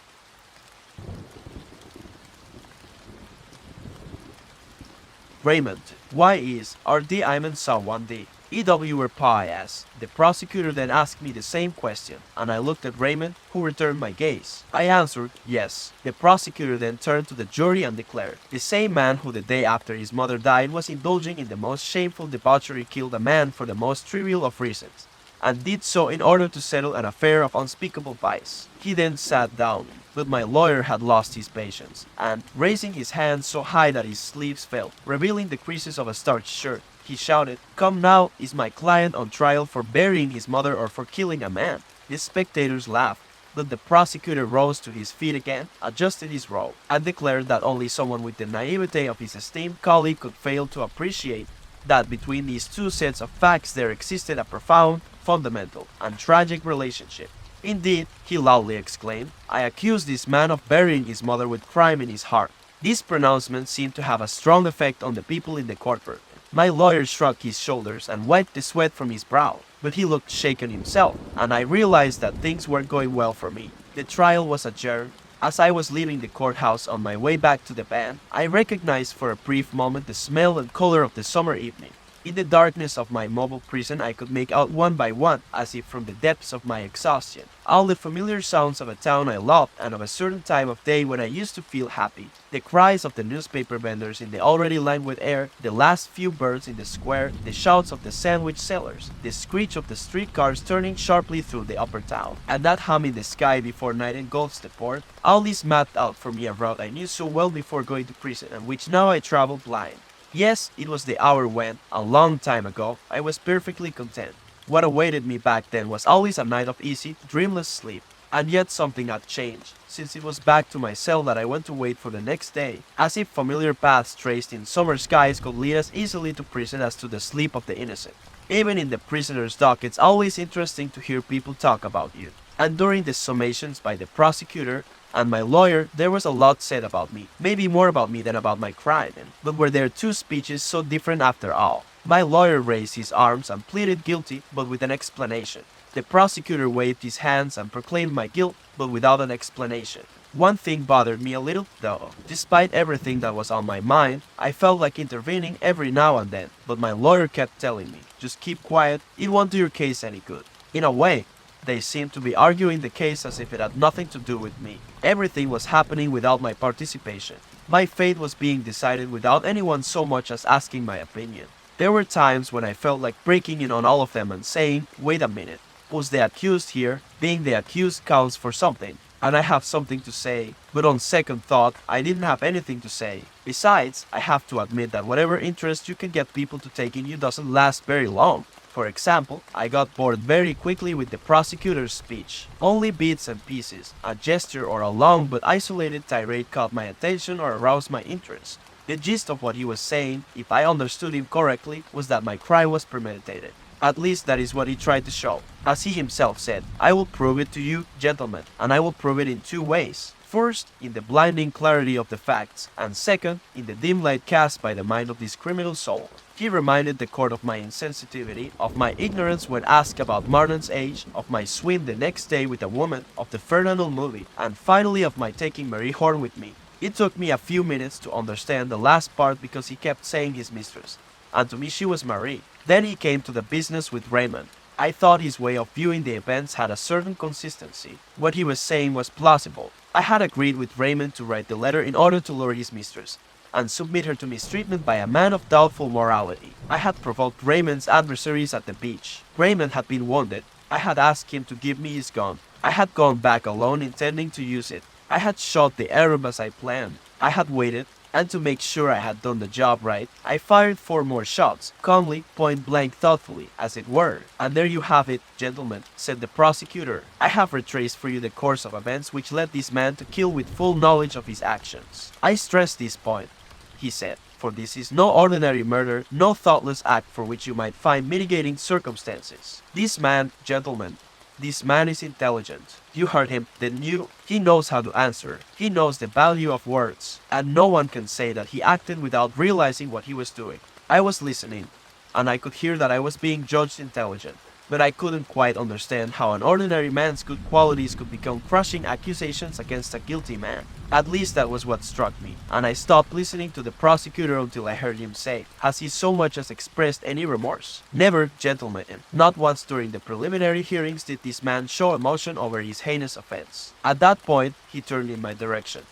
Raymond, why is RD Iman Saw1D? EW were pious. The prosecutor then asked me the same question, and I looked at Raymond, who returned my gaze. I answered, yes. The prosecutor then turned to the jury and declared, the same man who the day after his mother died was indulging in the most shameful debauchery killed a man for the most trivial of reasons, and did so in order to settle an affair of unspeakable vice. He then sat down, but my lawyer had lost his patience, and, raising his hands so high that his sleeves fell, revealing the creases of a starched shirt, he shouted, "Come now, is my client on trial for burying his mother or for killing a man?" The spectators laughed, but the prosecutor rose to his feet again, adjusted his robe, and declared that only someone with the naivete of his esteemed colleague could fail to appreciate that between these two sets of facts there existed a profound, fundamental, and tragic relationship. Indeed, he loudly exclaimed, I accuse this man of burying his mother with crime in his heart. This pronouncement seemed to have a strong effect on the people in the courtroom. My lawyer shrugged his shoulders and wiped the sweat from his brow, but he looked shaken himself, and I realized that things weren't going well for me. The trial was adjourned. As I was leaving the courthouse on my way back to the van, I recognized for a brief moment the smell and color of the summer evening. In the darkness of my mobile prison, I could make out one by one, as if from the depths of my exhaustion, all the familiar sounds of a town I loved and of a certain time of day when I used to feel happy. The cries of the newspaper vendors in the already languid air, the last few birds in the square, the shouts of the sandwich sellers, the screech of the streetcars turning sharply through the upper town, and that hum in the sky before night engulfs the port, all this mapped out for me a route I knew so well before going to prison and which now I travel blind. Yes, it was the hour when, a long time ago, I was perfectly content. What awaited me back then was always a night of easy, dreamless sleep. And yet something had changed, since it was back to my cell that I went to wait for the next day, as if familiar paths traced in summer skies could lead as easily to prison as to the sleep of the innocent. Even in the prisoner's dock, it's always interesting to hear people talk about you. And during the summations by the prosecutor and my lawyer, there was a lot said about me, maybe more about me than about my crime, but were there two speeches so different after all? My lawyer raised his arms and pleaded guilty, but with an explanation. The prosecutor waved his hands and proclaimed my guilt, but without an explanation. One thing bothered me a little, though. Despite everything that was on my mind, I felt like intervening every now and then, but my lawyer kept telling me, just keep quiet, it won't do your case any good. In a way, they seemed to be arguing the case as if it had nothing to do with me. Everything was happening without my participation. My fate was being decided without anyone so much as asking my opinion. There were times when I felt like breaking in on all of them and saying, wait a minute, was the accused here? Being the accused counts for something, and I have something to say. But on second thought, I didn't have anything to say. Besides, I have to admit that whatever interest you can get people to take in you doesn't last very long. For example, I got bored very quickly with the prosecutor's speech. Only bits and pieces, a gesture or a long but isolated tirade caught my attention or aroused my interest. The gist of what he was saying, if I understood him correctly, was that my crime was premeditated. At least that is what he tried to show. As he himself said, I will prove it to you, gentlemen, and I will prove it in two ways. First, in the blinding clarity of the facts, and second, in the dim light cast by the mind of this criminal soul. He reminded the court of my insensitivity, of my ignorance when asked about Martin's age, of my swim the next day with a woman, of the Fernando movie, and finally of my taking Marie Horn with me. It took me a few minutes to understand the last part because he kept saying his mistress, and to me she was Marie. Then he came to the business with Raymond. I thought his way of viewing the events had a certain consistency. What he was saying was plausible. I had agreed with Raymond to write the letter in order to lure his mistress and submit her to mistreatment by a man of doubtful morality. I had provoked Raymond's adversaries at the beach. Raymond had been wounded. I had asked him to give me his gun. I had gone back alone intending to use it. I had shot the Arab as I planned. I had waited, and to make sure I had done the job right, I fired 4 more shots, calmly, point blank thoughtfully, as it were. And there you have it, gentlemen, said the prosecutor. I have retraced for you the course of events which led this man to kill with full knowledge of his actions. I stress this point, he said, for this is no ordinary murder, no thoughtless act for which you might find mitigating circumstances. This man, gentlemen, this man is intelligent. You heard him, didn't you? He knows how to answer. He knows the value of words. And no one can say that he acted without realizing what he was doing. I was listening, and I could hear that I was being judged intelligent. But I couldn't quite understand how an ordinary man's good qualities could become crushing accusations against a guilty man. At least that was what struck me, and I stopped listening to the prosecutor until I heard him say, has he so much as expressed any remorse? Never, gentlemen. Not once during the preliminary hearings did this man show emotion over his heinous offense. At that point, he turned in my direction,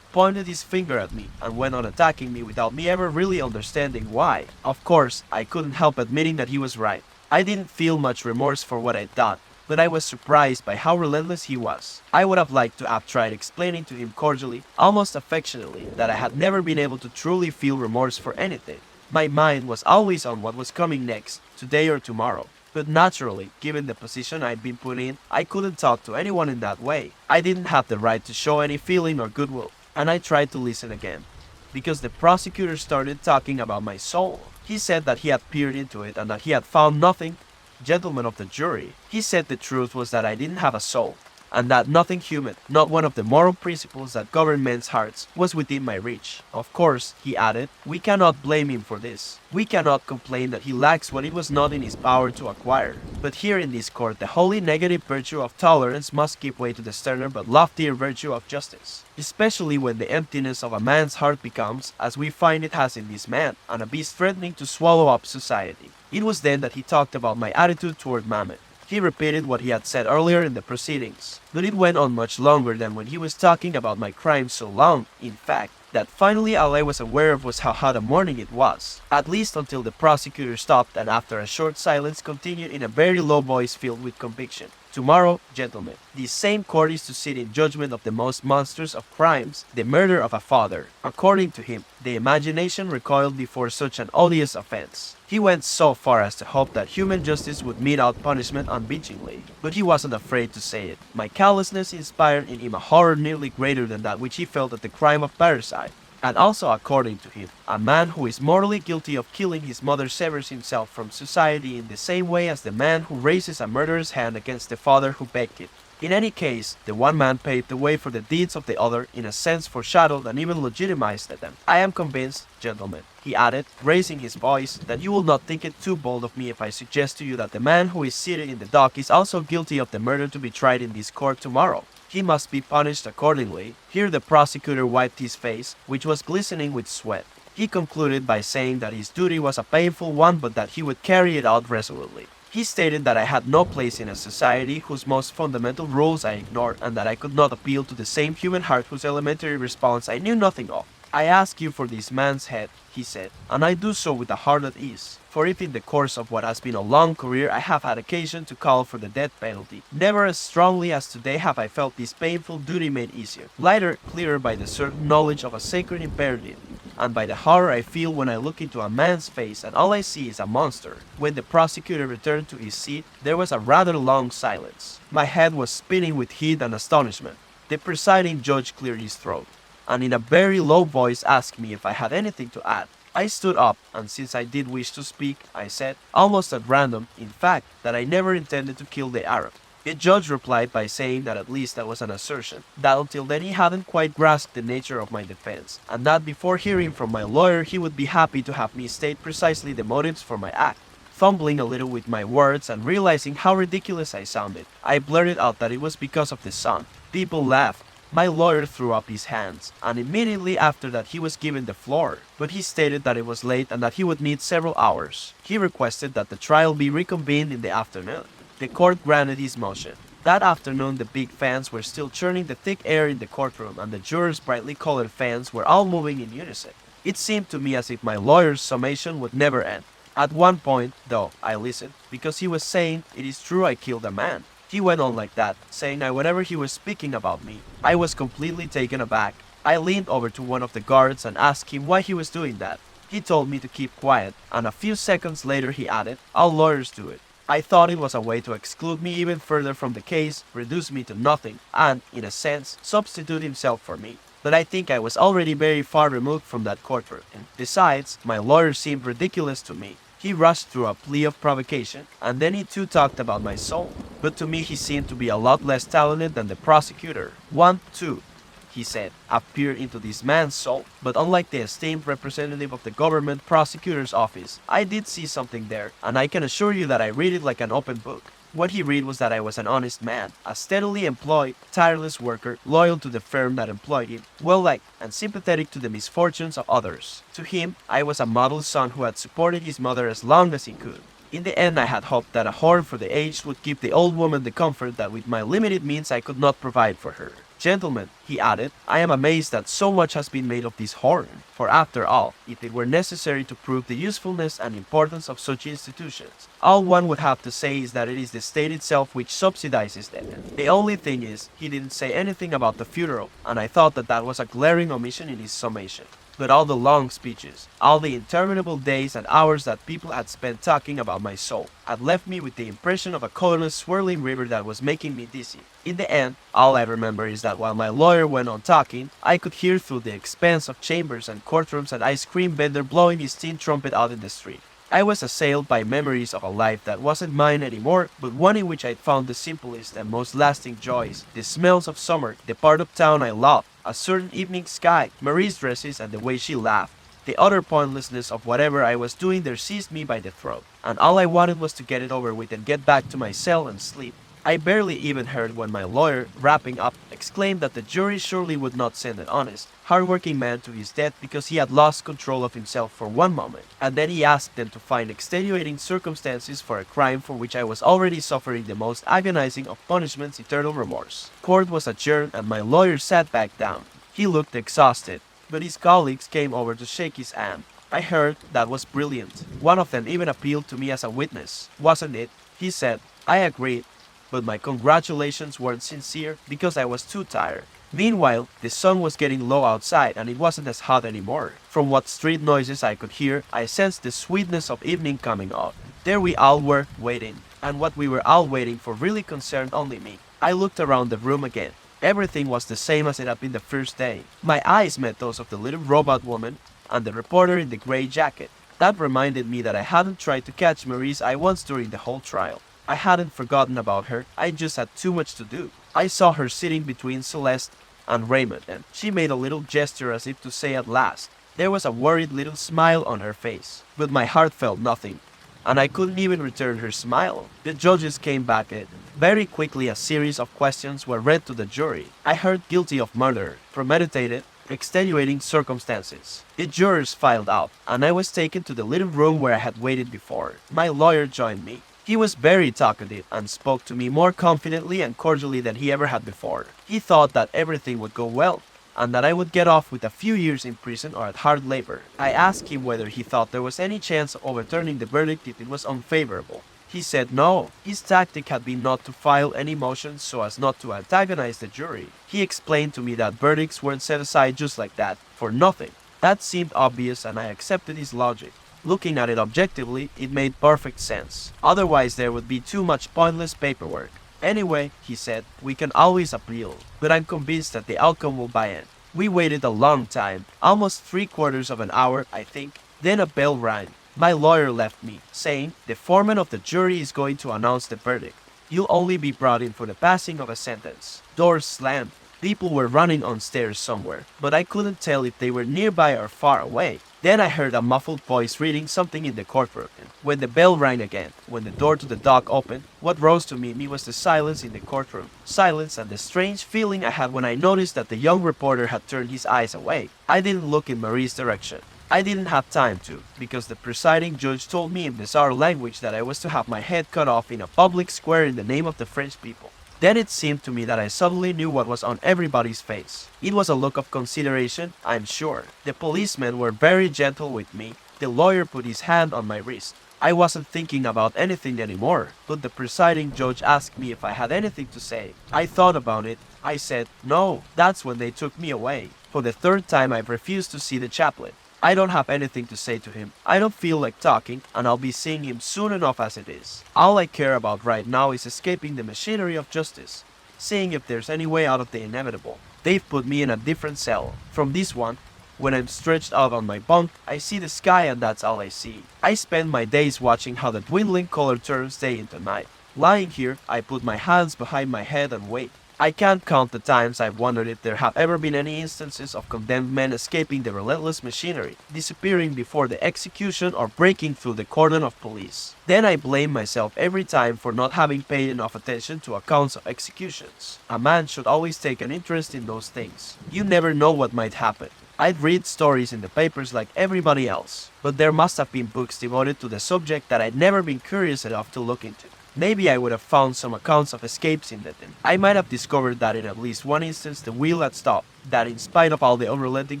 pointed his finger at me, and went on attacking me without me ever really understanding why. Of course, I couldn't help admitting that he was right. I didn't feel much remorse for what I'd done, but I was surprised by how relentless he was. I would have liked to have tried explaining to him cordially, almost affectionately, that I had never been able to truly feel remorse for anything. My mind was always on what was coming next, today or tomorrow. But naturally, given the position I'd been put in, I couldn't talk to anyone in that way. I didn't have the right to show any feeling or goodwill, and I tried to listen again. Because the prosecutor started talking about my soul. He said that he had peered into it and that he had found nothing. Gentlemen of the jury, he said the truth was that I didn't have a soul. and that nothing human, not one of the moral principles that govern men's hearts, was within my reach. Of course, he added, we cannot blame him for this. We cannot complain that he lacks what it was not in his power to acquire. But here in this court, the wholly negative virtue of tolerance must give way to the sterner but loftier virtue of justice, especially when the emptiness of a man's heart becomes, as we find it has in this man, an abyss threatening to swallow up society. It was then that he talked about my attitude toward Mamet. He repeated what he had said earlier in the proceedings, but it went on much longer than when he was talking about my crimes so long, in fact, that finally all I was aware of was how hot a morning it was, at least until the prosecutor stopped and after a short silence continued in a very low voice filled with conviction. Tomorrow, gentlemen, this same court is to sit in judgment of the most monstrous of crimes, the murder of a father. According to him, the imagination recoiled before such an odious offense. He went so far as to hope that human justice would mete out punishment unbitchingly, but he wasn't afraid to say it. My callousness inspired in him a horror nearly greater than that which he felt at the crime of parricide. And also according to him, a man who is morally guilty of killing his mother severs himself from society in the same way as the man who raises a murderous hand against the father who begged it. In any case, the one man paved the way for the deeds of the other, in a sense foreshadowed and even legitimized them. I am convinced, gentlemen, he added, raising his voice, that you will not think it too bold of me if I suggest to you that the man who is seated in the dock is also guilty of the murder to be tried in this court tomorrow. He must be punished accordingly. Here the prosecutor wiped his face, which was glistening with sweat. He concluded by saying that his duty was a painful one but that he would carry it out resolutely. He stated that I had no place in a society whose most fundamental rules I ignored and that I could not appeal to the same human heart whose elementary response I knew nothing of. I ask you for this man's head, he said, and I do so with a heart at ease. For if in the course of what has been a long career I have had occasion to call for the death penalty, never as strongly as today have I felt this painful duty made easier, lighter, clearer by the certain knowledge of a sacred imperative, and by the horror I feel when I look into a man's face and all I see is a monster. When the prosecutor returned to his seat, there was a rather long silence. My head was spinning with heat and astonishment. The presiding judge cleared his throat, and in a very low voice asked me if I had anything to add. I stood up, and since I did wish to speak, I said, almost at random, in fact, that I never intended to kill the Arab. The judge replied by saying that at least that was an assertion, that until then he hadn't quite grasped the nature of my defense, and that before hearing from my lawyer he would be happy to have me state precisely the motives for my act. Fumbling a little with my words and realizing how ridiculous I sounded, I blurted out that it was because of the sun. People laughed. My lawyer threw up his hands, and immediately after that he was given the floor, but he stated that it was late and that he would need several hours. He requested that the trial be reconvened in the afternoon. The court granted his motion. That afternoon the big fans were still churning the thick air in the courtroom and the jurors' brightly colored fans were all moving in unison. It seemed to me as if my lawyer's summation would never end. At one point, though, I listened, because he was saying, "It is true I killed a man." He went on like that, saying that whenever he was speaking about me, I was completely taken aback. I leaned over to one of the guards and asked him why he was doing that. He told me to keep quiet, and a few seconds later he added, "All lawyers do it." I thought it was a way to exclude me even further from the case, reduce me to nothing, and, in a sense, substitute himself for me. But I think I was already very far removed from that courtroom, and besides, my lawyer seemed ridiculous to me. He rushed through a plea of provocation, and then he too talked about my soul. But to me he seemed to be a lot less talented than the prosecutor. "One, too," he said, "appeared into this man's soul, but unlike the esteemed representative of the government prosecutor's office, I did see something there, and I can assure you that I read it like an open book. What he read was that I was an honest man, a steadily employed, tireless worker, loyal to the firm that employed him, well-liked, and sympathetic to the misfortunes of others. To him, I was a model son who had supported his mother as long as he could. In the end, I had hoped that a horn for the aged would give the old woman the comfort that with my limited means I could not provide for her. Gentlemen," he added, "I am amazed that so much has been made of this horn, for after all, if it were necessary to prove the usefulness and importance of such institutions, all one would have to say is that it is the state itself which subsidizes them. The only thing is, he didn't say anything about the funeral, and I thought that that was a glaring omission in his summation. But all the long speeches, all the interminable days and hours that people had spent talking about my soul, had left me with the impression of a colorless swirling river that was making me dizzy. In the end, all I remember is that while my lawyer went on talking, I could hear through the expanse of chambers and courtrooms an ice cream vendor blowing his tin trumpet out in the street. I was assailed by memories of a life that wasn't mine anymore, but one in which I'd found the simplest and most lasting joys, the smells of summer, the part of town I loved, a certain evening sky, Marie's dresses, and the way she laughed. The utter pointlessness of whatever I was doing there seized me by the throat, and all I wanted was to get it over with and get back to my cell and sleep. I barely even heard when my lawyer, wrapping up, exclaimed that the jury surely would not send an honest, hard-working man to his death because he had lost control of himself for one moment, and then he asked them to find extenuating circumstances for a crime for which I was already suffering the most agonizing of punishments, eternal remorse. Court was adjourned and my lawyer sat back down. He looked exhausted, but his colleagues came over to shake his hand. I heard that was brilliant. One of them even appealed to me as a witness. Wasn't it? He said. I agreed, but my congratulations weren't sincere because I was too tired. Meanwhile, the sun was getting low outside and it wasn't as hot anymore. From what street noises I could hear, I sensed the sweetness of evening coming on. There we all were, waiting. And what we were all waiting for really concerned only me. I looked around the room again. Everything was the same as it had been the first day. My eyes met those of the little robot woman and the reporter in the gray jacket. That reminded me that I hadn't tried to catch Marie's eye once during the whole trial. I hadn't forgotten about her, I just had too much to do. I saw her sitting between Celeste and Raymond, and she made a little gesture as if to say at last. There was a worried little smile on her face, but my heart felt nothing, and I couldn't even return her smile. The judges came back in. Very quickly a series of questions were read to the jury. I heard guilty of murder, premeditated, extenuating circumstances. The jurors filed out, and I was taken to the little room where I had waited before. My lawyer joined me. He was very talkative and spoke to me more confidently and cordially than he ever had before. He thought that everything would go well, and that I would get off with a few years in prison or at hard labor. I asked him whether he thought there was any chance of overturning the verdict if it was unfavorable. He said no. His tactic had been not to file any motions so as not to antagonize the jury. He explained to me that verdicts weren't set aside just like that, for nothing. That seemed obvious and I accepted his logic. Looking at it objectively, it made perfect sense. Otherwise there would be too much pointless paperwork. Anyway, he said, we can always appeal, but I'm convinced that the outcome will buy in. We waited a long time, almost 3/4 of an hour, I think. Then a bell rang. My lawyer left me, saying, the foreman of the jury is going to announce the verdict. You'll only be brought in for the passing of a sentence. Doors slammed. People were running on stairs somewhere, but I couldn't tell if they were nearby or far away. Then I heard a muffled voice reading something in the courtroom. When the bell rang again, when the door to the dock opened, what rose to meet me was the silence in the courtroom. Silence and the strange feeling I had when I noticed that the young reporter had turned his eyes away. I didn't look in Marie's direction. I didn't have time to, because the presiding judge told me in bizarre language that I was to have my head cut off in a public square in the name of the French people. Then it seemed to me that I suddenly knew what was on everybody's face. It was a look of consideration, I'm sure. The policemen were very gentle with me. The lawyer put his hand on my wrist. I wasn't thinking about anything anymore, but the presiding judge asked me if I had anything to say. I thought about it. I said, no. That's when they took me away. For the third time I've refused to see the chaplain. I don't have anything to say to him. I don't feel like talking, and I'll be seeing him soon enough as it is. All I care about right now is escaping the machinery of justice, seeing if there's any way out of the inevitable. They've put me in a different cell from this one. When I'm stretched out on my bunk, I see the sky and that's all I see. I spend my days watching how the dwindling color turns day into night. Lying here, I put my hands behind my head and wait. I can't count the times I've wondered if there have ever been any instances of condemned men escaping the relentless machinery, disappearing before the execution or breaking through the cordon of police. Then I blame myself every time for not having paid enough attention to accounts of executions. A man should always take an interest in those things. You never know what might happen. I'd read stories in the papers like everybody else, but there must have been books devoted to the subject that I'd never been curious enough to look into. Maybe I would have found some accounts of escapes in them. I might have discovered that in at least one instance the wheel had stopped, that in spite of all the unrelenting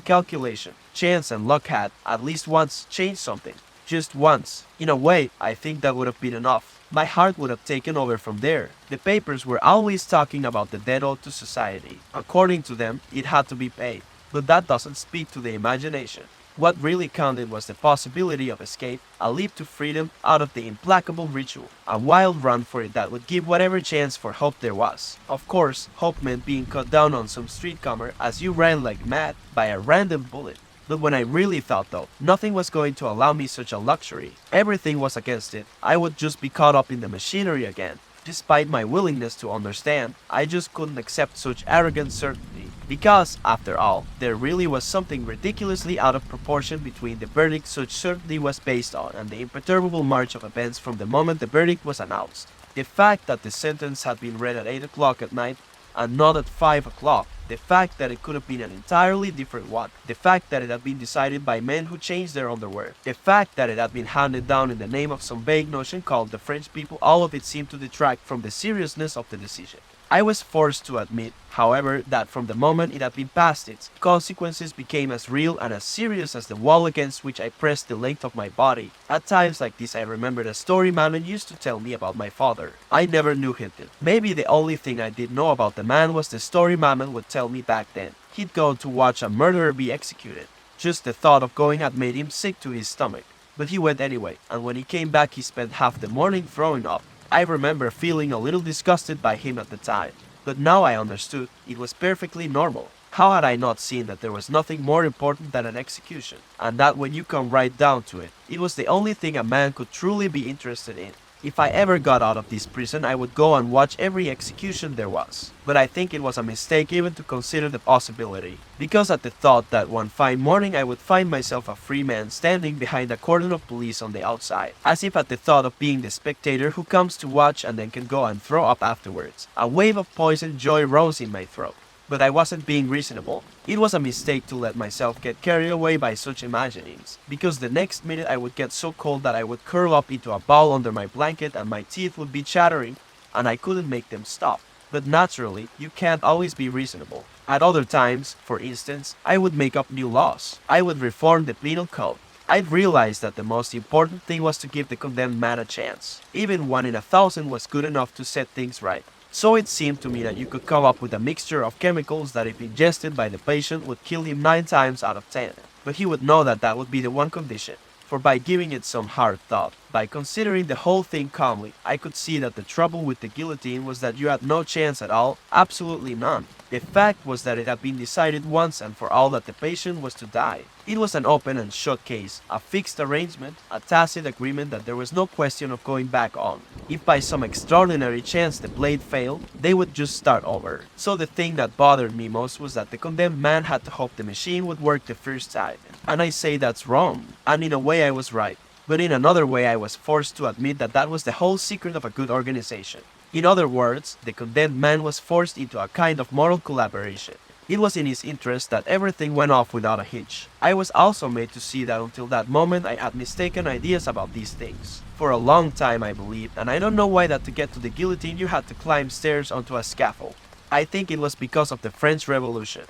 calculation, chance and luck had, at least once, changed something. Just once. In a way, I think that would have been enough. My heart would have taken over from there. The papers were always talking about the debt owed to society. According to them, it had to be paid. But that doesn't speak to the imagination. What really counted was the possibility of escape, a leap to freedom out of the implacable ritual, a wild run for it that would give whatever chance for hope there was. Of course, hope meant being cut down on some street corner as you ran like mad by a random bullet. But when I really thought though, nothing was going to allow me such a luxury. Everything was against it. I would just be caught up in the machinery again. Despite my willingness to understand, I just couldn't accept such arrogant certainty. Because, after all, there really was something ridiculously out of proportion between the verdict such certainty was based on and the imperturbable march of events from the moment the verdict was announced. The fact that the sentence had been read at 8 o'clock at night and not at 5 o'clock, the fact that it could have been an entirely different one, the fact that it had been decided by men who changed their underwear, the fact that it had been handed down in the name of some vague notion called the French people, all of it seemed to detract from the seriousness of the decision. I was forced to admit, however, that from the moment it had been passed, its consequences became as real and as serious as the wall against which I pressed the length of my body. At times like this I remembered a story Manon used to tell me about my father. I never knew him then. Maybe the only thing I did know about the man was the story Manon would tell me back then. He'd go to watch a murderer be executed. Just the thought of going had made him sick to his stomach. But he went anyway, and when he came back he spent half the morning throwing up. I remember feeling a little disgusted by him at the time, but now I understood it was perfectly normal. How had I not seen that there was nothing more important than an execution, and that when you come right down to it, it was the only thing a man could truly be interested in. If I ever got out of this prison, I would go and watch every execution there was. But I think it was a mistake even to consider the possibility, because at the thought that one fine morning I would find myself a free man standing behind a cordon of police on the outside, as if at the thought of being the spectator who comes to watch and then can go and throw up afterwards, a wave of poisoned joy rose in my throat. But I wasn't being reasonable. It was a mistake to let myself get carried away by such imaginings, because the next minute I would get so cold that I would curl up into a ball under my blanket and my teeth would be chattering, and I couldn't make them stop. But naturally, you can't always be reasonable. At other times, for instance, I would make up new laws. I would reform the penal code. I'd realized that the most important thing was to give the condemned man a chance. Even 1 in 1,000 was good enough to set things right. So it seemed to me that you could come up with a mixture of chemicals that if ingested by the patient would kill him 9 times out of 10. But he would know that that would be the one condition. For by giving it some hard thought, by considering the whole thing calmly, I could see that the trouble with the guillotine was that you had no chance at all, absolutely none. The fact was that it had been decided once and for all that the patient was to die. It was an open and shut case, a fixed arrangement, a tacit agreement that there was no question of going back on. If by some extraordinary chance the blade failed, they would just start over. So the thing that bothered me most was that the condemned man had to hope the machine would work the first time. And I say that's wrong, and in a way I was right. But in another way I was forced to admit that that was the whole secret of a good organization. In other words, the condemned man was forced into a kind of moral collaboration. It was in his interest that everything went off without a hitch. I was also made to see that until that moment I had mistaken ideas about these things. For a long time I believed, and I don't know why, that to get to the guillotine you had to climb stairs onto a scaffold. I think it was because of the French Revolution.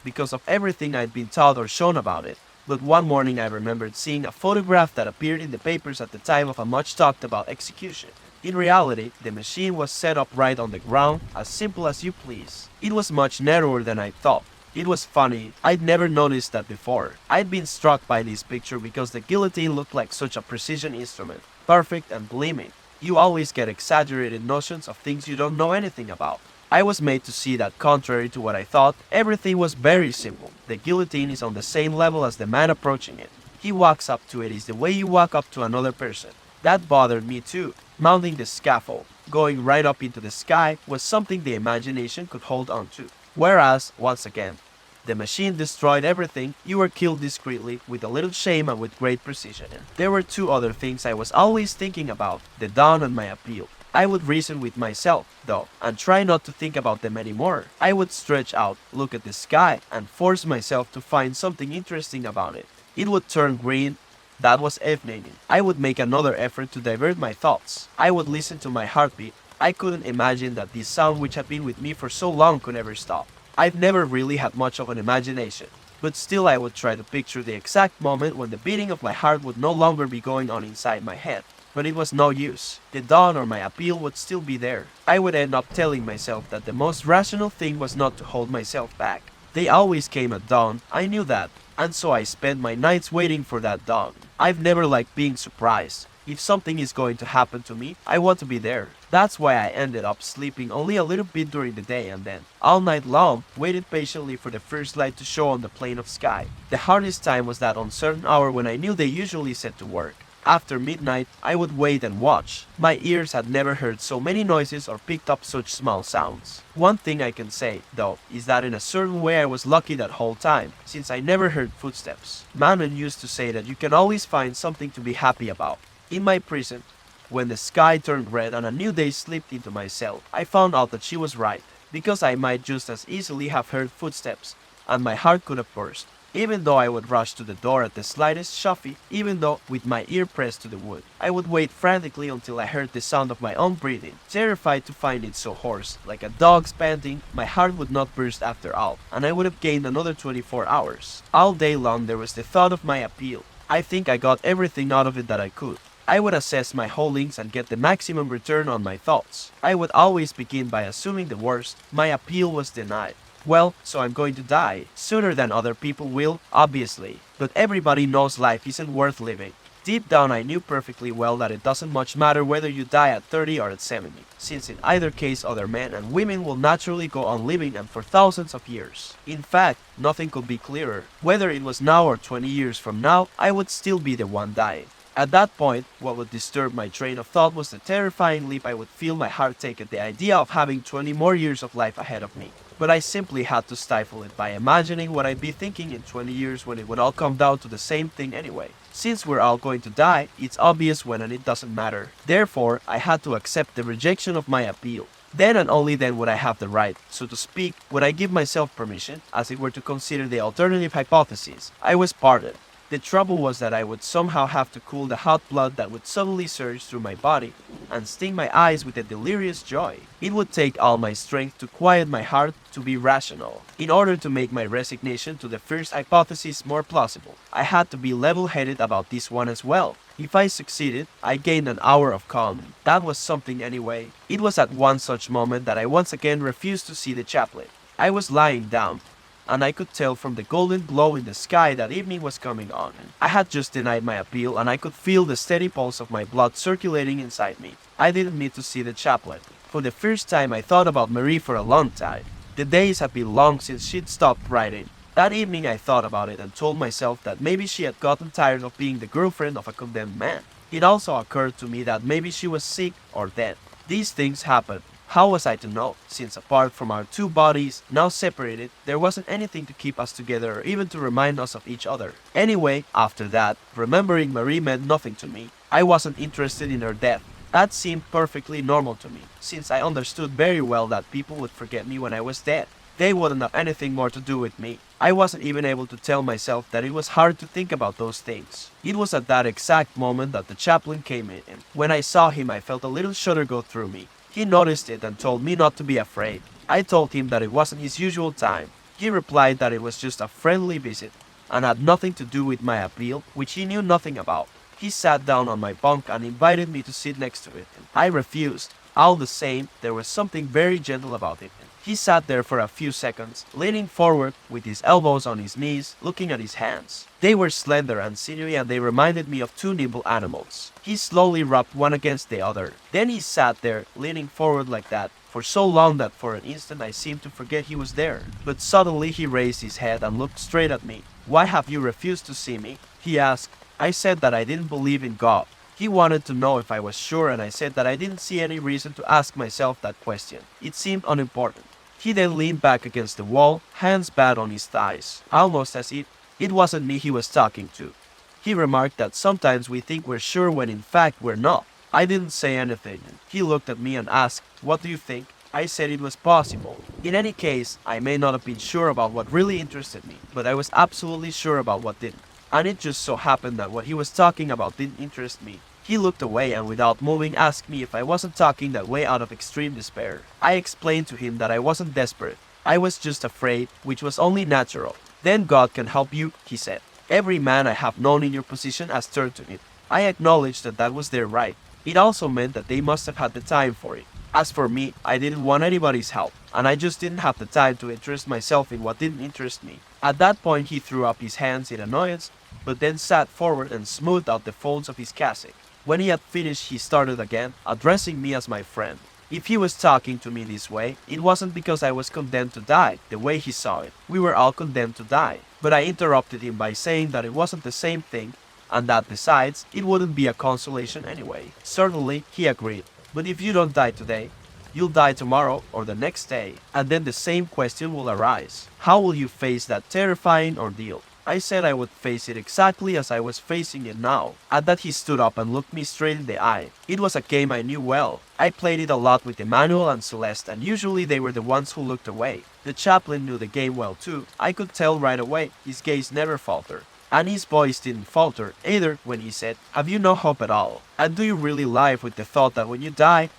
Because of everything I'd been taught or shown about it. But one morning I remembered seeing a photograph that appeared in the papers at the time of a much talked about execution. In reality, the machine was set up right on the ground, as simple as you please. It was much narrower than I thought. It was funny, I'd never noticed that before. I'd been struck by this picture because the guillotine looked like such a precision instrument, perfect and gleaming. You always get exaggerated notions of things you don't know anything about. I was made to see that contrary to what I thought, everything was very simple. The guillotine is on the same level as the man approaching it. He walks up to it is the way you walk up to another person. That bothered me too. Mounting the scaffold, going right up into the sky, was something the imagination could hold on to. Whereas, once again, the machine destroyed everything, you were killed discreetly, with a little shame and with great precision. There were 2 other things I was always thinking about, the dawn and my appeal. I would reason with myself, though, and try not to think about them anymore. I would stretch out, look at the sky, and force myself to find something interesting about it. It would turn green. That was evening. I would make another effort to divert my thoughts. I would listen to my heartbeat. I couldn't imagine that this sound which had been with me for so long could ever stop. I've never really had much of an imagination, but still I would try to picture the exact moment when the beating of my heart would no longer be going on inside my head. But it was no use. The dawn or my appeal would still be there. I would end up telling myself that the most rational thing was not to hold myself back. They always came at dawn, I knew that, and so I spent my nights waiting for that dawn. I've never liked being surprised. If something is going to happen to me, I want to be there. That's why I ended up sleeping only a little bit during the day and then, all night long, waited patiently for the first light to show on the plane of sky. The hardest time was that uncertain hour when I knew they usually set to work. After midnight, I would wait and watch. My ears had never heard so many noises or picked up such small sounds. One thing I can say, though, is that in a certain way I was lucky that whole time, since I never heard footsteps. Manon used to say that you can always find something to be happy about. In my prison, when the sky turned red and a new day slipped into my cell, I found out that she was right, because I might just as easily have heard footsteps, and my heart could have burst. Even though I would rush to the door at the slightest shuffle, even though with my ear pressed to the wood, I would wait frantically until I heard the sound of my own breathing. Terrified to find it so hoarse, like a dog's panting, my heart would not burst after all, and I would have gained another 24 hours. All day long there was the thought of my appeal. I think I got everything out of it that I could. I would assess my holdings and get the maximum return on my thoughts. I would always begin by assuming the worst. My appeal was denied. Well, so I'm going to die, sooner than other people will, obviously. But everybody knows life isn't worth living. Deep down I knew perfectly well that it doesn't much matter whether you die at 30 or at 70, since in either case other men and women will naturally go on living and for thousands of years. In fact, nothing could be clearer. Whether it was now or 20 years from now, I would still be the one dying. At that point, what would disturb my train of thought was the terrifying leap I would feel my heart take at the idea of having 20 more years of life ahead of me. But I simply had to stifle it by imagining what I'd be thinking in 20 years when it would all come down to the same thing anyway. Since we're all going to die, it's obvious when and it doesn't matter. Therefore, I had to accept the rejection of my appeal. Then and only then would I have the right, so to speak, would I give myself permission, as it were, to consider the alternative hypothesis. I was pardoned. The trouble was that I would somehow have to cool the hot blood that would suddenly surge through my body and sting my eyes with a delirious joy. It would take all my strength to quiet my heart to be rational. In order to make my resignation to the first hypothesis more plausible, I had to be level-headed about this one as well. If I succeeded, I gained an hour of calm. That was something anyway. It was at one such moment that I once again refused to see the chaplain. I was lying down, and I could tell from the golden glow in the sky that evening was coming on. I had just denied my appeal and I could feel the steady pulse of my blood circulating inside me. I didn't need to see the chaplain. For the first time I thought about Marie for a long time. The days had been long since she'd stopped writing. That evening I thought about it and told myself that maybe she had gotten tired of being the girlfriend of a condemned man. It also occurred to me that maybe she was sick or dead. These things happened. How was I to know, since apart from our two bodies, now separated, there wasn't anything to keep us together or even to remind us of each other. Anyway, after that, remembering Marie meant nothing to me. I wasn't interested in her death. That seemed perfectly normal to me, since I understood very well that people would forget me when I was dead. They wouldn't have anything more to do with me. I wasn't even able to tell myself that it was hard to think about those things. It was at that exact moment that the chaplain came in, and when I saw him I felt a little shudder go through me. He noticed it and told me not to be afraid. I told him that it wasn't his usual time. He replied that it was just a friendly visit and had nothing to do with my appeal, which he knew nothing about. He sat down on my bunk and invited me to sit next to it. I refused. All the same, there was something very gentle about it. He sat there for a few seconds, leaning forward with his elbows on his knees, looking at his hands. They were slender and sinewy and they reminded me of two nimble animals. He slowly rubbed one against the other. Then he sat there, leaning forward like that, for so long that for an instant I seemed to forget he was there. But suddenly he raised his head and looked straight at me. "Why have you refused to see me?" he asked. I said that I didn't believe in God. He wanted to know if I was sure and I said that I didn't see any reason to ask myself that question. It seemed unimportant. He then leaned back against the wall, hands bowed on his thighs, almost as if it wasn't me he was talking to. He remarked that sometimes we think we're sure when in fact we're not. I didn't say anything. He looked at me and asked, "What do you think?" I said it was possible. In any case, I may not have been sure about what really interested me, but I was absolutely sure about what didn't. And it just so happened that what he was talking about didn't interest me. He looked away and without moving asked me if I wasn't talking that way out of extreme despair. I explained to him that I wasn't desperate. I was just afraid, which was only natural. "Then God can help you," he said. "Every man I have known in your position has turned to it." I acknowledged that that was their right. It also meant that they must have had the time for it. As for me, I didn't want anybody's help, and I just didn't have the time to interest myself in what didn't interest me. At that point he threw up his hands in annoyance, but then sat forward and smoothed out the folds of his cassock. When he had finished, he started again, addressing me as my friend. If he was talking to me this way, it wasn't because I was condemned to die, the way he saw it. We were all condemned to die. But I interrupted him by saying that it wasn't the same thing, and that besides, it wouldn't be a consolation anyway. Certainly, he agreed. But if you don't die today, you'll die tomorrow or the next day, and then the same question will arise. How will you face that terrifying ordeal? I said I would face it exactly as I was facing it now. At that he stood up and looked me straight in the eye. It was a game I knew well. I played it a lot with Emmanuel and Celeste, and usually they were the ones who looked away. The chaplain knew the game well too. I could tell right away. His gaze never faltered. And his voice didn't falter either when he said, "Have you no hope at all? And do you really live with the thought that when you die,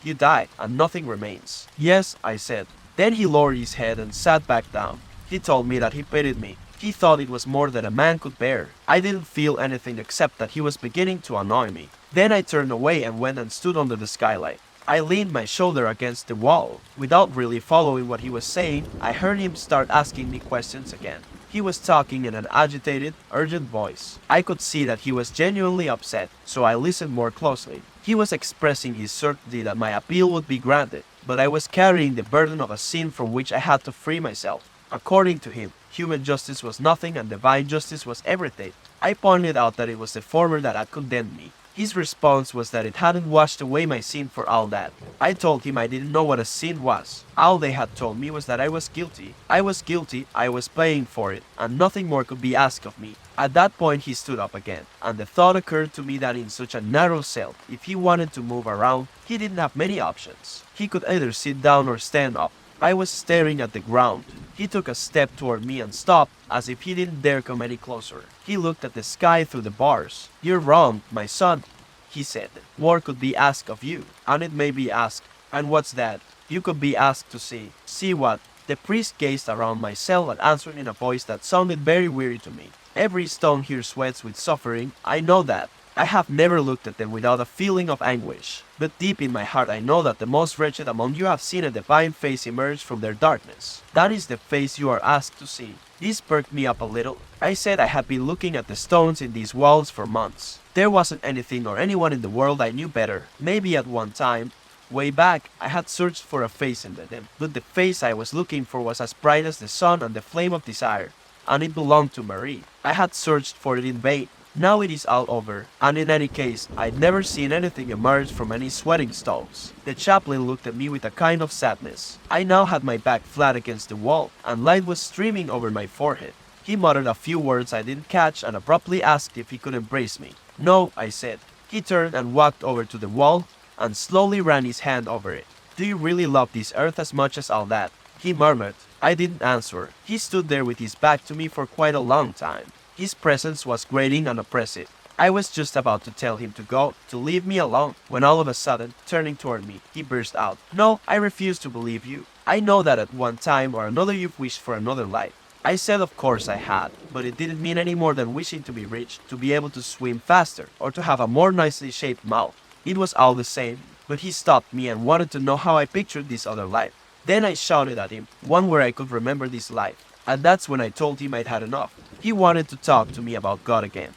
and nothing remains?" "Yes," I said. Then he lowered his head and sat back down. He told me that he pitied me. He thought it was more than a man could bear. I didn't feel anything except that he was beginning to annoy me. Then I turned away and went and stood under the skylight. I leaned my shoulder against the wall. Without really following what he was saying, I heard him start asking me questions again. He was talking in an agitated, urgent voice. I could see that he was genuinely upset, so I listened more closely. He was expressing his certainty that my appeal would be granted, but I was carrying the burden of a sin from which I had to free myself. According to him, human justice was nothing and divine justice was everything. I pointed out that it was the former that had condemned me. His response was that it hadn't washed away my sin for all that. I told him I didn't know what a sin was. All they had told me was that I was guilty. I was guilty, I was paying for it, and nothing more could be asked of me. At that point he stood up again, and the thought occurred to me that in such a narrow cell, if he wanted to move around, he didn't have many options. He could either sit down or stand up. I was staring at the ground. He took a step toward me and stopped, as if he didn't dare come any closer. He looked at the sky through the bars. "You're wrong, my son," he said. "More could be asked of you, and it may be asked." "And what's that?" "You could be asked to see." "See what?" The priest gazed around my cell and answered in a voice that sounded very weary to me. "Every stone here sweats with suffering, I know that. I have never looked at them without a feeling of anguish. But deep in my heart I know that the most wretched among you have seen a divine face emerge from their darkness. That is the face you are asked to see." This perked me up a little. I said I had been looking at the stones in these walls for months. There wasn't anything or anyone in the world I knew better. Maybe at one time, way back, I had searched for a face in them, but the face I was looking for was as bright as the sun and the flame of desire, and it belonged to Marie. I had searched for it in vain. Now it is all over, and in any case, I'd never seen anything emerge from any sweating stones. The chaplain looked at me with a kind of sadness. I now had my back flat against the wall, and light was streaming over my forehead. He muttered a few words I didn't catch and abruptly asked if he could embrace me. "No," I said. He turned and walked over to the wall, and slowly ran his hand over it. "Do you really love this earth as much as all that?" he murmured. I didn't answer. He stood there with his back to me for quite a long time. His presence was grating and oppressive. I was just about to tell him to go, to leave me alone, when all of a sudden, turning toward me, he burst out, "No, I refuse to believe you. I know that at one time or another you've wished for another life." I said of course I had, but it didn't mean any more than wishing to be rich, to be able to swim faster, or to have a more nicely shaped mouth. It was all the same, but he stopped me and wanted to know how I pictured this other life. Then I shouted at him, one where I could remember this life. And that's when I told him I'd had enough. He wanted to talk to me about God again.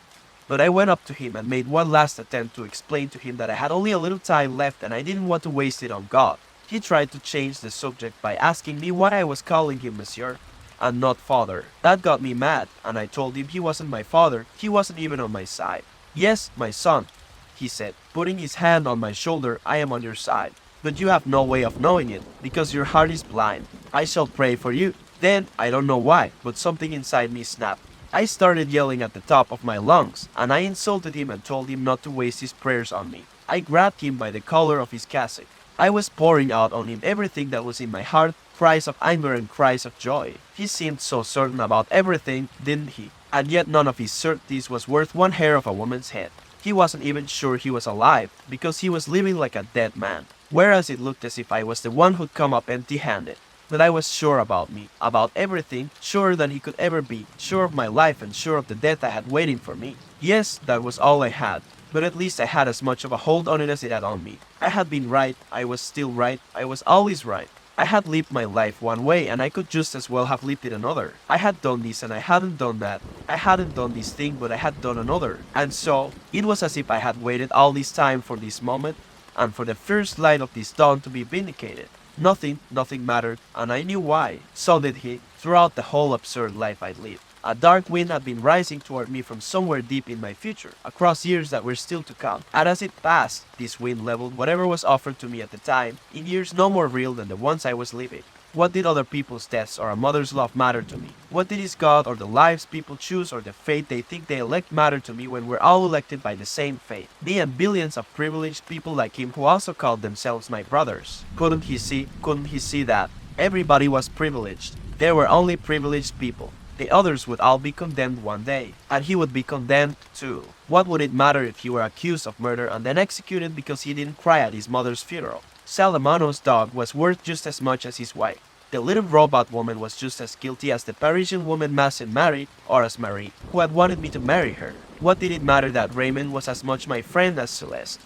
But I went up to him and made one last attempt to explain to him that I had only a little time left and I didn't want to waste it on God. He tried to change the subject by asking me why I was calling him Monsieur and not Father. That got me mad, and I told him he wasn't my father, he wasn't even on my side. "Yes, my son," he said, putting his hand on my shoulder, "I am on your side. But you have no way of knowing it, because your heart is blind. I shall pray for you." Then, I don't know why, but something inside me snapped. I started yelling at the top of my lungs, and I insulted him and told him not to waste his prayers on me. I grabbed him by the collar of his cassock. I was pouring out on him everything that was in my heart, cries of anger and cries of joy. He seemed so certain about everything, didn't he? And yet none of his certainties was worth one hair of a woman's head. He wasn't even sure he was alive, because he was living like a dead man. Whereas it looked as if I was the one who'd come up empty-handed. But I was sure about me, about everything, surer than he could ever be, sure of my life and sure of the death I had waiting for me. Yes, that was all I had, but at least I had as much of a hold on it as it had on me. I had been right, I was still right, I was always right. I had lived my life one way and I could just as well have lived it another. I had done this and I hadn't done that. I hadn't done this thing but I had done another. And so, it was as if I had waited all this time for this moment and for the first light of this dawn to be vindicated. Nothing mattered, and I knew why. So did he, throughout the whole absurd life I'd lived. A dark wind had been rising toward me from somewhere deep in my future, across years that were still to come. And as it passed, this wind leveled whatever was offered to me at the time, in years no more real than the ones I was living. What did other people's deaths or a mother's love matter to me? What did his God or the lives people choose or the fate they think they elect matter to me when we're all elected by the same fate? Me and billions of privileged people like him who also called themselves my brothers. Couldn't he see that? Everybody was privileged. There were only privileged people. The others would all be condemned one day, and he would be condemned too. What would it matter if he were accused of murder and then executed because he didn't cry at his mother's funeral? Salamano's dog was worth just as much as his wife. The little robot woman was just as guilty as the Parisian woman Massin married, or as Marie, who had wanted me to marry her. What did it matter that Raymond was as much my friend as Celeste,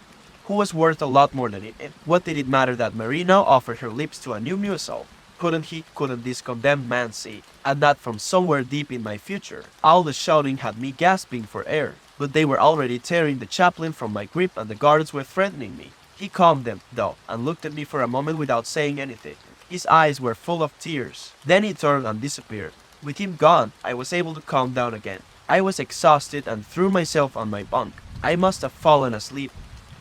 who was worth a lot more than it? What did it matter that Marie now offered her lips to a new Meursault? Couldn't this condemned man see? And that from somewhere deep in my future, all the shouting had me gasping for air, but they were already tearing the chaplain from my grip and the guards were threatening me. He calmed them, though, and looked at me for a moment without saying anything. His eyes were full of tears. Then he turned and disappeared. With him gone, I was able to calm down again. I was exhausted and threw myself on my bunk. I must have fallen asleep,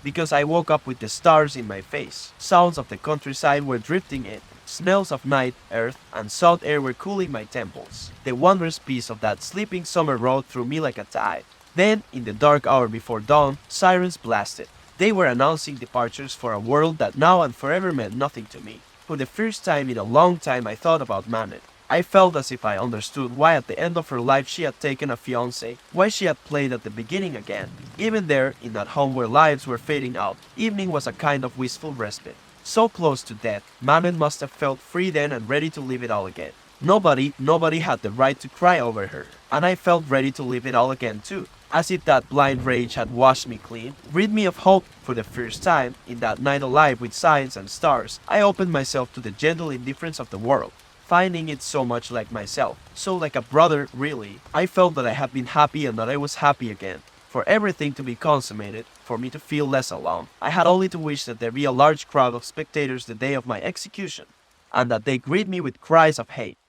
because I woke up with the stars in my face. Sounds of the countryside were drifting in. Smells of night, earth, and salt air were cooling my temples. The wondrous peace of that sleeping summer rode through me like a tide. Then, in the dark hour before dawn, sirens blasted. They were announcing departures for a world that now and forever meant nothing to me. For the first time in a long time I thought about Manet. I felt as if I understood why at the end of her life she had taken a fiancé, why she had played at the beginning again. Even there, in that home where lives were fading out, evening was a kind of wistful respite. So close to death, Manet must have felt free then and ready to live it all again. Nobody had the right to cry over her, and I felt ready to live it all again too. As if that blind rage had washed me clean, rid me of hope for the first time, in that night alive with signs and stars, I opened myself to the gentle indifference of the world, finding it so much like myself, so like a brother really. I felt that I had been happy and that I was happy again. For everything to be consummated, for me to feel less alone, I had only to wish that there be a large crowd of spectators the day of my execution, and that they greet me with cries of hate.